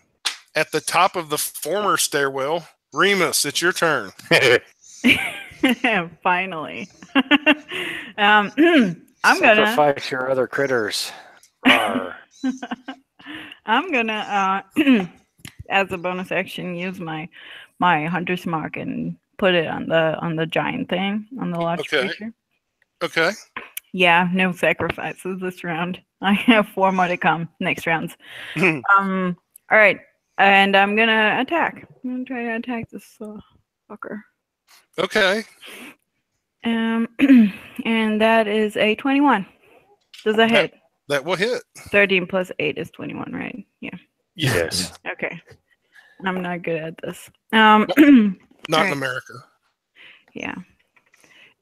At the top of the former stairwell, Remus, it's your turn. Finally. I'm gonna sacrifice your other critters. Rawr. I'm gonna as a bonus action use my hunter's mark and put it on the giant thing, on the large creature. Okay. Yeah, no sacrifices this round. I have 4 more to come next rounds. All right, and I'm gonna attack. I'm gonna try to attack this fucker. Okay. And that is a 21. Does that hit? That will hit. 13 plus 8 is 21, right? Yeah. Yes. Okay. I'm not good at this. Not in right. America. Yeah.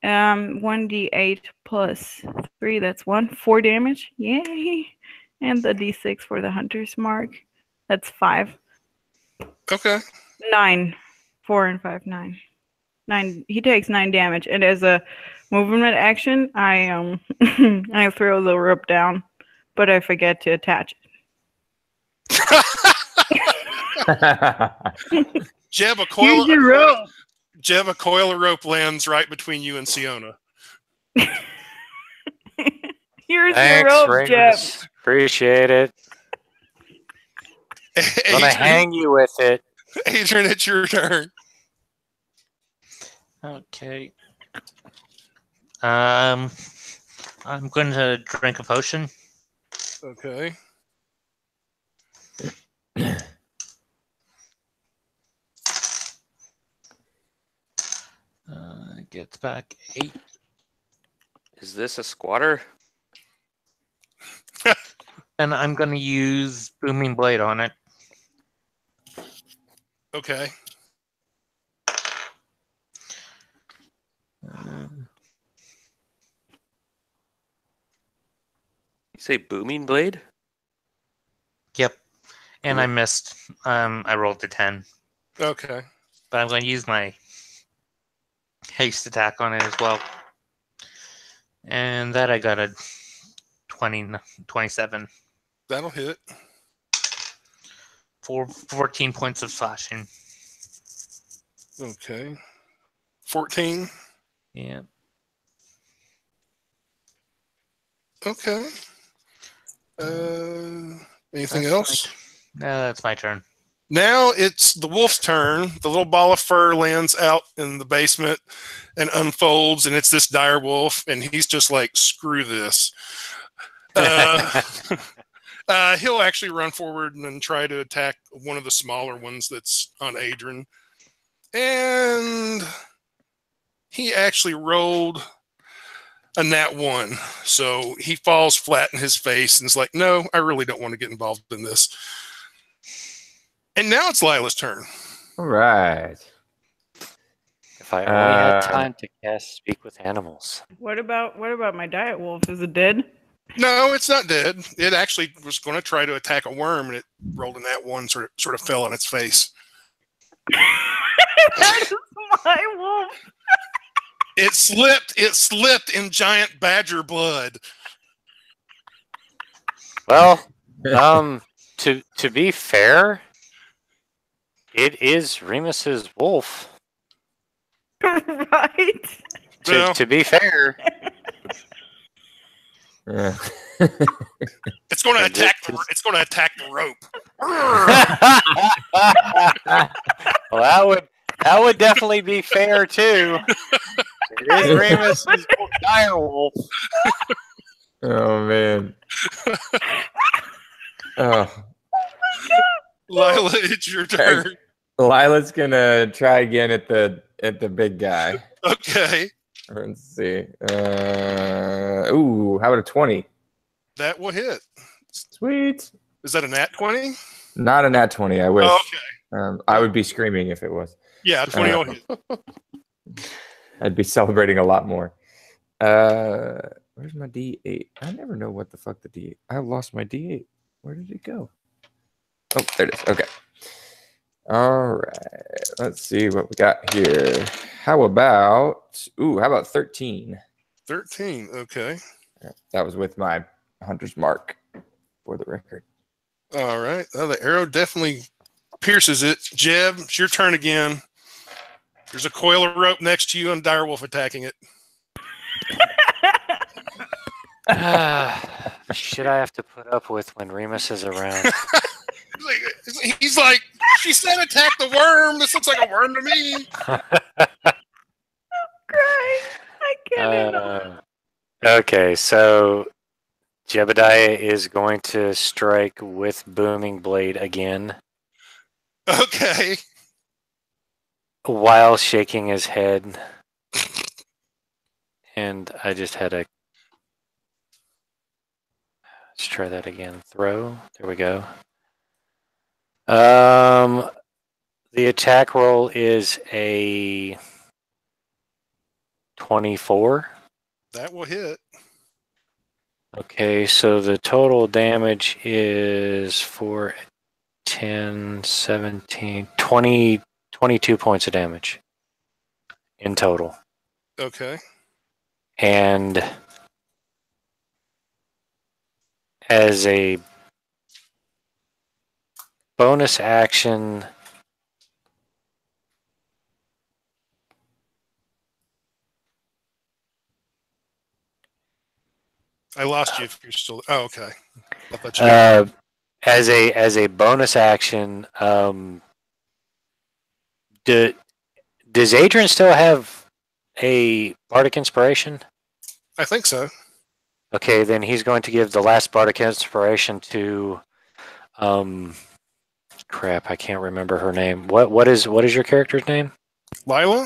1d8 plus 3, that's 4 damage. Yay. And the d6 for the hunter's mark. That's 5. Okay. 9. 4 and 5, 9. 9. He takes 9 damage, and as a movement action, I I throw the rope down, but I forget to attach it. Jeb, a Here's your rope. Jeb, a coil of rope lands right between you and Siona. Here's Thanks, your rope, Remus. Jeb. Appreciate it. I'm gonna hang you with it. Adrian, it's your turn. Okay. I'm going to drink a potion. Okay. Gets back 8. Is this a squatter? And I'm going to use Booming Blade on it. Okay. You say booming blade? Yep. And I missed. I rolled a 10. Okay. But I'm going to use my haste attack on it as well. And that I got a 27. That'll hit. 14 points of slashing. Okay. 14. Yeah. Okay. Anything else? No, that's my turn. Now it's the wolf's turn. The little ball of fur lands out in the basement and unfolds, and it's this dire wolf, and he's just like, screw this. He'll actually run forward and then try to attack one of the smaller ones that's on Adrian. And he actually rolled a nat 1. So he falls flat in his face and is like, no, I really don't want to get involved in this. And now it's Lila's turn. All right. If I only had time to cast Speak with Animals. What about my diet wolf? Is it dead? No, it's not dead. It actually was going to try to attack a worm, and it rolled a nat 1, sort of fell on its face. That's my wolf. It slipped in giant badger blood. Well, to be fair, it is Remus's wolf. Right. Well, To be fair, Yeah. it's going to attack. It's going to attack the rope. well, that would definitely be fair too. It is Remus's dire wolf. Oh man. Oh. Lila, it's your turn. Lila's gonna try again at the big guy. Okay, Let's see. Ooh, how about a 20? that will hit. Sweet. Is that a nat 20? Not a nat 20. I wish. Oh, okay. I would be screaming if it was. Yeah, 20 will hit. I'd be celebrating a lot more. Where's my D8? I never know what the fuck the D8. I lost my D8. Where did it go? Oh, there it is. Okay. All right. Let's see what we got here. How about 13? 13, okay. That was with my hunter's mark for the record. All right. Oh, the arrow definitely pierces it. Jeb, it's your turn again. There's a coil of rope next to you and direwolf attacking it. Shit I have to put up with when Remus is around. He's like, she said attack the worm. This looks like a worm to me. Crying. I can't handle it. Okay, so Jebediah is going to strike with Booming Blade again Okay. while shaking his head. And I just had a... Let's try that again. Throw. There we go. The attack roll is a 24. That will hit. Okay, so the total damage is 4, 10, 17, 20, 22 points of damage in total. Okay. And as a bonus action, I lost you if you're still... Oh, okay. I thought you... as a bonus action, does Adrian still have a bardic inspiration? I think so. Okay, then he's going to give the last bardic inspiration to crap, I can't remember her name. What is your character's name? Lila?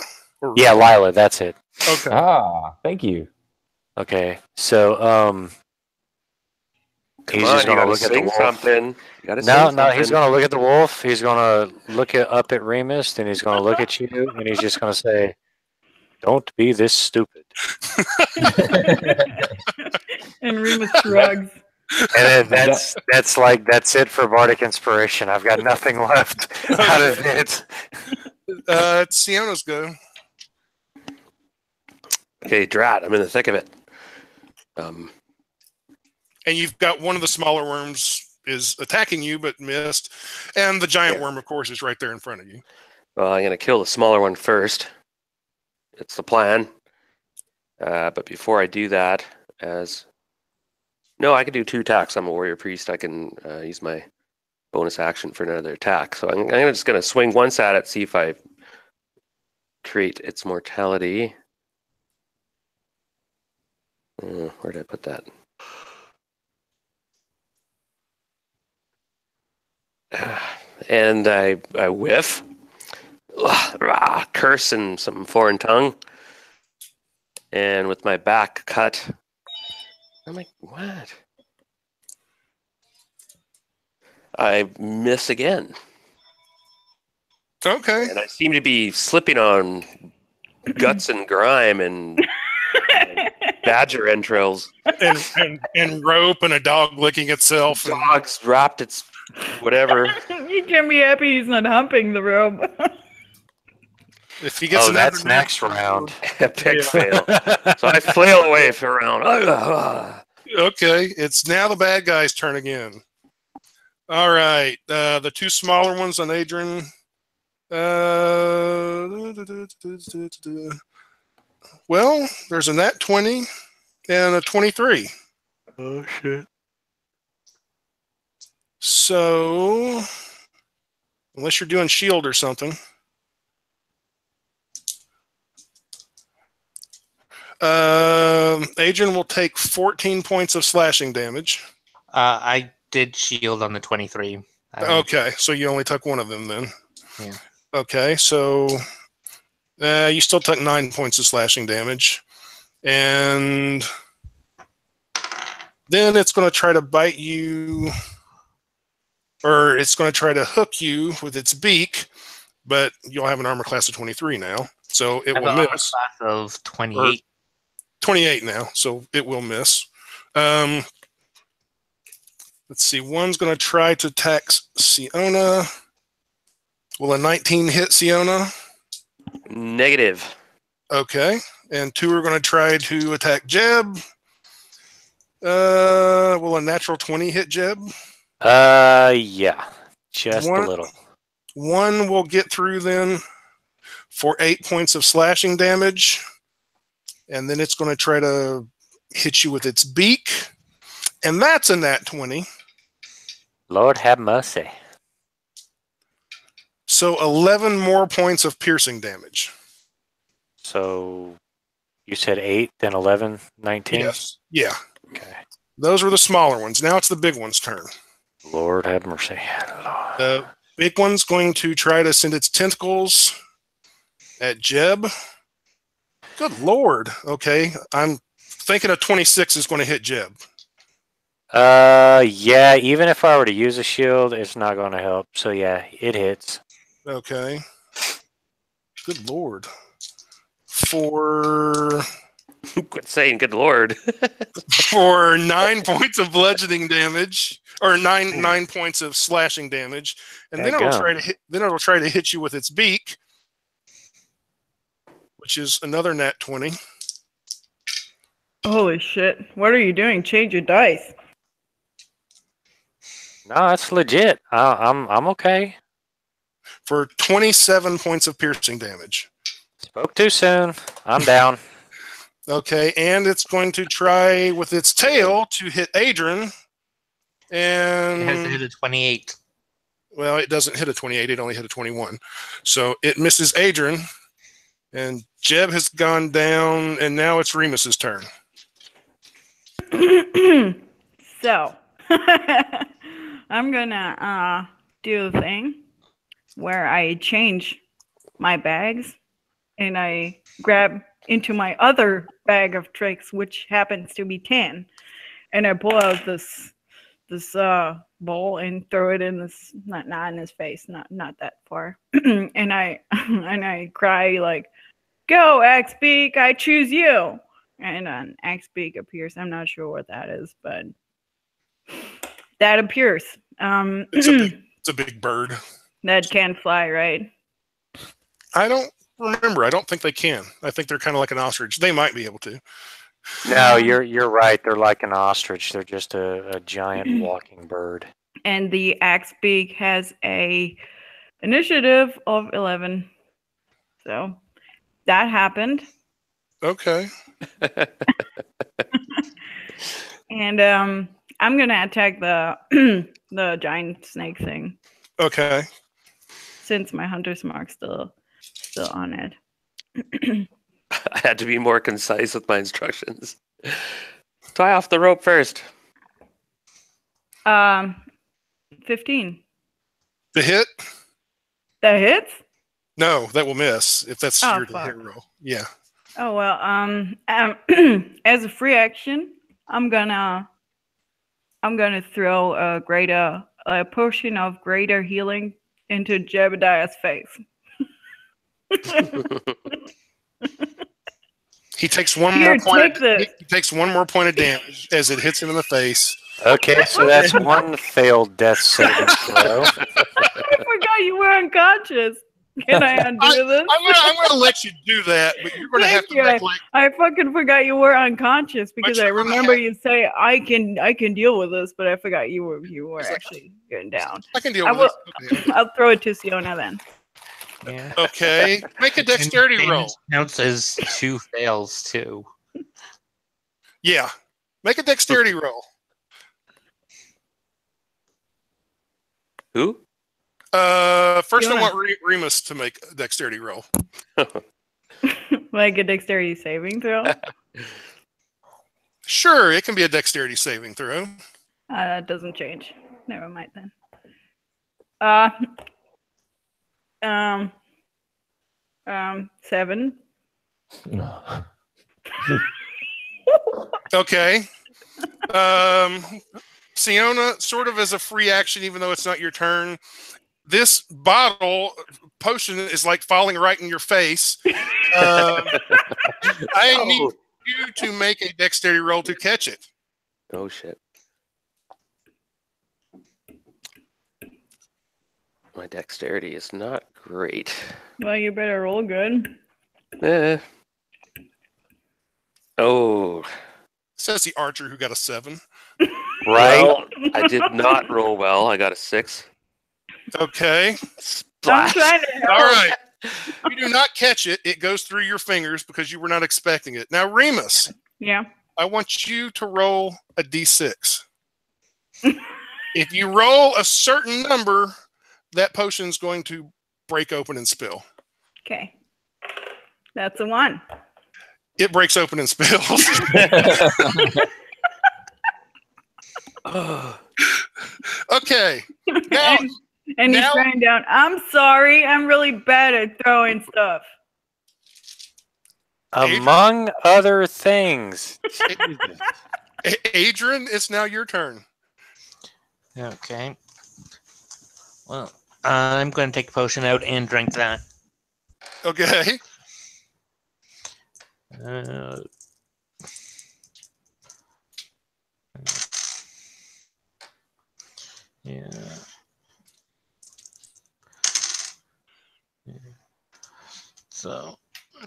Yeah, Lila, that's it. Okay. Thank you. Okay. So he's just gonna look at the wolf. Something. No, he's gonna look at the wolf, he's gonna look up at Remus, then he's gonna look at you, and he's just gonna say, "Don't be this stupid." And Remus shrugs. And then that's it for bardic inspiration. I've got nothing left out of it. It's Sienna's go. Okay, Drat, I'm in the thick of it. And you've got one of the smaller worms is attacking you, but missed. And the giant worm, of course, is right there in front of you. Well, I'm going to kill the smaller one first. It's the plan. But before I do that, No, I can do 2 attacks. I'm a warrior priest. I can use my bonus action for another attack. So I'm just going to swing once at it, see if I create its mortality. Where did I put that? And I whiff. Curse and some foreign tongue. And with my back cut, I'm like, what? I miss again. Okay. And I seem to be slipping on guts and grime and badger entrails. And rope and a dog licking itself. Dog's wrapped its whatever. You can be happy he's not humping the rope. If he gets that's next round. Epic fail. So I flail away for a round. Okay, it's now the bad guy's turn again. All right, the two smaller ones on Adrian. Well, there's a nat 20 and a 23. Oh, shit. So, unless you're doing shield or something. Adrian will take 14 points of slashing damage. I did shield on the 23. Okay, so you only took one of them then. Yeah. Okay, so you still took 9 points of slashing damage. And then it's going to try to bite you, or it's going to try to hook you with its beak, but you'll have an armor class of 23 now, so it will miss. Class of 28. 28 now, so it will miss. Let's see, one's going to try to attack Siona. Will a 19 hit Siona? Negative. Okay, and two are going to try to attack Jeb. Will a natural 20 hit Jeb? Yeah, just a little. One will get through then for 8 points of slashing damage. And then it's going to try to hit you with its beak. And that's a nat 20. Lord have mercy. So 11 more points of piercing damage. So you said 8, then 11, 19? Yes. Yeah. Okay. Those were the smaller ones. Now it's the big one's turn. Lord have mercy. The big one's going to try to send its tentacles at Jeb. Good Lord. Okay. I'm thinking a 26 is going to hit Jeb. Yeah, even if I were to use a shield, it's not going to help. So yeah, it hits. Okay. Good Lord. For Quit saying good Lord. for 9 points of bludgeoning damage, or nine points of slashing damage, and then it'll try to hit you with its beak, which is another nat 20. Holy shit. What are you doing? Change your dice. No, that's legit. I'm okay. For 27 points of piercing damage. Spoke too soon. I'm down. Okay, and it's going to try with its tail to hit Adrian. And It has to hit a 28. well, it doesn't hit a 28, it only hit a 21. So it misses Adrian. And Jeb has gone down, and now it's Remus's turn. So, I'm gonna do a thing where I change my bags and I grab into my other bag of tricks, which happens to be 10, and I pull out this bowl and throw it in this not in his face, not that far, and I cry like, "Go, Axbeak, I choose you!" And an Axbeak appears. I'm not sure what that is, but that appears. It's a big bird. That can fly, right? I don't remember. I don't think they can. I think they're kind of like an ostrich. They might be able to. No, you're right. They're like an ostrich. They're just a giant walking bird. And the Axbeak has a initiative of 11. So that happened. Okay. And I'm gonna attack the the giant snake thing Okay. since my hunter's mark's still on it. I had to be more concise with my instructions. Tie off the rope first. 15. The hit? That hits? No, that will miss if that's Oh, your fuck. hit roll. Yeah. Oh well. As a free action, I'm gonna throw a potion of greater healing into Jebediah's face. He takes one Here, more point. take this. He takes one more point of damage as it hits him in the face. Okay, so that's one failed death saving throw. I forgot you were unconscious. Can I undo this? I'm gonna let you do that, but you're gonna have to Thank make you. like I fucking forgot you were unconscious because I you're gonna remember have- you say I can deal with this, but I forgot you were It's like- actually going down. I can deal I with this. Okay. I'll throw it to Siona then. Yeah. Okay. Make a dexterity And roll. Counts as 2 fails too. Yeah. Make a dexterity roll. Who? First I Fiona. want Remus to make a dexterity roll. Like a dexterity saving throw. Sure, it can be a dexterity saving throw. That doesn't change. Never mind then. Um, 7. Okay. Siona, sort of as a free action, even though it's not your turn, this bottle potion is like falling right in your face. I need you to make a dexterity roll to catch it. Oh shit. My dexterity is not great. Well, you better roll good. Oh, Says the archer who got a 7. Right? well, I did not roll well. I got a 6. Okay. I'm Splash. trying to help. All right. You do not catch it. It goes through your fingers because you were not expecting it. Now, Remus, Yeah. I want you to roll a d6. If you roll a certain number, that potion's going to break open and spill. Okay. That's a 1. It breaks open and spills. Okay. Now, And he's now- crying down, I'm sorry. I'm really bad at throwing stuff. Among other things. Adrian, it's now your turn. Okay. Well, I'm going to take a potion out and drink that. Okay. Yeah. So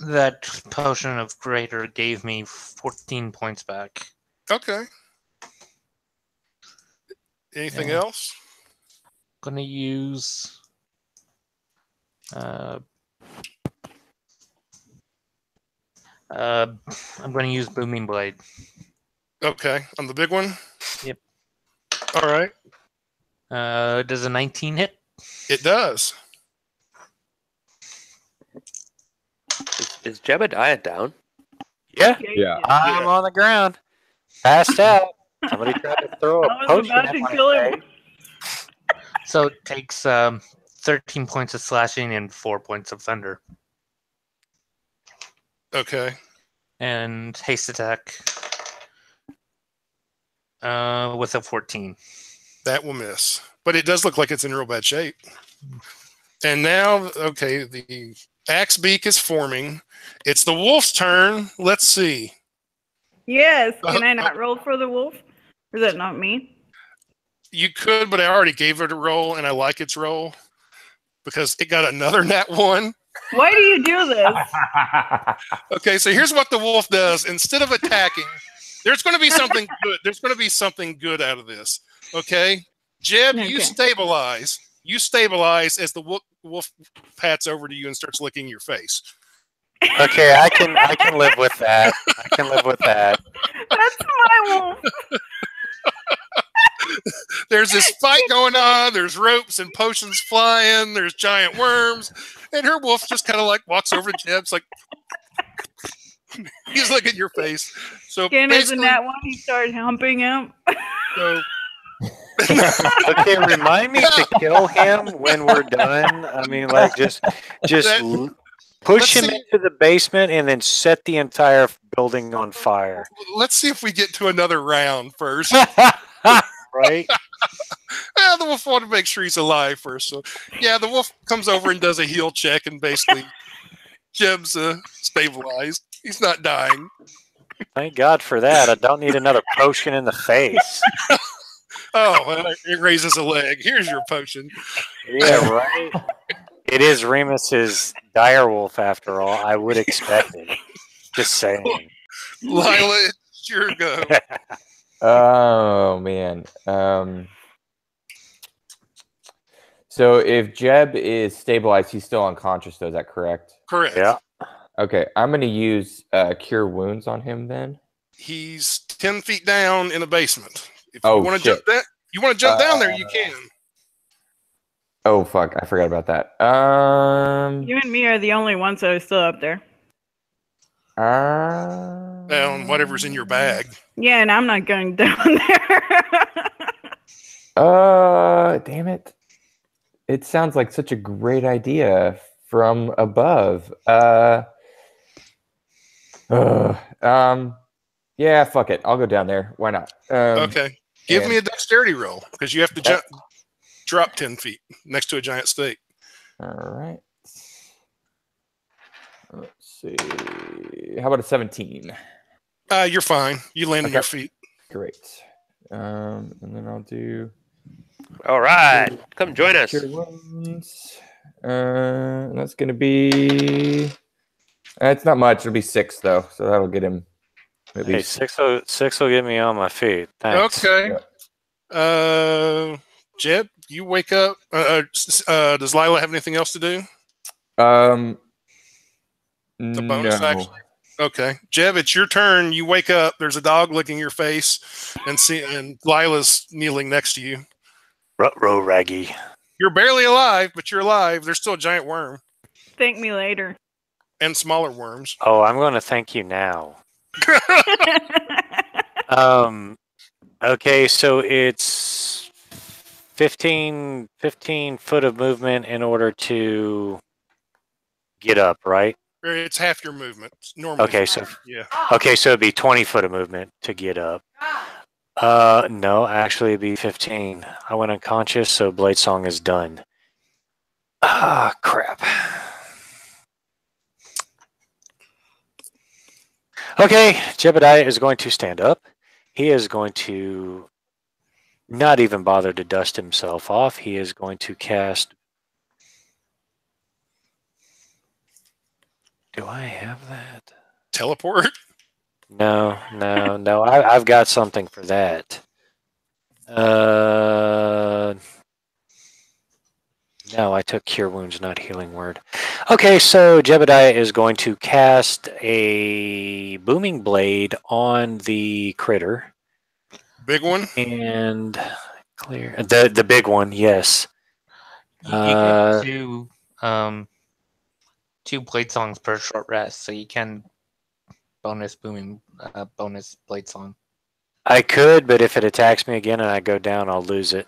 that potion of greater gave me 14 points back. Okay. Anything Yeah. else? Gonna use I'm gonna use Booming Blade. Okay. On the big one? Yep. All right. Does a 19 hit? It does. Is Jebediah down? Yeah. Yeah. I'm on the ground. Passed out. Somebody tried to throw a I was potion about at to my kill him. face. So it takes 13 points of slashing and 4 points of thunder. Okay. And haste attack with a 14. That will miss. But it does look like it's in real bad shape. And now, okay, the axe beak is forming. It's the wolf's turn. Let's see. Yes. Can I not roll for the wolf? Or is that not me? You could, but I already gave it a roll, and I like its roll because it got another nat 1. Why do you do this? Okay, so here's what the wolf does. Instead of attacking, there's going to be something good. There's going to be something good out of this. Okay? Jeb, you Okay. stabilize. You stabilize as the wolf pats over to you and starts licking your face. Okay, I can live with that. I can live with that. That's my wolf. There's this fight going on. There's ropes and potions flying. There's giant worms. And her wolf just kind of like walks over to Jeb's like, he's looking at your face. So Again, isn't basically, that when he started humping him? so, Okay, remind me to kill him when we're done. I mean, like just That- push let's him see. into the basement and then set the entire building on fire. let's see if we get to another round first. Right? The wolf wanted to make sure he's alive first. So, yeah, the wolf comes over and does a heal check, and basically, Jeb's stabilized. He's not dying. Thank God for that. I don't need another potion in the face. Oh, well, it raises a leg. Here's your potion. Yeah, right. It is Remus's direwolf after all. I would expect it. Just saying. Lila, it's your go. Oh man. So if Jeb is stabilized, he's still unconscious, though. Is that correct? Correct. Yeah. Okay, I'm gonna use Cure Wounds on him then. He's 10 feet down in a basement. If Oh, you want to shit. jump that, you want to jump down there, you can. Oh fuck, I forgot about that. You and me are the only ones that are still up there. Down whatever's in your bag. Yeah, and I'm not going down there. Damn it. It sounds like such a great idea from above. Yeah, fuck it. I'll go down there. Why not? Okay. Give and- me a dexterity roll because you have to drop 10 feet next to a giant stake. All right. Let's see. How about a 17? You're fine. You land on your feet. Great. And then I'll do All right, come join us. Cure Wounds. And that's going to be. It's not much. It'll be 6 though, so that'll get him. At Hey, least. six will get me on my feet. Thanks. Okay. Jeb, you wake up. Does Lila have anything else to do? The bonus action? Okay. Jeb, it's your turn. You wake up. There's a dog licking your face, and Lila's kneeling next to you. Ruh-roh, Raggy. You're barely alive, but you're alive. There's still a giant worm Thank me later. and smaller worms. Oh, I'm going to thank you now. Okay, so it's 15 foot of movement in order to get up, right? It's half your movement. Normally. Okay, so Yeah. it'd be 20 foot of movement to get up. No, actually it'd be 15. I went unconscious, so Blade Song is done. Ah, crap. Okay, Jebediah is going to stand up. He is going to not even bother to dust himself off. He is going to cast. Do I have that? Teleport. No. I've got something for that. No, I took Cure Wounds, not Healing Word. Okay, so Jebediah is going to cast a Booming Blade on the critter. Big one. And clear the big one, yes. You get two blade songs per short rest, so you can bonus blade song. I could, but if it attacks me again and I go down, I'll lose it.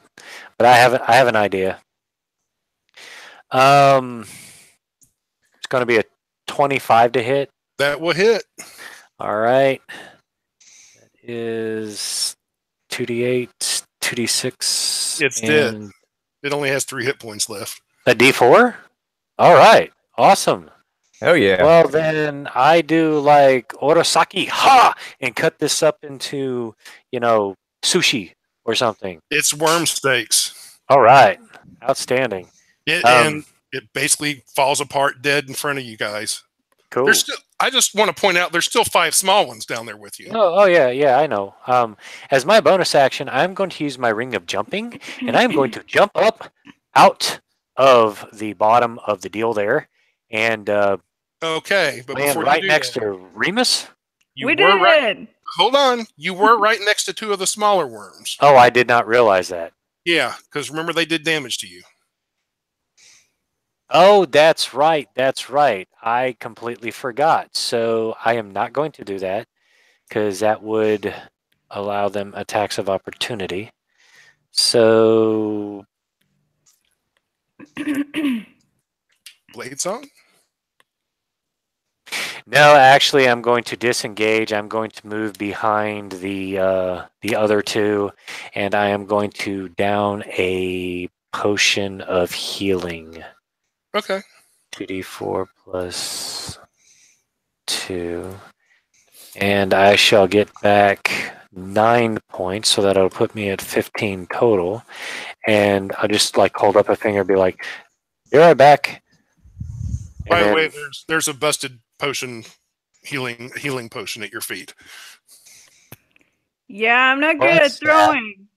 But I have an idea. It's going to be a 25 to hit. That will hit. All right. That is 2d8, 2d6. It's dead. It only has 3 hit points left. A d4? All right. Awesome. Oh yeah. Well, then I do like Orosaki ha and cut this up into, sushi or something. It's worm steaks. All right. Outstanding. And it basically falls apart dead in front of you guys. Cool. I just want to point out there's still 5 small ones down there with you. Oh yeah, I know. As my bonus action, I'm going to use my ring of jumping, and I'm going to jump up out of the bottom of the deal there, and Okay, but land before right you do next that, to Remus. you We were did. hold on. You were right next to two of the smaller worms. Oh, I did not realize that. Yeah, because remember they did damage to you. Oh, that's right. That's right. I completely forgot. So I am not going to do that because that would allow them attacks of opportunity. So Blade Song? no, actually, I'm going to disengage. I'm going to move behind the other two, and I am going to down a potion of healing. Okay. 2d4 plus 2. And I shall get back 9 points, so that'll put me at 15 total. And I'll just like hold up a finger and be like, "Be right back." By the And way, there's a busted potion healing potion at your feet. Yeah, I'm not good at What's throwing.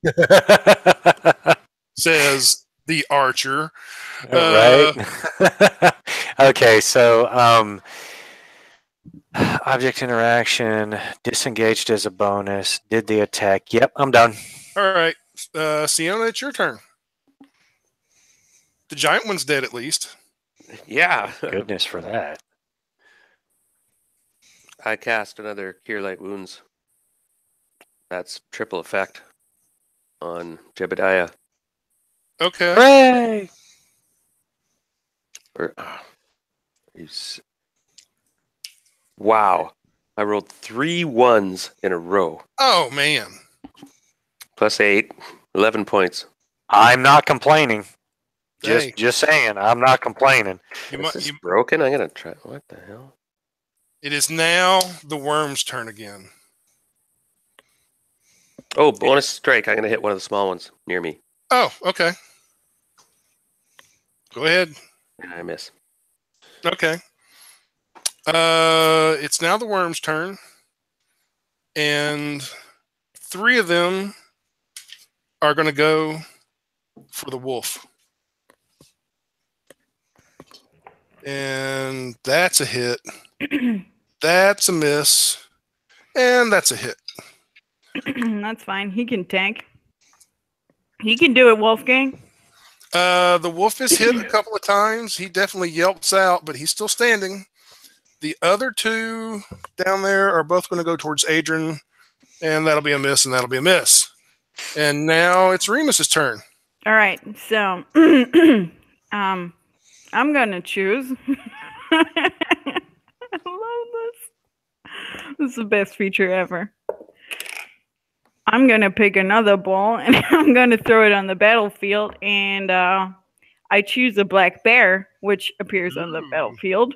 Says the archer. right? Okay, so object interaction, disengaged as a bonus, did the attack. Yep, I'm done. All right. Sienna, it's your turn. The giant one's dead at least. Yeah. Goodness for that. I cast another Cure Light Wounds. That's triple effect on Jebediah. Okay. Hooray! Wow. I rolled 3 1s in a row. Oh, man. Plus 8, 11 points. I'm not complaining. Hey, Just saying, I'm not complaining. Is this broken? I'm going to try. What the hell? it is now the worm's turn again. Oh, bonus strike. I'm going to hit one of the small ones near me. Oh, okay. Go ahead. And I miss. Okay. It's now the worm's turn. And 3 of them are going to go for the wolf. And that's a hit. That's a miss. And that's a hit. That's fine. He can tank. He can do it, Wolfgang. The wolf is hit a couple of times. He definitely yelps out, but he's still standing. The other 2 down there are both going to go towards Adrian, and that'll be a miss, and that'll be a miss. And now it's Remus's turn. All right. So, I'm gonna choose. I love this. This is the best feature ever. I'm gonna pick another ball and I'm gonna throw it on the battlefield, and I choose a black bear, which appears on the battlefield.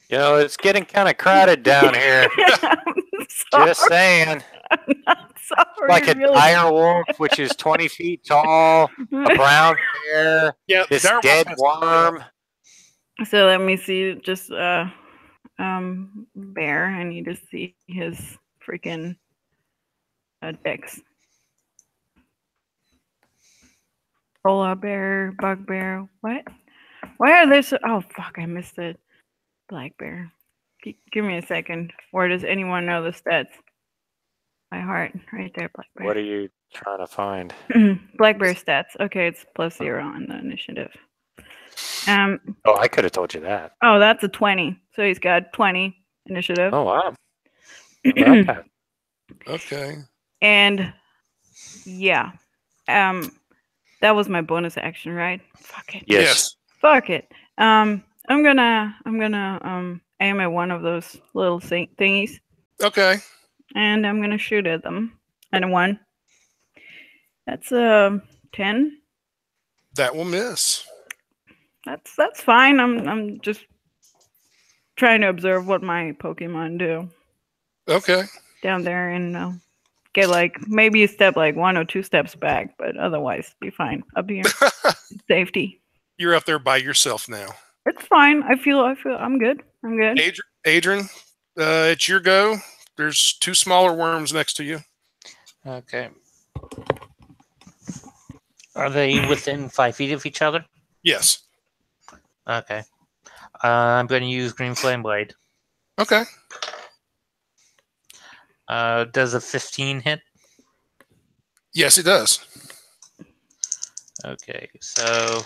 You know, it's getting kind of crowded down here. Just saying. I'm not sorry. Like a really. dire wolf, which is 20 feet tall, a brown bear, Yeah, this dire wolf dead has- worm. So let me see, just bear. I need to see his freaking dex. Polar bear, bugbear. What? Why are there so? Oh fuck! I missed it. Black bear. Give me a second. Or does anyone know the stats? My heart, right there, black bear. What are you trying to find? Black bear stats. Okay, it's +0 on the initiative. Oh, I could have told you that. Oh, that's a 20. So he's got 20 initiative. Oh, wow. Okay. Okay. And yeah, that was my bonus action, right? Fuck it. Yes. Fuck it. I'm gonna aim at one of those little thingies, Okay. and I'm gonna shoot at them. And a 1. That's a 10. That will miss. That's fine. I'm just trying to observe what my Pokemon do Okay. down there, and get like maybe a step, like 1 or 2 steps back, but otherwise be fine up here. Safety. You're up there by yourself now. It's fine. I feel I'm good. I'm good. Adrian, it's your go. There's 2 smaller worms next to you. Okay. Are they within 5 feet of each other? Yes. Okay. I'm going to use Green Flame Blade. Okay. Does a 15 hit? Yes, it does. Okay, so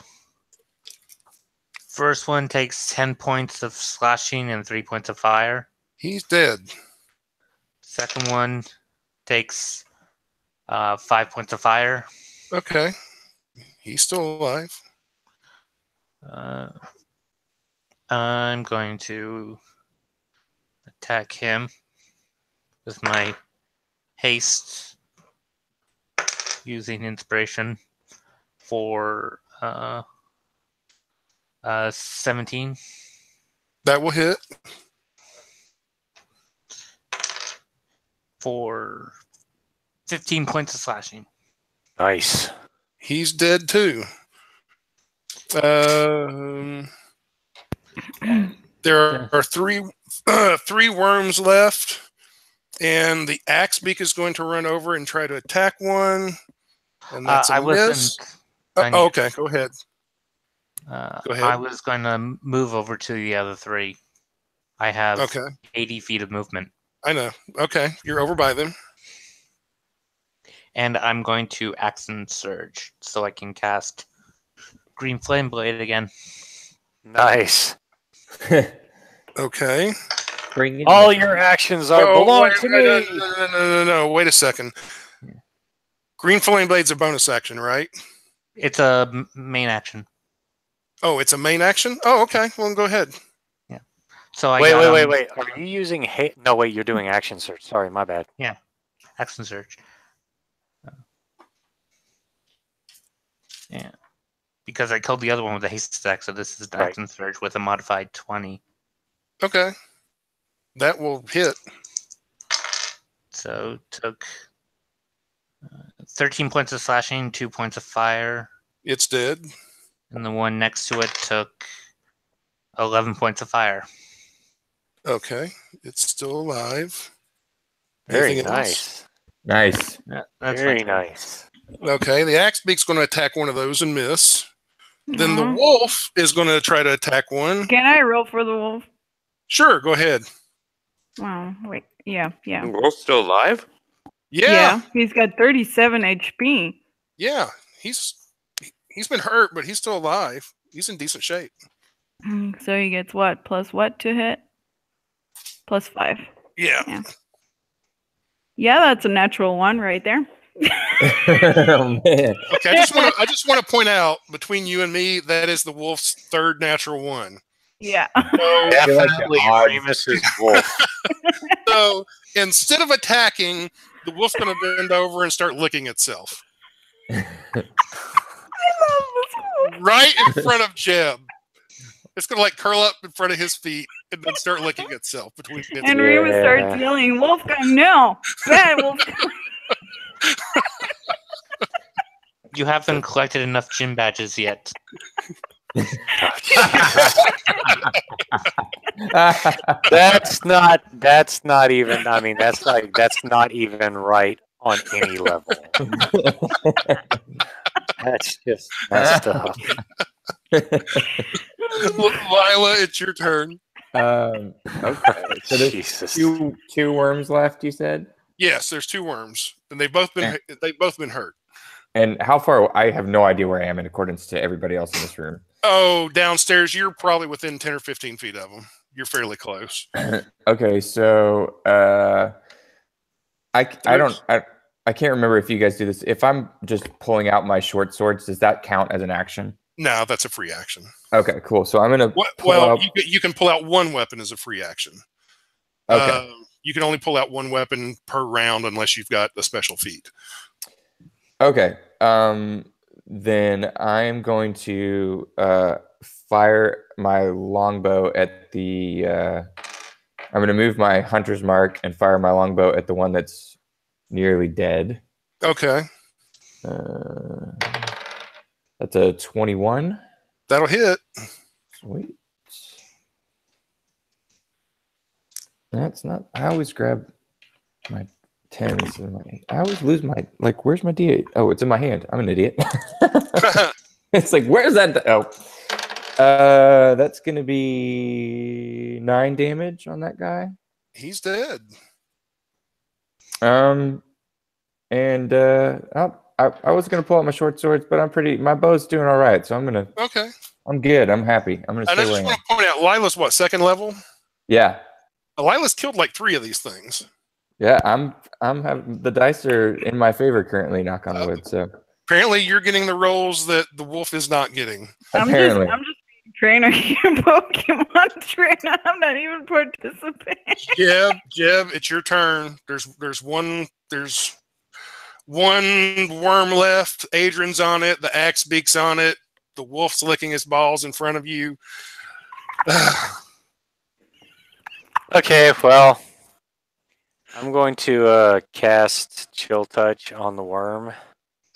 first one takes 10 points of slashing and 3 points of fire. He's dead. Second one takes 5 points of fire. Okay. He's still alive. I'm going to attack him with my haste using inspiration for 17 That will hit. for 15 points of slashing. Nice. He's dead too. There are three worms left, and the axe beak is going to run over and try to attack one, and that's a miss. Okay, go ahead. Go ahead. I was going to move over to the other three. I have Okay. 80 feet of movement. I know. Okay, you're over by them. And I'm going to Action Surge so I can cast Green Flame Blade again. Nice. Okay. Bring it All in. your actions belong to me. No. Wait a second. Green Flame Blade's a bonus action, right? It's a main action. Oh, it's a main action? Oh, okay. Well, go ahead. Yeah. So I Wait. got, Are you using No, wait, you're doing action search. Sorry, my bad. Action Surge. Yeah. Because I killed the other one with a haste attack, so this is the Right. Action Surge with a modified 20. Okay. That will hit. So took 13 points of slashing, 2 points of fire, It's dead. and the one next to it took 11 points of fire. Okay. It's still alive. Very Anything else? nice. Nice. Yeah, that's Very my turn. nice. Okay. The axe beak's going to attack one of those and miss. Then the Aw. wolf is going to try to attack one. Can I roll for the wolf? Sure, go ahead. Oh, wait. Yeah. Wolf's still alive? Yeah. He's got 37 HP. Yeah. He's been hurt, but he's still alive. He's in decent shape. So he gets what? Plus what to hit? Plus 5. Yeah. Yeah, that's a natural one right there. Oh man. Okay. I just want to point out between you and me, that is the wolf's third natural one. Yeah. So, Definitely odds. Remus's wolf. so instead of attacking, the wolf's going to bend over and start licking itself. Right in front of Jeb. It's going to like curl up in front of his feet and then start licking itself between its And Remus starts yelling, Wolfgang, no! Bad Wolfgang! You haven't collected enough gym badges yet. That's not even, I mean, that's not even right on any level. That's just messed up. Lila, it's your turn. Okay. So there's Jesus. two worms left, you said? Yes, there's two worms, and they've both been hurt. And how far? I have no idea where I am in accordance to everybody else in this room. Oh, downstairs, you're probably within 10 or 15 feet of them. You're fairly close. Okay, so I can't remember if you guys do this. If I'm just pulling out my short swords, does that count as an action? No, that's a free action. Okay, cool. So I'm gonna you can pull out one weapon as a free action. Okay. You can only pull out one weapon per round unless you've got a special feat. Okay. Then I'm going to fire my longbow at the. I'm going to move my hunter's mark and fire my longbow at the one that's nearly dead. Okay. That's a 21. That'll hit. Sweet. That's not. I always grab my 10s. I always lose my. Like, where's my D8? Oh, it's in my hand. I'm an idiot. It's like, where's that? Oh. That's going to be 9 damage on that guy. He's dead. And I was gonna pull out my short swords, but my bow's doing all right, so Okay. I'm good. I'm happy. I'm gonna And stay I just where I want am. to point out, Lila's what, second level? Yeah, Lila's killed like 3 of these things. yeah. I'm having the dice are in my favor currently. Knock on wood. So Apparently, you're getting the rolls that the wolf is not getting. apparently, I'm just being trainer here, Pokemon trainer. I'm not even participating. Jeb, it's your turn. There's one worm left. Adrian's on it. The axe beak's on it. The wolf's licking his balls in front of you. Okay, well, I'm going to cast Chill Touch on the worm.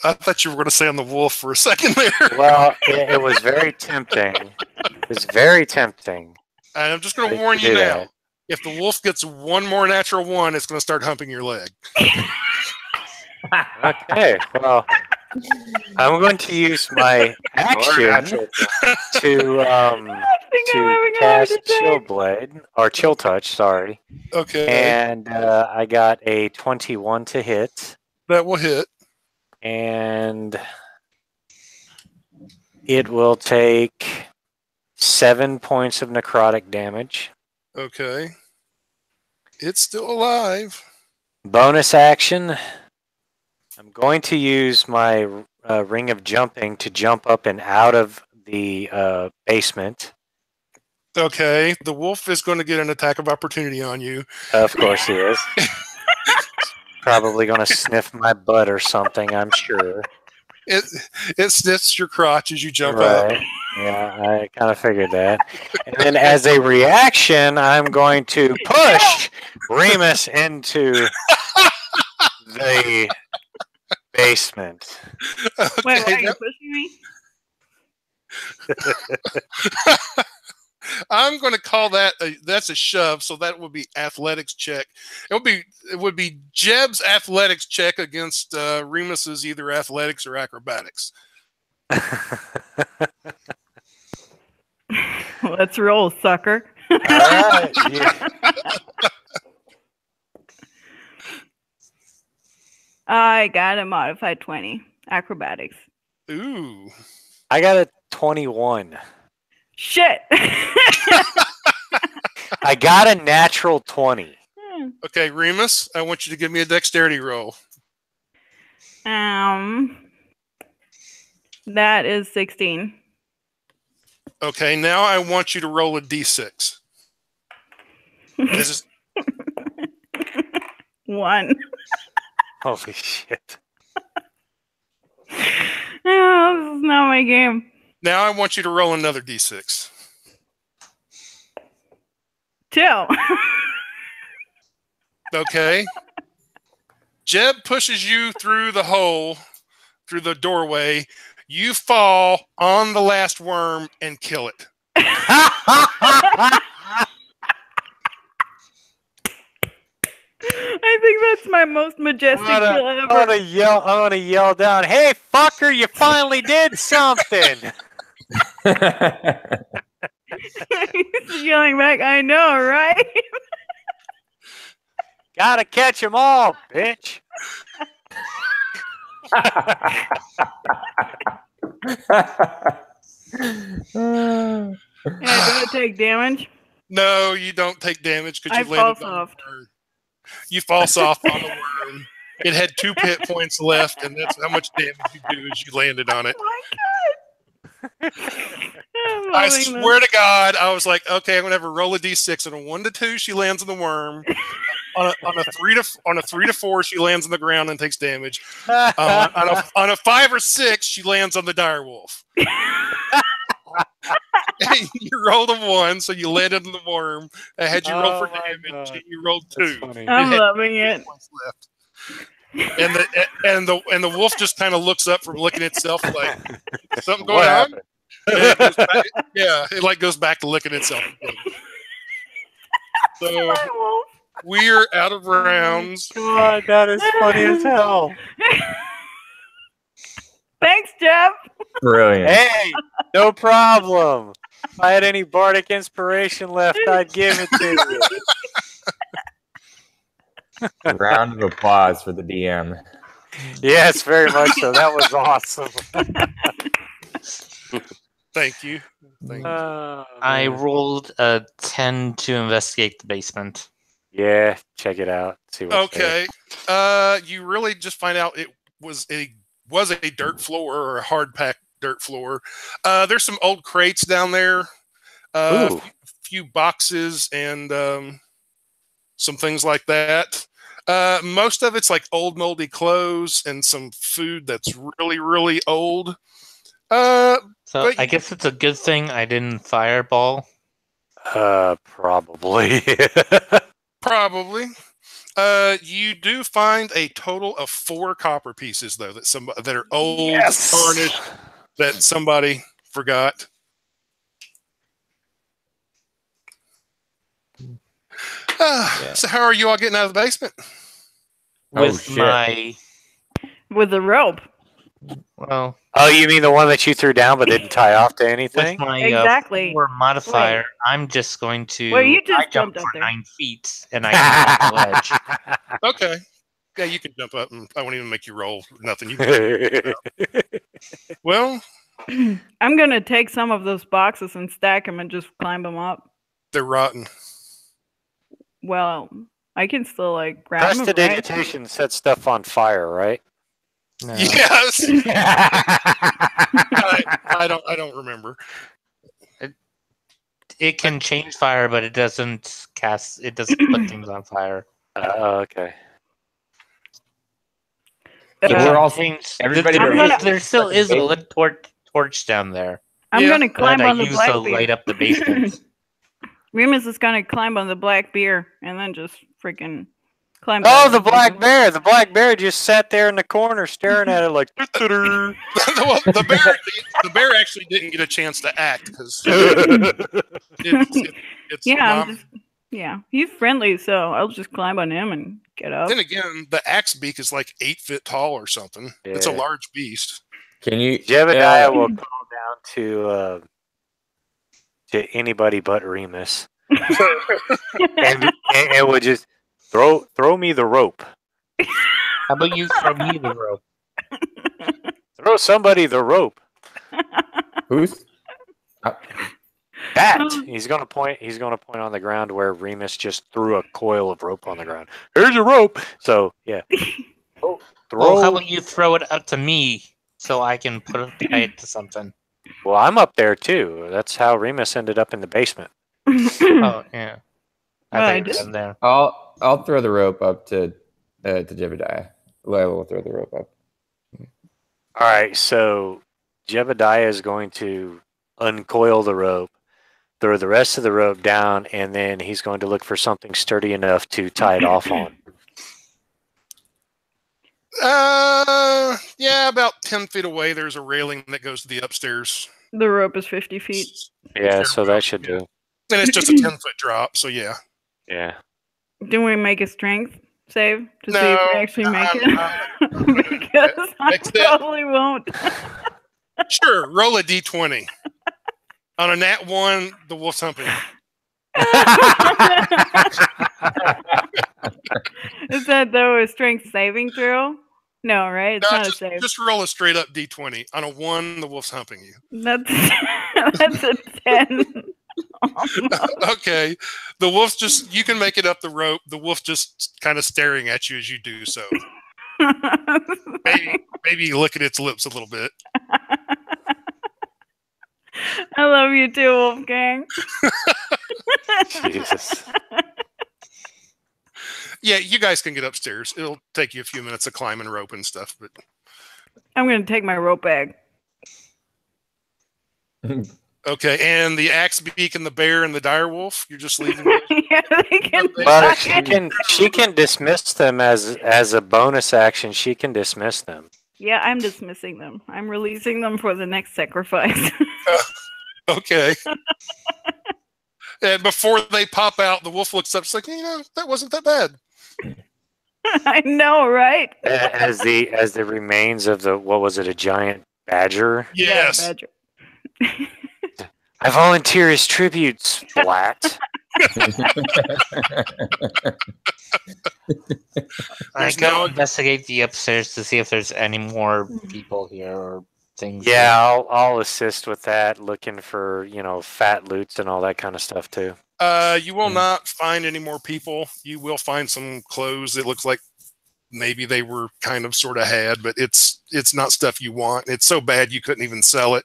I thought you were going to say on the wolf for a second there. Well, it was very tempting. It was very tempting. And I'm just going to warn you now. If the wolf gets one more natural 1, it's going to start humping your leg. Okay, well, I'm going to use my action to cast Chill Blade, or Chill Touch, sorry. Okay. And I got a 21 to hit. That will hit. And it will take 7 points of necrotic damage. Okay. It's still alive. Bonus action. I'm going to use my ring of jumping to jump up and out of the basement. Okay. The wolf is going to get an attack of opportunity on you. Of course he is. Probably going to sniff my butt or something, I'm sure. It sniffs your crotch as you jump up. Yeah, I kind of figured that. And then as a reaction, I'm going to push Remus into the basement. Okay, Wait, why are you pushing me? I'm going to call that that's a shove, so that would be athletics check. It would be Jeb's athletics check against Remus's either athletics or acrobatics. Let's roll, sucker. All right. Yeah. I got a modified 20 acrobatics. Ooh. I got a 21. Shit. I got a natural 20. Okay, Remus, I want you to give me a dexterity roll. That is 16. Okay, now I want you to roll a d6. This is 1. Holy shit. Oh, this is not my game. now I want you to roll another d6. 2. Okay. Jeb pushes you through the hole, through the doorway. You fall on the last worm and kill it. I think that's my most majestic kill ever. I'm gonna yell down, "Hey fucker, you finally did something!" He's yelling back, I know, right? Gotta catch them all, bitch. Yeah, do I take damage? No, you don't take damage because you I fall landed on soft. the worm. You fall soft on the worm. It had 2 hit points left, and that's how much damage you do as you landed on it. Oh my god! I'm I loving swear to God, I was like, okay, I'm gonna have her roll a d6. On a 1 to 2, she lands on the worm. On a 3 to 4, she lands on the ground and takes damage. On a 5 or 6, she lands on the direwolf. You rolled a 1, so you landed on the worm. I had you roll for damage, and you rolled 2. I'm loving it. Left. And the wolf just kind of looks up from licking itself like something going on. It goes back, yeah, it like goes back to licking itself again. So we're out of rounds. God, that is funny as hell. Thanks, Jeff. Brilliant. Hey, no problem. If I had any bardic inspiration left, I'd give it to you. Round of applause for the DM. Yes, very much so. That was awesome. Thank you. Thank you. I Man. rolled a 10 to investigate the basement. Yeah, check it out. See what's there. Okay. You really just find out it was a dirt floor or a hard packed dirt floor. There's some old crates down there. A Ooh. few boxes and some things like that. Most of it's like old moldy clothes and some food that's really, really old. So But I guess it's a good thing I didn't fireball. Probably. Probably. You do find a total of 4 copper pieces though that are old, Yes! tarnished, that somebody forgot. So how are you all getting out of the basement? With shit. my With the rope. well, Oh, you mean the one that you threw down but didn't tie off to with anything? my Exactly. 4 modifier, I'm just going to. Well, you just I jump jumped up for there. 9 feet, and I can jump the ledge. Okay. Yeah, you can jump up and I won't even make you roll. Nothing. You can well, I'm gonna take some of those boxes and stack them and just climb them up. they're rotten. Well, I can still like grab them, right? Prestidigitation sets stuff on fire, right? No. Yes. I don't remember. It can change fire, but it doesn't cast. It doesn't put things on fire. Okay. It So Uh, we're can all change. everybody I'm gonna- There still is a lit torch down there I'm Yeah. gonna climb that I on the use to black light bear. up the basement. Remus is gonna climb on the black bear and then just freaking climb. Oh, down the the black basement. bear! The black bear just sat there in the corner staring at it like. Well, the bear actually didn't get a chance to act because it's Yeah, mom. I'm just, yeah, he's friendly, so I'll just climb on him and get up. Then again, the axe beak is like 8 feet tall or something. It's a Yeah. large beast. Can you? Jebediah will call down to anybody but Remus, and will just throw me the rope. How about you throw me the rope? Throw somebody the rope. Who's? That he's gonna point on the ground where Remus just threw a coil of rope on the ground. Here's your rope. So yeah. Throw. Well, how about you throw it up to me so I can tie it to something? Well, I'm up there too. That's how Remus ended up in the basement. Oh yeah, I Well, I think it's just- in there. I'll throw the rope up to Jebediah. Layla will throw the rope up. All right, so Jebediah is going to uncoil the rope, throw the rest of the rope down, and then he's going to look for something sturdy enough to tie it off on. Yeah, about 10 feet away, there's a railing that goes to the upstairs. The rope is 50 feet. Yeah, so that should do. And it's just a 10-foot drop, so yeah. Yeah. Do we make a strength save to see if No, we actually make I'm it? Because I Fix it. probably won't. Sure, roll a d20. On a nat 1, the wolf's humping. Is that though a strength saving throw? No, right? It's No, not a save. just roll a straight up d20. On a 1, the wolf's humping you. That's a 10. Okay. The wolf's just, you can make it up the rope. The wolf's just kind of staring at you as you do so. Maybe lick at its lips a little bit. I love you too, Wolfgang. Jesus. Yeah, you guys can get upstairs. It'll take you a few minutes of climbing rope and stuff, but I'm going to take my rope bag. okay. And the axe beak and the bear and the dire wolf, you're just leaving those? Yeah, they can But she can dismiss them as a bonus action. She can dismiss them. Yeah, I'm dismissing them. I'm releasing them for the next sacrifice. Okay. And before they pop out, the wolf looks up. It's like, that wasn't that bad. I know, right? As the remains of what was it, a giant badger? Yes. Yeah, badger. I volunteer as tribute, splat. I There's go no- investigate the upstairs to see if there's any more people here or things. Yeah, I'll assist with that, looking for fat loots and all that kind of stuff too. You will not find any more people. You will find some clothes. It looks like maybe they were kind of sort of had, but it's not stuff you want. It's so bad you couldn't even sell it.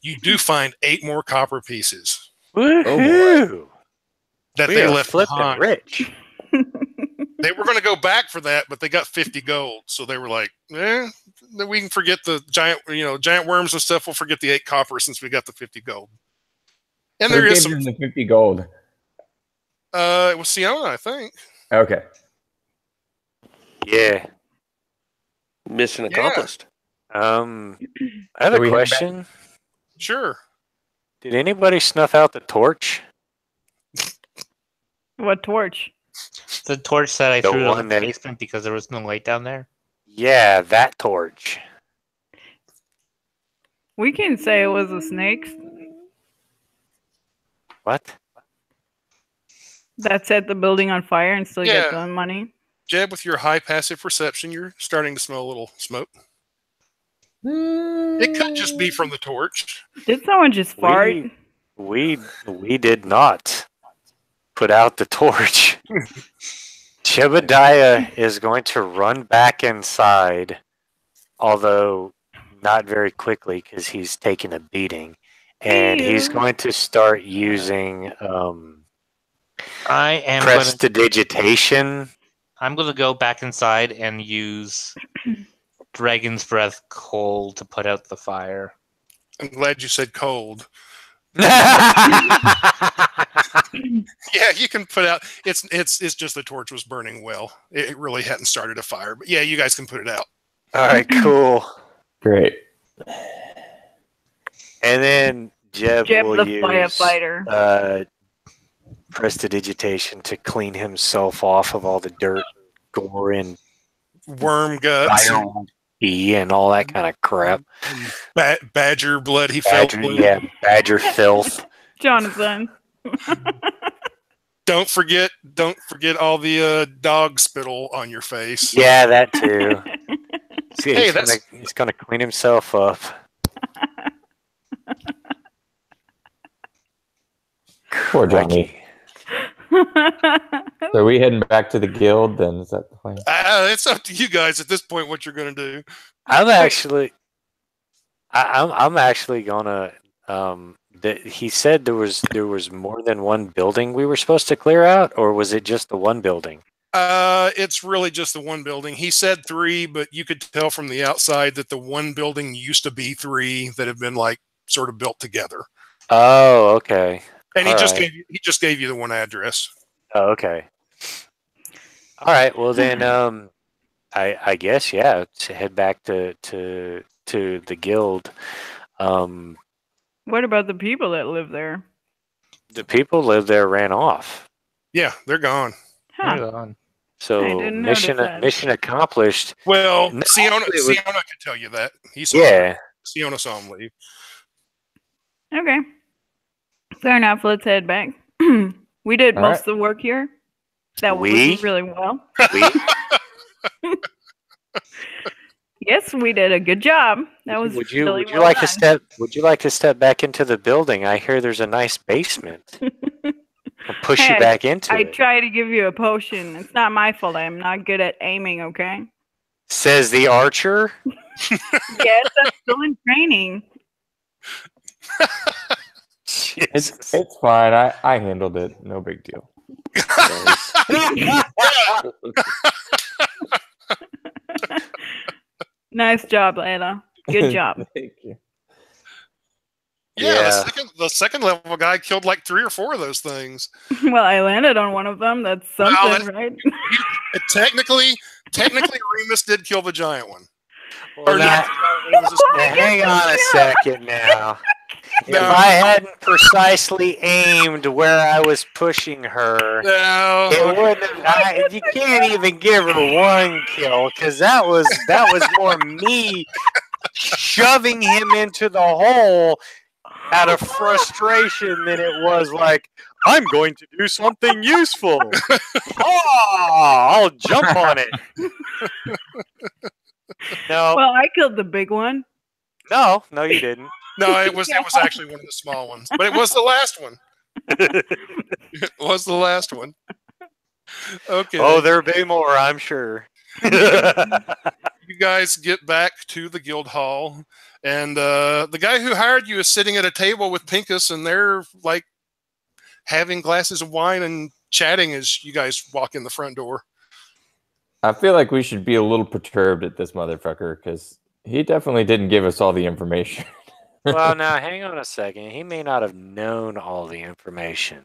You do find 8 more copper pieces Woohoo! that We they are left flipping behind. rich. They were going to go back for that, but they got 50 gold. So they were like, then we can forget the giant worms and stuff. We'll forget the 8 copper since we got the 50 gold. And Who there is gave some. them the 50 gold? It was Siona, I think. Okay. Yeah. Mission accomplished. I have So a we head back- question. Sure. Did anybody snuff out the torch? What torch? The torch that I The threw in one the that- basement because there was no light down there. Yeah, that torch. We can say it was a snake What? that set the building on fire and still Yeah. get the money. Jeb, with your high passive perception, you're starting to smell a little smoke. It could just be from the torch. Did someone just fart? We did not put out the torch. Jebediah is going to run back inside, although not very quickly because he's taking a beating, and he's Ew. going to start using I am going to prestidigitation. I'm going to go back inside and use Dragon's Breath coal to put out the fire. I'm glad you said cold. All Yeah, you can put out. It's just the torch was burning well. It really hadn't started a fire, but yeah, you guys can put it out. right, cool. Great. And then Jeb Jeb will the use firefighter. prestidigitation to clean himself off of all the dirt, gore, and Worm guts, pee and all that kind of crap. badger blood. He Badger, felt. yeah, badger filth. Jonathan. Don't forget all the dog spittle on your face. Yeah, that too. See, Hey, he's gonna clean himself up. Poor Johnny. So are we heading back to the guild then? Is that the plan? It's up to you guys at this point what you're going to do. I'm actually gonna. He said there was more than one building we were supposed to clear out, or was it just the one building? It's really just the one building. He said 3, but you could tell from the outside that the one building used to be 3 that have been like sort of built together. Oh, okay. And he All just right. gave you the one address. Oh, okay. All right. Well, then, I guess to head back to the guild. What about the people that live there? The people live there ran off. Yeah, they're gone. Huh. Hold on. I So didn't notice that. mission accomplished. Well, No, Siona it was- could tell you that. He saw Yeah. Siona saw him leave. Okay. Fair enough. Let's head back. We did All most right. of the work here. That We? was really well. We, Yes, we did a good job. That was would you really would you well like done. to step would you like to step back into the building? I hear there's a nice basement. I'll push Hey, you back into I it. try to give you a potion. It's not my fault. I'm not good at aiming, okay? Says the archer. Yes, I'm still in training. Jesus. It's fine. I handled it. No big deal. Nice job, Layla. Good job. Thank you. Yeah, Yeah. the second level guy killed like 3 or 4 of those things. Well, I landed on one of them. That's something, that's- right? Technically, Remus did kill the giant one. Well, Or now- not, it was a- now, hang on a second now. If No. I hadn't precisely aimed where I was pushing her, No. it wouldn't have, you can't even give her one kill because that was more me shoving him into the hole out of frustration than it was like, I'm going to do something useful. I'll jump on it. No, Well, I killed the big one. no, you didn't. No, it was actually one of the small ones, but it was the last one. It was the last one. Okay. Oh, there'll be more, I'm sure. You guys get back to the guild hall, and the guy who hired you is sitting at a table with Pincus, and they're like having glasses of wine and chatting as you guys walk in the front door. I feel like we should be a little perturbed at this motherfucker because he definitely didn't give us all the information. Well, now, hang on a second. He may not have known all the information.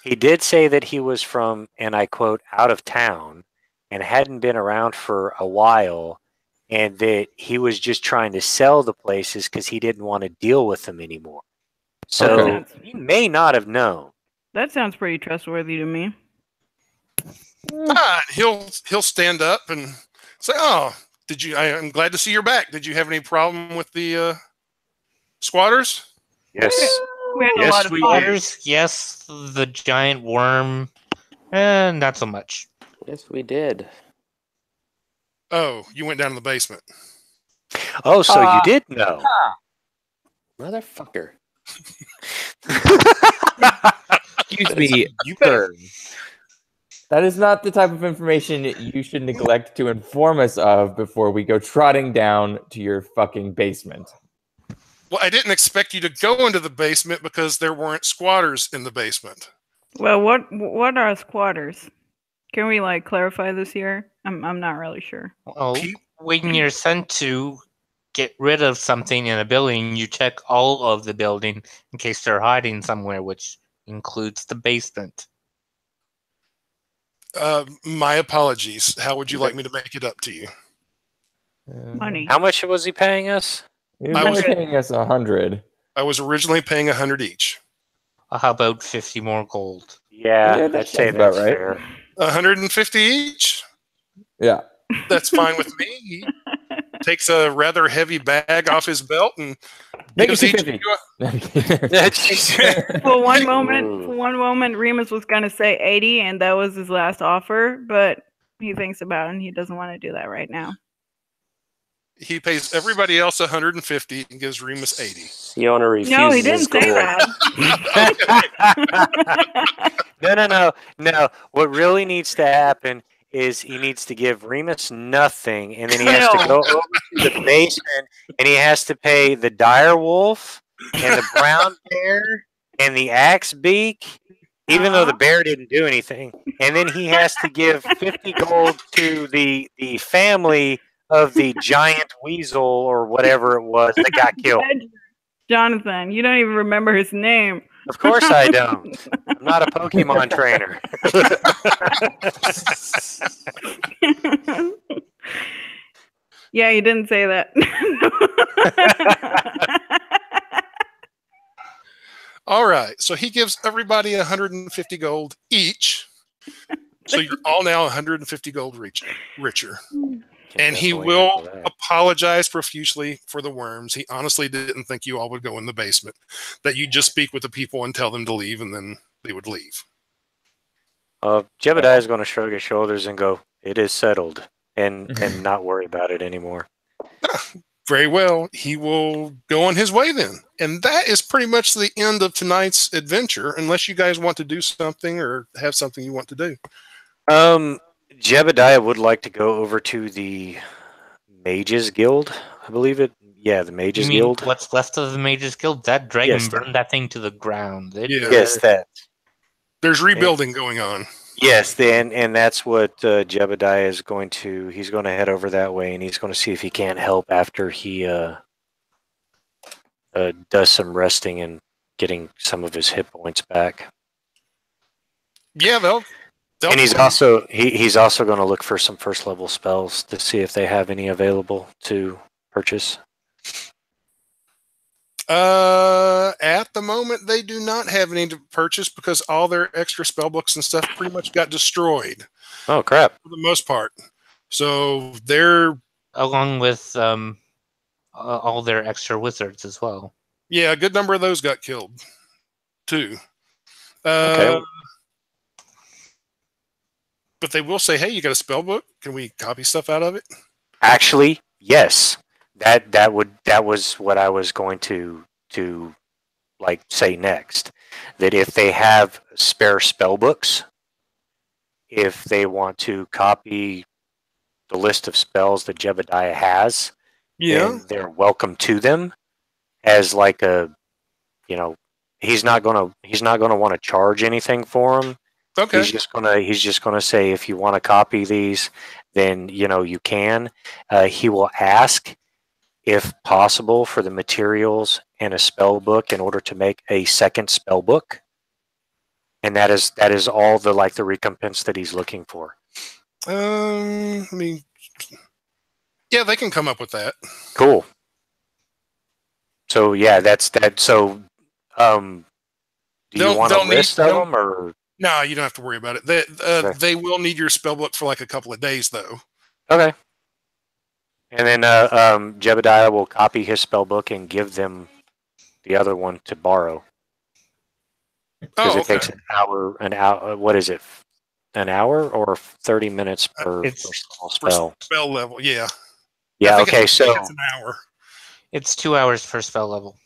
He did say that he was from, and I quote, out of town and hadn't been around for a while, and that he was just trying to sell the places because he didn't want to deal with them anymore. So Okay. he may not have known. That sounds pretty trustworthy to me. He'll stand up and say, "Oh, I'm glad to see you're back. Did you have any problem with the squatters?" Yes. We had a Yes, lot of we fun. did. Yes, the giant worm, and not so much. Yes, we did. Oh, you went down to the basement. Oh, so you did know. Motherfucker. Excuse me, You better. that is not the type of information you should neglect to inform us of before we go trotting down to your fucking basement. Well, I didn't expect you to go into the basement because there weren't squatters in the basement. Well, what are squatters? Can we like clarify this here? I'm not really sure. Well, Pe- when you're sent to get rid of something in a building, you check all of the building in case they're hiding somewhere, which includes the basement. My apologies. How would you like me to make it up to you? Money. How much was he paying us? He was I only was- paying us 100. I was originally paying 100 each. How about 50 more gold? Yeah, Yeah, that I'd say sounds about that's right. fair. 150 each? Yeah. That's fine with me. He takes a rather heavy bag off his belt and Make it gives each of 250. you For one moment, Remus was gonna say 80, and that was his last offer. But he thinks about it, and he doesn't want to do that right now. he pays everybody else 150 and gives Remus 80. Siona refuses No, he didn't say gold. that. No. What really needs to happen is he needs to give Remus nothing, and then he has to No. go over to the basement, and he has to pay the dire wolf and the brown bear and the axe beak, even though the bear didn't do anything. And then he has to give 50 gold to the family of the giant weasel or whatever it was that got killed. Jonathan, you don't even remember his name. Of course I don't. I'm not a Pokemon trainer. Yeah, you didn't say that. All right. So he gives everybody 150 gold each. So you're all now 150 gold richer. And he Definitely will handle that. apologize profusely for the worms. He honestly didn't think you all would go in the basement, that you'd just speak with the people and tell them to leave, and then they would leave. Jebediah is going to shrug his shoulders and go, "It is settled," and not worry about it anymore. Very well. He will go on his way then. And that is pretty much the end of tonight's adventure, unless you guys want to do something or have something you want to do. Jebediah would like to go over to the Mages Guild, I believe it. Yeah, the You Mages mean Guild. what's left of the Mages Guild? That dragon Yes, burned that thing to the ground. Yeah. Yes, that. There's rebuilding going on. Yes, and that's what Jebediah is going to. He's going to head over that way, and he's going to see if he can't help after he does some resting and getting some of his hit points back. Yeah, they'll And he's also he's also going to look for some first level spells to see if they have any available to purchase. At the moment, they do not have any to purchase because all their extra spell books and stuff pretty much got destroyed Oh crap! for the most part. So they're, Along with all their extra wizards as well. yeah, a good number of those got killed too. Okay. But they will say, "Hey, you got a spell book? Can we copy stuff out of it?" Actually, yes. That was what I was going to like say next. That if they have spare spell books, if they want to copy the list of spells that Jebediah has, Yeah. then they're welcome to them as like a, you know, he's not gonna want to charge anything for them. Okay. He's just gonna say, if you want to copy these, then you can. He will ask if possible for the materials and a spell book in order to make a second spell book, and that is all the recompense that he's looking for. I mean, yeah, they can come up with that. Cool. So yeah, that's that. So, do you want a list of them, or no? You don't have to worry about it. They will need your spell book for like a couple of days, though. Okay. And then Jebediah will copy his spell book and give them the other one to borrow. Because it takes an hour. What is it? An hour or 30 minutes per spell? Spell level, yeah. Yeah. Okay. So it's an hour. It's 2 hours per spell level.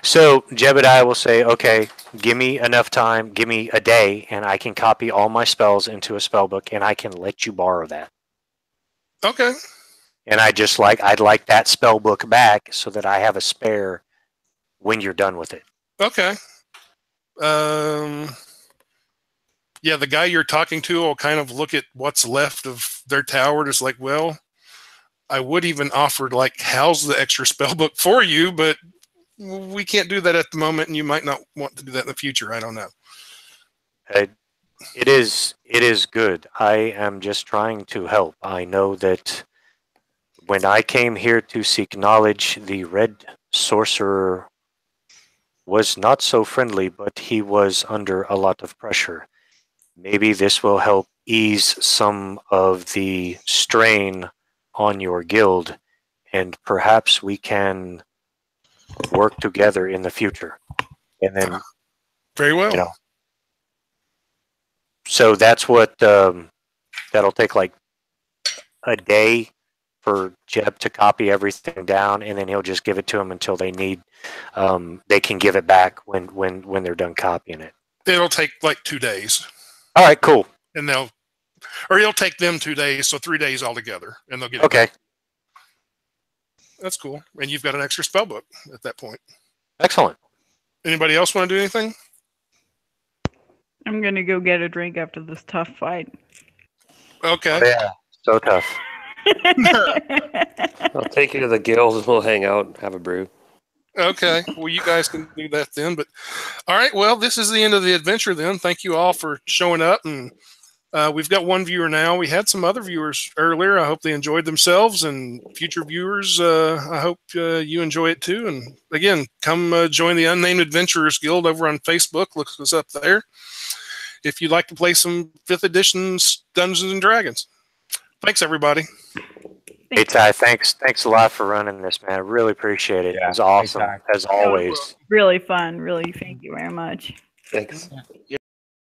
So Jebediah will say, "Okay, give me enough time. Give me a day, and I can copy all my spells into a spell book, and I can let you borrow that." Okay. And I'd like that spell book back so that I have a spare when you're done with it. Okay. Yeah, the guy you're talking to will kind of look at what's left of their tower, just like, well, I would even offer to house the extra spell book for you, but we can't do that at the moment, and you might not want to do that in the future. I don't know. It is good. I am just trying to help. I know that when I came here to seek knowledge, the red sorcerer was not so friendly, but he was under a lot of pressure. Maybe this will help ease some of the strain on your guild, and perhaps we can work together in the future. And then, very well. So that's what that'll take like a day for Jeb to copy everything down, and then he'll just give it to them until they need. They can give it back when they're done copying it. It'll take like 2 days. All right, cool. And it'll take them 2 days, so 3 days altogether, and they'll get it. Okay. Back. That's cool. And you've got an extra spell book at that point. Excellent. Anybody else want to do anything? I'm going to go get a drink after this tough fight. Okay. Oh, yeah, so tough. I'll take you to the guild and we'll hang out and have a brew. Okay. Well, you guys can do that then. But all right. Well, this is the end of the adventure then. Thank you all for showing up. And we've got one viewer now. We had some other viewers earlier. I hope they enjoyed themselves. And future viewers, I hope you enjoy it too. And again, come join the Unnamed Adventurers Guild over on Facebook. Look us up there if you'd like to play some 5th edition Dungeons and Dragons. Thanks, everybody. Hey, Ty, thanks a lot for running this, man. I really appreciate it. Yeah, It was awesome, anytime. as always. Really fun. Really, thank you very much. Thanks.